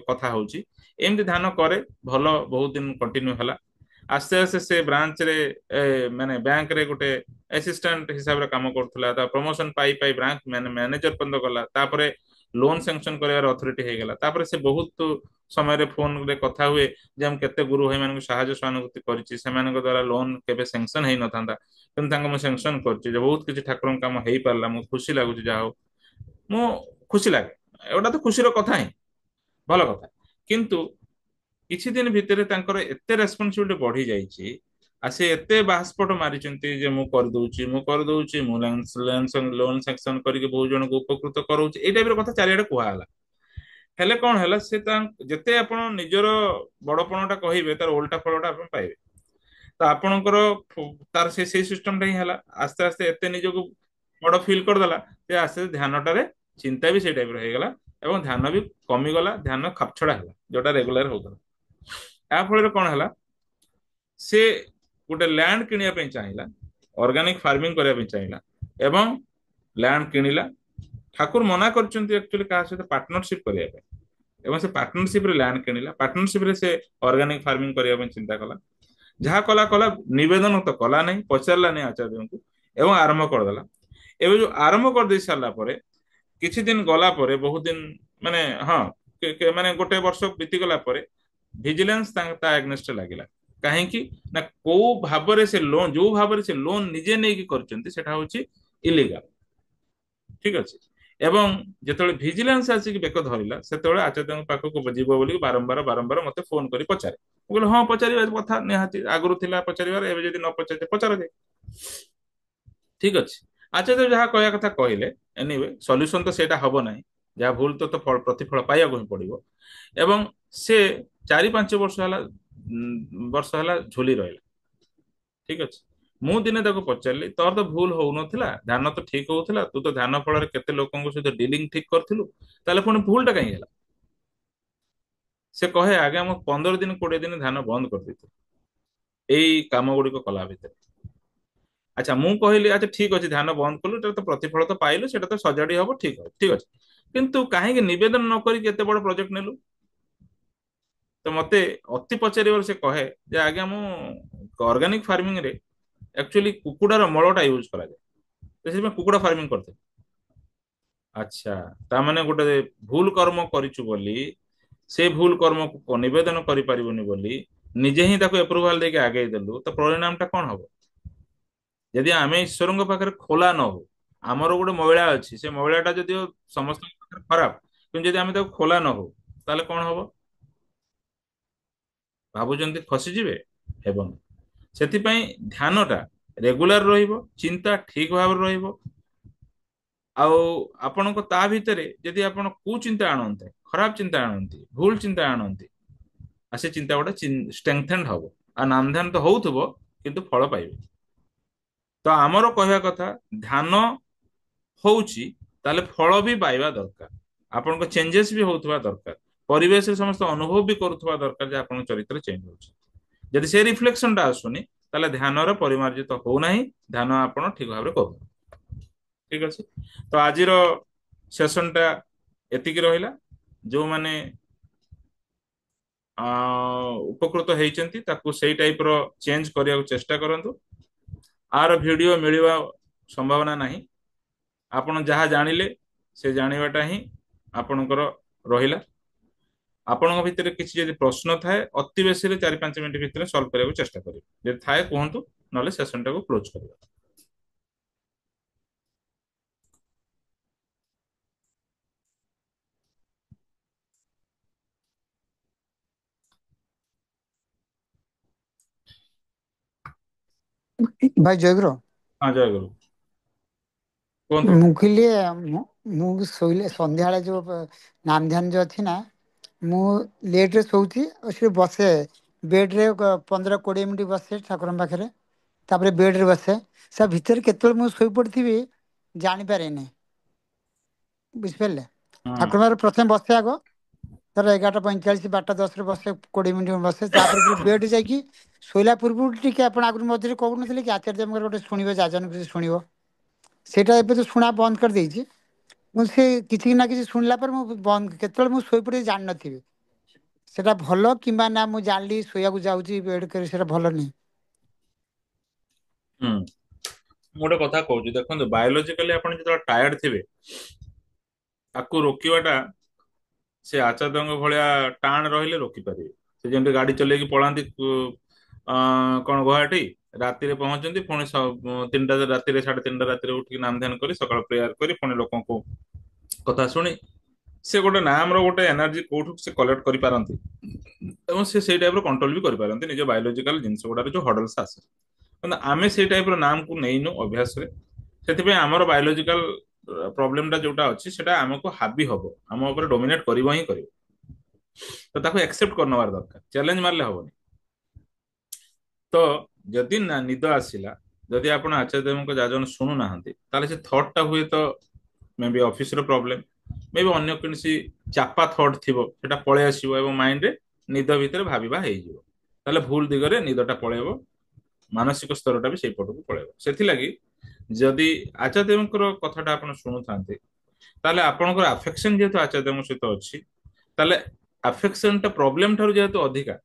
କଥା ହଉଛି, ଏମିତି ଧ୍ୟାନ କରେ, ଭଲ ବହୁତ ଦିନ କଣ୍ଟିନ୍ୟୁ ହେଲା। ଆସ୍ତେ ଆସ୍ତେ ସେ ବ୍ରାଞ୍ଚରେ, ମାନେ ବ୍ୟାଙ୍କରେ ଗୋଟେ ଆସିଷ୍ଟାଣ୍ଟ ହିସାବରେ କାମ କରୁଥିଲା। ତା ପ୍ରମୋସନ ପାଇ ପାଇ ବ୍ରାଞ୍ଚ ମ୍ୟାନେଜର ପର୍ଯ୍ୟନ୍ତ ଗଲା। ତାପରେ ଲୋନ ସାଂସନ କରିବାର ଅଥରିଟି ହେଇଗଲା। ତାପରେ ସେ ବହୁତ ସମୟରେ ଫୋନରେ କଥା ହୁଏ ଯେ ମୁଁ କେତେ ଗୁରୁ ଭାଇମାନଙ୍କୁ ସାହାଯ୍ୟ ସହାନୁଭୂତି କରିଛି, ସେମାନଙ୍କ ଦ୍ଵାରା ଲୋନ କେବେ ସାଂସନ ହେଇନଥାନ୍ତା, କିନ୍ତୁ ତାଙ୍କୁ ମୁଁ ସାଂସନ କରିଛି, ଯେ ବହୁତ କିଛି ଠାକୁରଙ୍କ କାମ ହେଇପାରିଲା, ମୁଁ ଖୁସି ଲାଗୁଛି, ଯାହା ହଉ ମୁଁ ଖୁସି ଲାଗେ। ଏଗୁଟା ତ ଖୁସିର କଥା ହିଁ, ଭଲ କଥା। କିନ୍ତୁ କିଛି ଦିନ ଭିତରେ ତାଙ୍କର ଏତେ ରେସପନ୍ସିବିଲିଟି ବଢି ଯାଇଛି, ଆଉ ସେ ଏତେ ବାହାସ୍ପଟ ମାରିଛନ୍ତି ଯେ ମୁଁ କରିଦଉଛି, ମୁଁ କରିଦଉଛି, ମୁଁ ଲୋନ ସାଂସନ କରିକି ବହୁତ ଜଣଙ୍କୁ ଉପକୃତ କରଉଛି, ଏଇ ଟାଇପର କଥା ଚାରିଆଡେ କୁହାଗଲା। ହେଲେ କଣ ହେଲା, ସେ ଯେତେ ଆପଣ ନିଜର ବଡପଣଟା କହିବେ, ତାର ଓଲଟା ଫଳଟା ଆପଣ ପାଇବେ। ତ ଆପଣଙ୍କର ତାର ସେଇ ସିଷ୍ଟମଟା ହିଁ ହେଲା। ଆସ୍ତେ ଆସ୍ତେ ଏତେ ନିଜକୁ ବଡ ଫିଲ୍ କରିଦେଲା ଯେ ଆସ୍ତେ ଆସ୍ତେ ଧ୍ୟାନଟାରେ ଚିନ୍ତା ବି ସେଇ ଟାଇପର ହେଇଗଲା, ଏବଂ ଧ୍ୟାନ ବି କମିଗଲା, ଧ୍ୟାନ ଖାପଛଡା ହେଲା, ଯୋଉଟା ରେଗୁଲାର ହଉଥିଲା। ଏହା ଫଳରେ କଣ ହେଲା, ସେ ଗୋଟେ ଲ୍ୟାଣ୍ଡ କିଣିବା ପାଇଁ ଚାହିଁଲା, ଅର୍ଗାନିକ ଫାର୍ମିଂ କରିବା ପାଇଁ ଚାହିଁଲା, ଏବଂ ଲ୍ୟାଣ୍ଡ କିଣିଲା। ଠାକୁର ମନା କରିଛନ୍ତି ଆକ୍ଚୁଆଲି କାହା ସହିତ ପାର୍ଟନରସିପ କରିବା ପାଇଁ, ଏବଂ ସେ ପାର୍ଟନରସିପରେ ଲ୍ୟାଣ୍ଡ କିଣିଲା, ପାର୍ଟନରସିପରେ ସେ ଅର୍ଗାନିକ ଫାର୍ମିଂ କରିବା ପାଇଁ ଚିନ୍ତା କଲା। ଯାହା କଲା କଲା, ନିବେଦନ ତ କଲା ନାହିଁ, ପଚାରିଲା ନାହିଁ ଆଚାର୍ଯ୍ୟଙ୍କୁ, ଏବଂ ଆରମ୍ଭ କରିଦେଲା। ଏବେ ଯୋଉ ଆରମ୍ଭ କରିଦେଇ ସାରିଲା ପରେ କିଛି ଦିନ ଗଲା ପରେ, ବହୁତ ଦିନ, ମାନେ ହଁ, ମାନେ ଗୋଟେ ବର୍ଷ ବିତିଗଲା ପରେ ଭିଜିଲାନ୍ସ ତା ଏଗନେଷ୍ଟରେ ଲାଗିଲା। କାହିଁକି ନା, କୋଉ ଭାବରେ ସେ ଲୋନ, ଯୋଉ ଭାବରେ ସେ ଲୋନ ନିଜେ ନେଇକି କରିଛନ୍ତି, ସେଟା ହଉଛି ଇଲିଗାଲ। ଠିକ ଅଛି, ଏବଂ ଯେତେବେଳେ ଭିଜିଲାନ୍ସ ଆସିକି ବେକ ଧରିଲା, ସେତେବେଳେ ଆଚାର୍ଯ୍ୟଙ୍କ ପାଖକୁ ଯିବ ବୋଲି ବାରମ୍ବାର ବାରମ୍ବାର ମତେ ଫୋନ କରି ପଚାରେ। ମୁଁ କହିଲି ହଁ ପଚାରିବା କଥା ନିହାତି, ଆଗରୁ ଥିଲା ପଚାରିବାର, ଏବେ ଯଦି ନ ପଚାରିతే ପଚାର ଯାଏ। ଠିକ ଅଛି। ଆଚ୍ଛା ତ ଯାହା କହିବା କଥା କହିଲେ, ଏନିୱେ ସଲ୍ୟୁସନ ତ ସେଇଟା ହବ ନାହିଁ। ଯାହା ଭୁଲ ପ୍ରତିଫଳ ପାଇବାକୁ ହିଁ ପଡିବ। ଏବଂ ସେ 4-5 ବର୍ଷ ହେଲା ଝୁଲି ରହିଲା। ଠିକ ଅଛି। ମୁଁ ଦିନେ ତାକୁ ପଚାରିଲି, ତୋର ତ ଭୁଲ ହଉନଥିଲା, ଧ୍ୟାନ ତ ଠିକ ହଉଥିଲା, ତୁ ତ ଧ୍ୟାନ ଫଳରେ କେତେ ଲୋକଙ୍କ ସହିତ ଡିଲିଂ ଠିକ କରିଥିଲୁ, ତାହେଲେ ପୁଣି ଭୁଲଟା କାହିଁକି ହେଲା? ସେ କହେ, ଆଜ୍ଞା ମୁଁ 15 ଦିନ 20 ଦିନ ଧ୍ୟାନ ବନ୍ଦ କରିଦେଇଥିଲି ଏଇ କାମ ଗୁଡିକ କଲା ଭିତରେ। ଆଚ୍ଛା ମୁଁ କହିଲି, ଆଚ୍ଛା ଠିକ ଅଛି, ଧ୍ୟାନ ବନ୍ଦ କଲୁ, ଏଟାର ତ ପ୍ରତିଫଳ ତ ପାଇଲୁ, ସେଟା ତ ସଜାଡି ହବ, ଠିକ ଅଛି। କିନ୍ତୁ କାହିଁକି ନିବେଦନ ନ କରିକି ଏତେ ବଡ ପ୍ରୋଜେକ୍ଟ ନେଲୁ? ତ ମତେ ଅତି ପଚାରିବାରୁ ସେ କହେ ଯେ, ଆଜ୍ଞା ମୁଁ ଅର୍ଗାନିକ ଫାର୍ମିଂ ରେ ଆକ୍ଚୁଆଲି କୁକୁଡାର ମଳଟା ୟୁଜ କରାଯାଏ, ତ ସେଥିପାଇଁ କୁକୁଡା ଫାର୍ମିଂ କରିଥିଲେ। ଆଚ୍ଛା, ତାମାନେ ଗୋଟେ ଭୁଲ କର୍ମ କରିଛୁ ବୋଲି, ସେ ଭୁଲ କର୍ମକୁ ନିବେଦନ କରିପାରିବୁନି ବୋଲି ନିଜେ ହିଁ ତାକୁ ଏପ୍ରୁଭାଲ ଦେଇକି ଆଗେଇ ଦେଲୁ, ତ ପରିଣାମ ଟା କଣ ହବ? ଯଦି ଆମେ ଈଶ୍ୱରଙ୍କ ପାଖରେ ଖୋଲା ନ ହଉ, ଆମର ଗୋଟେ ମହିଳା ଅଛି, ସେ ମହିଳାଟା ଯଦିଓ ସମସ୍ତଙ୍କ ପାଖରେ ଖରାପ, କିନ୍ତୁ ଯଦି ଆମେ ତାକୁ ଖୋଲା ନ ହଉ, ତାହେଲେ କଣ ହବ? ଭାବୁଛନ୍ତି ଫସିଯିବେ? ହେବନି। ସେଥିପାଇଁ ଧ୍ୟାନଟା ରେଗୁଲାର ରହିବ, ଚିନ୍ତା ଠିକ ଭାବରେ ରହିବ। ଆଉ ଆପଣଙ୍କ ତା ଭିତରେ ଯଦି ଆପଣ କୁଚିନ୍ତା ଆଣନ୍ତେ, ଖରାପ ଚିନ୍ତା ଆଣନ୍ତି, ଭୁଲ ଚିନ୍ତା ଆଣନ୍ତି, ଆଉ ସେ ଚିନ୍ତା ଗୁଡା ଷ୍ଟ୍ରେଙ୍ଗଥେଣ୍ଡ ହବ, ଆଉ ନାମଧ୍ୟାନ ତ ହଉଥିବ କିନ୍ତୁ ଫଳ ପାଇବେ। ତ ଆମର କହିବା କଥା, ଧ୍ୟାନ ହଉଛି ତାହେଲେ ଫଳ ବି ପାଇବା ଦରକାର, ଆପଣଙ୍କ ଚେଞ୍ଜେସ ବି ହଉଥିବା ଦରକାର, ପରିବେଶରେ ସମସ୍ତେ ଅନୁଭବ ବି କରୁଥିବା ଦରକାର ଯେ ଆପଣଙ୍କ ଚରିତ୍ର ଚେଞ୍ଜ ହଉଛି। ଯଦି ସେ ରିଫ୍ଲେକ୍ସନଟା ଆସୁନି, ତାହେଲେ ଧ୍ୟାନର ପରିମାର୍ଜିତ ହଉନାହିଁ, ଧ୍ୟାନ ଆପଣ ଠିକ ଭାବରେ କରୁନାହାନ୍ତି। ଠିକ ଅଛି। ତ ଆଜିର ସେସନଟା ଏତିକି ରହିଲା। ଯୋଉମାନେ ଉପକୃତ ହେଇଛନ୍ତି ତାକୁ ସେଇ ଟାଇପର ଚେଞ୍ଜ କରିବାକୁ ଚେଷ୍ଟା କରନ୍ତୁ। ଆର ଭିଡିଓ ମିଳିବା ସମ୍ଭାବନା ନାହିଁ। ଆପଣ ଯାହା ଜାଣିଲେ ସେ ଜାଣିବାଟା ହିଁ ଆପଣଙ୍କର ରହିଲା। ଆପଣଙ୍କ ଭିତରେ କିଛି ଯଦି ପ୍ରଶ୍ନ ଥାଏ, ଅତି ବେଶୀରେ 4-5 ମିନିଟ୍ ଭିତରେ ସଲ୍ଭ କରିବାକୁ ଚେଷ୍ଟା କରିବେ। ଯଦି ଥାଏ କୁହନ୍ତୁ, ନହେଲେ ସେସନଟାକୁ କ୍ଲୋଜ କରିବା। ଭାଇ ଜୟଗୁରୁ। ହଁ, ଜୟଗୁରୁ। କୁହନ୍ତୁ। ମୁଁ କହିଲି ମୁଁ ମୁଁ ଶୋଇଲେ ସନ୍ଧ୍ୟାବେଳେ ଯୋଉ ନାମ ଧ୍ୟାନ ଯୋଉ ଅଛି ନା, ମୁଁ ଲେଟରେ ଶୋଉଛି ଆଉ ସେ ବସେ ବେଡରେ 15-20 ମିନିଟ୍ ବସେ ଠାକୁରଙ୍କ ପାଖରେ, ତାପରେ ବେଡରେ ବସେ। ସେ ଭିତରେ କେତେବେଳେ ମୁଁ ଶୋଇପଡ଼ିଥିବି ଜାଣିପାରେନି, ବୁଝିପାରିଲେ? ହୁଁ ଠାକୁରଙ୍କ ପାଖରେ ପ୍ରଥମେ ବସେ ଆଗ, ଧର 11:45 12:10 ବସେ, 20 ମିନିଟ୍ ବସେ, ତାପରେ ବେଡ୍ ଯାଇକି ଶୋଇଲା ପୂର୍ବରୁ ଟିକେ ଆପଣ ଆଗରୁ ମଝିରେ କହୁନଥିଲେ କି ଆଚାର୍ଯ୍ୟଙ୍କର ଗୋଟେ ଶୁଣିବ, ଯାଜନ କିଛି ଶୁଣିବ, ସେଇଟା ଏବେ ତ ଶୁଣା ବନ୍ଦ କରିଦେଇଛି। ମୁଁ ସେ କିଛି ନା କିଛି ଶୁଣିଲା ପରେ ମୁଁ ବନ୍ଦ, କେତେବେଳେ ମୁଁ ଶୋଇପଡ଼ିବି ଜାଣିନଥିବି। ସେଟା ଭଲ କିମ୍ବା ନା ମୁଁ ଜାଣିଲି ଶୋଇବାକୁ ଯାଉଛି ବେଡ୍ କରି, ସେଟା ଭଲ ନାହିଁ। ହୁଁ। ମୁଁ ଗୋଟେ କଥା କହୁଛି, ଦେଖନ୍ତୁ, ବାୟୋଲୋଜିକାଲି ଆପଣ ଯେତେବେଳେ ଟାୟାର୍ଡ ଥିବେ, ତାକୁ ରୋକିବାଟା ସେ ଆଚାର୍ଯ୍ୟଙ୍କ ଭଳିଆ ଟାଣ ରହିଲେ ରୋକିପାରିବେ। ସେ ଯେମିତି ଗାଡି ଚଲେଇକି ପଳାନ୍ତି, କଣ ଗୁଆହାଟୀ, ରାତିରେ ପହଞ୍ଚନ୍ତି, ପୁଣି 3ଟା ରାତିରେ, 3:30 ରାତିରେ ଉଠିକି ନାମ ଧ୍ୟାନ କରି ସକାଳ ପ୍ରେୟାର କରି ପୁଣି ଲୋକଙ୍କୁ କଥା ଶୁଣି, ସେ ଗୋଟେ ନାମର ଗୋଟେ ଏନର୍ଜି କୋଉଠୁ ସେ କଲେକ୍ଟ କରିପାରନ୍ତି, ଏବଂ ସେ ସେଇ ଟାଇପର କଣ୍ଟ୍ରୋଲ ବି କରିପାରନ୍ତି ନିଜ ବାୟୋଲୋଜିକାଲ ଜିନିଷ ଗୁଡାରେ ଯୋଉ ହଡଲ୍ସ ଆସେ। କିନ୍ତୁ ଆମେ ସେଇ ଟାଇପର ନାମକୁ ନେଇନୁ ଅଭ୍ୟାସରେ। ସେଥିପାଇଁ ଆମର ବାୟୋଲୋଜିକାଲ ପ୍ରୋବ୍ଲେମଟା ଯୋଉଟା ଅଛି, ସେଟା ଆମକୁ ହାବି ହବ, ଆମ ଉପରେ ଡୋମିନେଟ କରିବ ହିଁ କରିବ। ତ ତାକୁ ଆକ୍ସେପ୍ଟ କରିନେବାର ଦରକାର, ଚ୍ୟାଲେଞ୍ଜ ମାରିଲେ ହବନି। ତ ଯଦି ନା ନିଦ ଆସିଲା, ଯଦି ଆପଣ ଆଚାର୍ଯ୍ୟଙ୍କ ଯାଜନ ଶୁଣୁନାହାନ୍ତି, ତାହେଲେ ସେ ଥଟ୍ଟା ହୁଏତ ମେ ବି ଅଫିସର ପ୍ରୋବ୍ଲେମ, ମେ ବି ଅନ୍ୟ କୌଣସି ଚାପା ଥଟ୍ ଥିବ, ସେଟା ପଳେଇ ଆସିବ ଏବଂ ମାଇଣ୍ଡରେ ନିଦ ଭିତରେ ଭାବିବା ହେଇଯିବ। ତାହେଲେ ଭୁଲ ଦିଗରେ ନିଦଟା ପଳେଇବ, ମାନସିକ ସ୍ତରଟା ବି ସେଇ ପଟକୁ ପଳେଇବ। ସେଥିଲାଗି ଯଦି ଆଚାର୍ଯ୍ୟଙ୍କର କଥାଟା ଆପଣ ଶୁଣୁଥାନ୍ତି, ତାହେଲେ ଆପଣଙ୍କର ଆଫେକ୍ସନ ଯେହେତୁ ଆଚାର୍ଯ୍ୟଙ୍କ ସହିତ ଅଛି, ତାହେଲେ ଆଫେକ୍ସନଟା ପ୍ରୋବ୍ଲେମ ଠାରୁ ଯେହେତୁ ଅଧିକା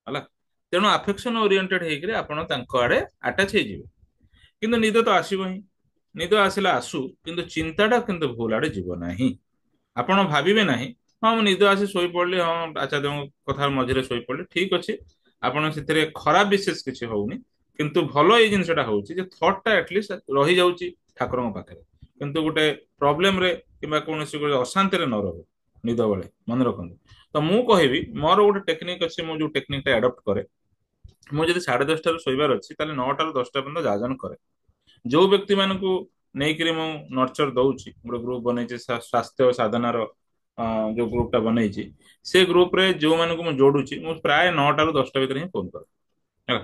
ହେଲା, ତେଣୁ ଆଫେକ୍ସନ ଓରିଏଣ୍ଟେଡ ହେଇକିରି ଆପଣ ତାଙ୍କ ଆଡେ ଆଟାଚ ହେଇଯିବେ। କିନ୍ତୁ ନିଦ ତ ଆସିବ ହିଁ। ନିଦ ଆସିଲା ଆସୁ, କିନ୍ତୁ ଚିନ୍ତାଟା କିନ୍ତୁ ଭୁଲ ଆଡେ ଯିବ ନାହିଁ। ଆପଣ ଭାବିବେ ନାହିଁ, ହଁ ମୁଁ ନିଦ ଆସି ଶୋଇପଡିଲି, ହଁ ଆଚାର୍ଯ୍ୟଙ୍କ କଥା ମଝିରେ ଶୋଇପଡିଲି, ଠିକ ଅଛି, ଆପଣ ସେଥିରେ ଖରାପ ବିଶେଷ କିଛି ହଉନି। କିନ୍ତୁ ଭଲ ଏଇ ଜିନିଷଟା ହଉଛି ଯେ ଥଟ୍ଟା ଆଟଲିଷ୍ଟ ରହିଯାଉଛି ଠାକୁରଙ୍କ ପାଖରେ, କିନ୍ତୁ ଗୋଟେ ପ୍ରୋବ୍ଲେମରେ କିମ୍ବା କୌଣସି ଗୋଟେ ଅଶାନ୍ତିରେ ନ ରହୁ ନିଦ ବେଳେ, ମନେ ରଖନ୍ତୁ। ତ ମୁଁ କହିବି, ମୋର ଗୋଟେ ଟେକ୍ନିକ ଅଛି, ମୁଁ ଯୋଉ ଟେକ୍ନିକଟା ଆଡପ୍ଟ କରେ, ମୁଁ ଯଦି 10:30 ଶୋଇବାର ଅଛି ତାହେଲେ 9ଟାରୁ 10ଟା ପର୍ଯ୍ୟନ୍ତ ଯାଜନ କରେ। ଯୋଉ ବ୍ୟକ୍ତି ମାନଙ୍କୁ ନେଇକିରି ମୁଁ ନର୍ଚର ଦଉଛି, ଗୋଟେ ଗ୍ରୁପ ବନେଇଛି ସ୍ୱାସ୍ଥ୍ୟ ସାଧନାର ଯୋଉ ଗ୍ରୁପ ଟା ବନେଇଛି, ସେ ଗ୍ରୁପ ରେ ଯୋଉମାନଙ୍କୁ ମୁଁ ଯୋଡୁଛି ମୁଁ ପ୍ରାୟ 9ଟାରୁ 10ଟା ଭିତରେ ହିଁ ଫୋନ କରେ ହେଲା।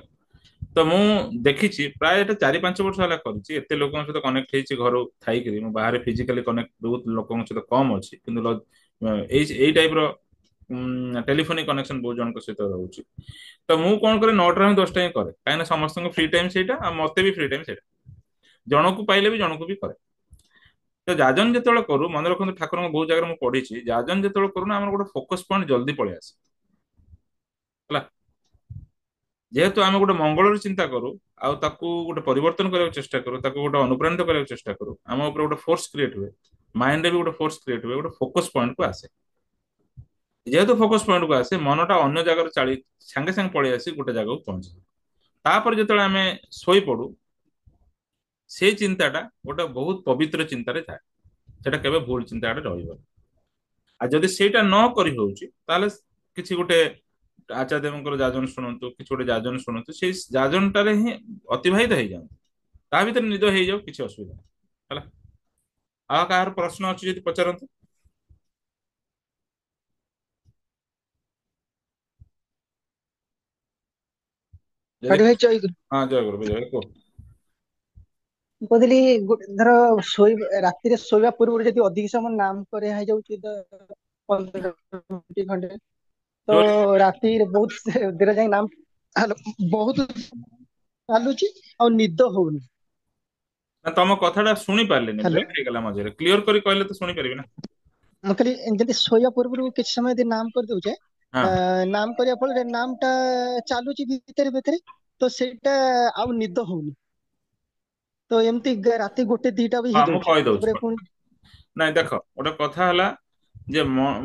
ତ ମୁଁ ଦେଖିଛି ପ୍ରାୟ ଏଟା 4-5 ବର୍ଷ ହେଲା କରିଛି, ଏତେ ଲୋକଙ୍କ ସହିତ କନେକ୍ଟ ହେଇଛି ଘରୁ ଥାଇକିରି। ମୁଁ ବାହାରେ ଫିଜିକାଲି କନେକ୍ଟ ବହୁତ ଲୋକଙ୍କ ସହିତ କମ ଅଛି, କିନ୍ତୁ ଏଇ ଟାଇପ ର ଟେଲିଫୋନିକ କନେକ୍ସନ ବହୁତ ଜଣଙ୍କ ସହିତ ରହୁଛି। ତ ମୁଁ କଣ କରେ 9ଟାରୁ ହିଁ 10ଟା ହିଁ କରେ, କାହିଁକିନା ସମସ୍ତଙ୍କ ଫ୍ରି ଟାଇମ ସେଇଟା ଆଉ ମତେ ବି ଫ୍ରି ଟାଇମ ସେଇଟା, ଜଣକୁ ପାଇଲେ ବି ଜଣକୁ ବି କରେ। ତ ଯାଜନ ଯେତେବେଳେ କରୁ, ମନେ ରଖନ୍ତୁ ଠାକୁରଙ୍କ ବହୁତ ଜାଗାରେ ମୁଁ ପଢିଛି, ଯାଜନ ଯେତେବେଳେ କରୁ ନା ଆମର ଗୋଟେ ଫୋକସ ପଏଣ୍ଟ ଜଲ୍ଦି ପଳେଇ ଆସେ ହେଲା। ଯେହେତୁ ଆମେ ଗୋଟେ ମଙ୍ଗଳର ଚିନ୍ତା କରୁ ଆଉ ତାକୁ ଗୋଟେ ପରିବର୍ତ୍ତନ କରିବାକୁ ଚେଷ୍ଟା କରୁ, ତାକୁ ଗୋଟେ ଅନୁପ୍ରାଣିତ କରିବାକୁ ଚେଷ୍ଟା କରୁ, ଆମ ଉପରେ ଗୋଟେ ଫୋର୍ସ କ୍ରିଏଟ ହୁଏ, ମାଇଣ୍ଡରେ ବି ଗୋଟେ ଫୋର୍ସ କ୍ରିଏଟ ହୁଏ, ଗୋଟେ ଫୋକସ ପଏଣ୍ଟକୁ ଆସେ। ଯେହେତୁ ଫୋକସ ପଏଣ୍ଟକୁ ଆସେ, ମନଟା ଅନ୍ୟ ଜାଗାରେ ସାଙ୍ଗେ ସାଙ୍ଗେ ପଳେଇ ଆସି ଗୋଟେ ଜାଗାକୁ ପହଞ୍ଚେ। ତାପରେ ଯେତେବେଳେ ଆମେ ଶୋଇପଡୁ, ସେଇ ଚିନ୍ତାଟା ଗୋଟେ ବହୁତ ପବିତ୍ର ଚିନ୍ତାରେ ଥାଏ, ସେଟା କେବେ ଭୁଲ ଚିନ୍ତାଟା ରହିବନି। ଆଉ ଯଦି ସେଇଟା ନ କରି ହଉଛି ତାହେଲେ କିଛି ଗୋଟେ ଆଚାର୍ଯ୍ୟଙ୍କର ଯାଜନ ଶୁଣନ୍ତୁ, କିଛି ଗୋଟେ ଯାଜନ ଶୁଣନ୍ତୁ, ସେଇ ଯାଜନଟାରେ ହିଁ ଅତିବାହିତ ହେଇଯାଆନ୍ତୁ, ତା ଭିତରେ ନିଦ ହେଇଯାଉ, କିଛି ଅସୁବିଧା ନାହିଁ ହେଲା। ଆଉ କାହାର ପ୍ରଶ୍ନ ଅଛି ଯଦି ପଚାରନ୍ତୁ। ଯଦି ପାଟି ଭାଇ ଜୟ। ହଁ, ଜୟ ଗୁରୁ ବିଜୟ କୁହ। ମୁଁ କହୁଥିଲି ଧର ରାତିରେ ଶୋଇବା ପୂର୍ବରୁ ଯଦି ଅଧିକ ସମୟ ନାମ କରିବା ହେଇଯାଉଛି 15 ମିନିଟ୍ ଖଣ୍ଡେ, ତ ଜୋରେ ରାତିରେ ବହୁତ ଦେର ଯାଇ ନାମ ବହୁତ ଚାଲୁଛି ଆଉ ନିଦ ହଉନି। ନା, ତମ କଥାଟା ଶୁଣି ପାରିଲିନି, ହ୍ୟାଲୋ। ବ୍ରେକ୍ ହେଇଗଲା ମଝିରେ, କ୍ଲିୟର କରି କହିଲେ ତ ଶୁଣିପାରିବି ନା। ମୁଁ କହିଲି ଯଦି ଶୋଇବା ପୂର୍ବରୁ କିଛି ସମୟ ଯଦି ନାମ କରିଦଉଛେ, ହଁ, ନାମ କରିବା ଫଳରେ ନାମ ଟା ଚାଲୁଛି ଭିତରେ ଭିତରେ, ତ ସେଇଟା ଆଉ ନିଦ ହଉନି। ତ ଏମିତି ରାତି 1-2ଟା ବି ହଁ, ମୁଁ ହେଇଯାଉଛି, କହିଦଉଛି। ତାପରେ ପୁଣି ନାଇଁ ଦେଖ, ଗୋଟେ କଥା ହେଲା ଯେ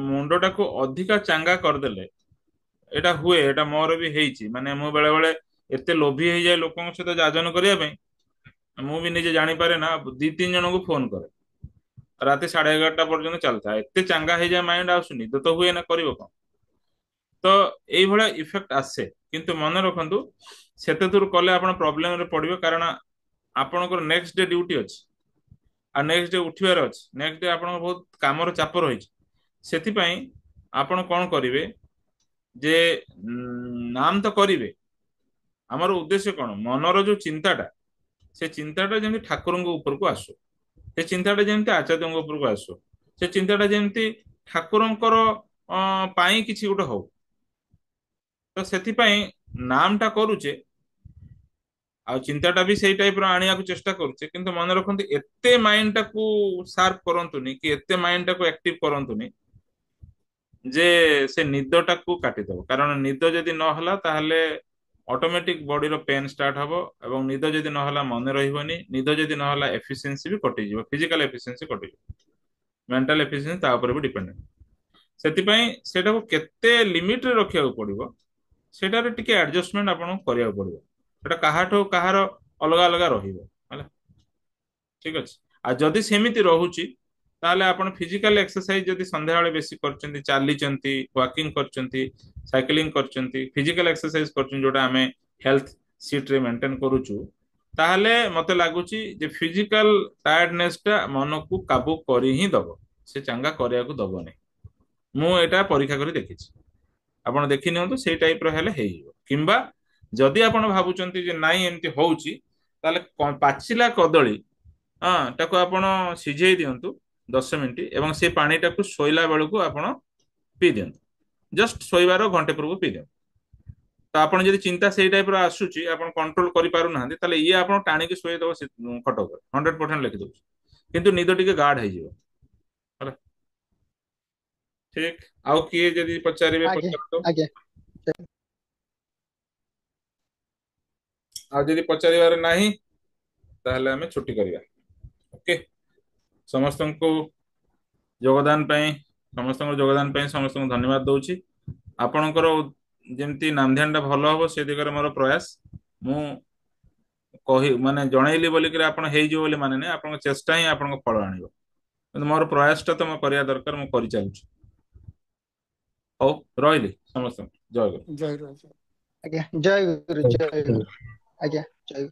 ମୁଣ୍ଡଟାକୁ ଅଧିକା ଚାଙ୍ଗା କରିଦେଲେ ଏଇଟା ହୁଏ, ଏଇଟା ମୋର ବି ହେଇଛି। ମାନେ ମୁଁ ବେଳେ ବେଳେ ଏତେ ଲୋଭି ହେଇଯାଏ ଲୋକଙ୍କ ସହିତ ଯାଜନ କରିବା ପାଇଁ, ମୁଁ ବି ନିଜେ ଜାଣିପାରେ ନା, 2-3 ଜଣଙ୍କୁ ଫୋନ କରେ, ରାତି 11:30 ପର୍ଯ୍ୟନ୍ତ ଚାଲିଥାଏ, ଏତେ ଚାଙ୍ଗା ହେଇଯାଏ ମାଇଣ୍ଡ, ଆଉ ନିଦ ତ ହୁଏ ନା, କରିବ କଣ। ତ ଏଇଭଳିଆ ଇଫେକ୍ଟ ଆସେ, କିନ୍ତୁ ମନେ ରଖନ୍ତୁ ସେତେ ଦୂର କଲେ ଆପଣ ପ୍ରୋବ୍ଲେମରେ ପଡିବେ, କାରଣ ଆପଣଙ୍କର ନେକ୍ସଟ ଡେ ଡ୍ୟୁଟି ଅଛି, ଆଉ ନେକ୍ସଟ ଡେ ଉଠିବାର ଅଛି, ନେକ୍ସଟ ଡେ ଆପଣଙ୍କ ବହୁତ କାମର ଚାପ ରହିଛି। ସେଥିପାଇଁ ଆପଣ କଣ କରିବେ ଯେ ନାମ ତ କରିବେ, ଆମର ଉଦ୍ଦେଶ୍ୟ କଣ, ମନର ଯୋଉ ଚିନ୍ତାଟା, ସେ ଚିନ୍ତାଟା ଯେମିତି ଠାକୁରଙ୍କ ଉପରକୁ ଆସୁ, ସେ ଚିନ୍ତାଟା ଯେମିତି ଆଚାର୍ଯ୍ୟଙ୍କ ଉପରକୁ ଆସୁ, ସେ ଚିନ୍ତାଟା ଯେମିତି ଠାକୁରଙ୍କର ପାଇଁ କିଛି ଗୋଟେ ହଉ। ତ ସେଥିପାଇଁ ନାମ ଟା କରୁଛେ ଆଉ ଚିନ୍ତାଟା ବି ସେଇ ଟାଇପ ର ଆଣିବାକୁ ଚେଷ୍ଟା କରୁଛେ, କିନ୍ତୁ ମନେ ରଖନ୍ତୁ ଏତେ ମାଇଣ୍ଡ ଟାକୁ ସାର୍ପ କରନ୍ତୁନି କି ଏତେ ମାଇଣ୍ଡ ଟାକୁ ଆକ୍ଟିଭ କରନ୍ତୁନି ଯେ ସେ ନିଦଟାକୁ କାଟିଦବ। କାରଣ ନିଦ ଯଦି ନହେଲା ତାହେଲେ ଅଟୋମେଟିକ ବଡିର ପେନ୍ ଷ୍ଟାର୍ଟ ହବ, ଏବଂ ନିଦ ଯଦି ନହେଲା ମନେ ରହିବନି, ନିଦ ଯଦି ନହେଲା ଏଫିସିଏନ୍ସି ବି କଟିଯିବ, ଫିଜିକାଲ ଏଫିସିଏନ୍ସି କଟିଯିବ, ମେଣ୍ଟାଲ ଏଫିସିଏନ୍ସି ତା ଉପରେ ବି ଡିପେଣ୍ଡେଣ୍ଟ। ସେଥିପାଇଁ ସେଟାକୁ କେତେ ଲିମିଟରେ ରଖିବାକୁ ପଡିବ, ସେଟାରେ ଟିକେ ଆଡଜଷ୍ଟମେଣ୍ଟ ଆପଣଙ୍କୁ କରିବାକୁ ପଡିବ। ସେଟା କାହାଠୁ କାହାର ଅଲଗା ଅଲଗା ରହିବ ହେଲା, ଠିକ ଅଛି। ଆଉ ଯଦି ସେମିତି ରହୁଛି ତାହେଲେ ଆପଣ ଫିଜିକାଲ ଏକ୍ସରସାଇଜ ଯଦି ସନ୍ଧ୍ୟାବେଳେ ବେଶୀ କରିଛନ୍ତି, ଚାଲିଛନ୍ତି, ୱାକିଂ କରିଛନ୍ତି, ସାଇକେଲିଂ କରିଛନ୍ତି, ଫିଜିକାଲ ଏକ୍ସରସାଇଜ କରୁଛନ୍ତି, ଯୋଉଟା ଆମେ ହେଲ୍ଥ ସିଟରେ ମେଣ୍ଟେନ କରୁଛୁ, ତାହେଲେ ମତେ ଲାଗୁଛି ଯେ ଫିଜିକାଲ ଟାୟାର୍ଡନେସ ଟା ମନକୁ କାବୁ କରି ହିଁ ଦବ, ସେ ଚାଙ୍ଗା କରିବାକୁ ଦବନି। ମୁଁ ଏଇଟା ପରୀକ୍ଷା କରି ଦେଖିଛି, ଆପଣ ଦେଖି ନିଅନ୍ତୁ, ସେଇ ଟାଇପ ର ହେଲେ ହେଇଯିବ। କିମ୍ବା ଯଦି ଆପଣ ଭାବୁଛନ୍ତି ଯେ ନାଇଁ ଏମିତି ହଉଛି, ତାହେଲେ ପାଚିଲା କଦଳୀ, ହଁ, ତାକୁ ଆପଣ ସିଝେଇ ଦିଅନ୍ତୁ 10 ମିନିଟ, ଏବଂ ସେ ପାଣିଟାକୁ ଶୋଇଲା ବେଳକୁ ଆପଣ ପିଇ ଦିଅନ୍ତୁ, ଜଷ୍ଟ ଶୋଇବାର ଘଣ୍ଟେ ପୂର୍ବରୁ ପିଇ ଦିଅନ୍ତୁ। ତ ଆପଣ ଯଦି ଚିନ୍ତା ସେଇ ଟାଇପ ର ଆସୁଛି, ଆପଣ କଣ୍ଟ୍ରୋଲ କରିପାରୁନାହାନ୍ତି, ତାହେଲେ ଇଏ ଆପଣ ଟାଣିକି ଶୋଇଦବ ଖଟ ଉପରେ, 100% ଲେଖିଦଉଛି, କିନ୍ତୁ ନିଦ ଟିକେ ଗାଢ ହେଇଯିବ ହେଲା। ଠିକ, ଆଉ କିଏ ଯଦି ପଚାରିବେ ଆଜ୍ଞା ପଚାରନ୍ତୁ। ଆଜ୍ଞା। ଆଉ ଯଦି ପଚାରିବାର ନାହିଁ ତାହେଲେ ଆମେ ଛୁଟି କରିବା। ଓକେ, ସମସ୍ତଙ୍କୁ ଯୋଗଦାନ ପାଇଁ ସମସ୍ତଙ୍କର ଯୋଗଦାନ ପାଇଁ ସମସ୍ତଙ୍କୁ ଧନ୍ୟବାଦ ଦଉଛି। ଆପଣଙ୍କର ଯେମିତି ନାମଧ୍ୟାନ ଟା ଭଲ ହବ ସେ ଦିଗରେ ମୋର ପ୍ରୟାସ। ମୁଁ ମାନେ ଜଣେଇଲି ବୋଲିକିରି ଆପଣ ହେଇଯିବ ବୋଲି ମାନେ ନାହିଁ, ଆପଣଙ୍କ ଚେଷ୍ଟା ହିଁ ଆପଣଙ୍କ ଫଳ ଆଣିବ, କିନ୍ତୁ ମୋର ପ୍ରୟାସଟା ତ ମୁଁ କରିବା ଦରକାର, ମୁଁ କରିଚାଲୁଛି। ହଉ, ରହିଲି ସମସ୍ତଙ୍କୁ, ଜୟ ଗୁରୁ। ଜୟ ଗୁରୁ। ଆଜ୍ଞା ଜୟ ଗୁରୁ ଜୟ ଗୁରୁ। ଆଜ୍ଞା ଜୟ ଗୁରୁ।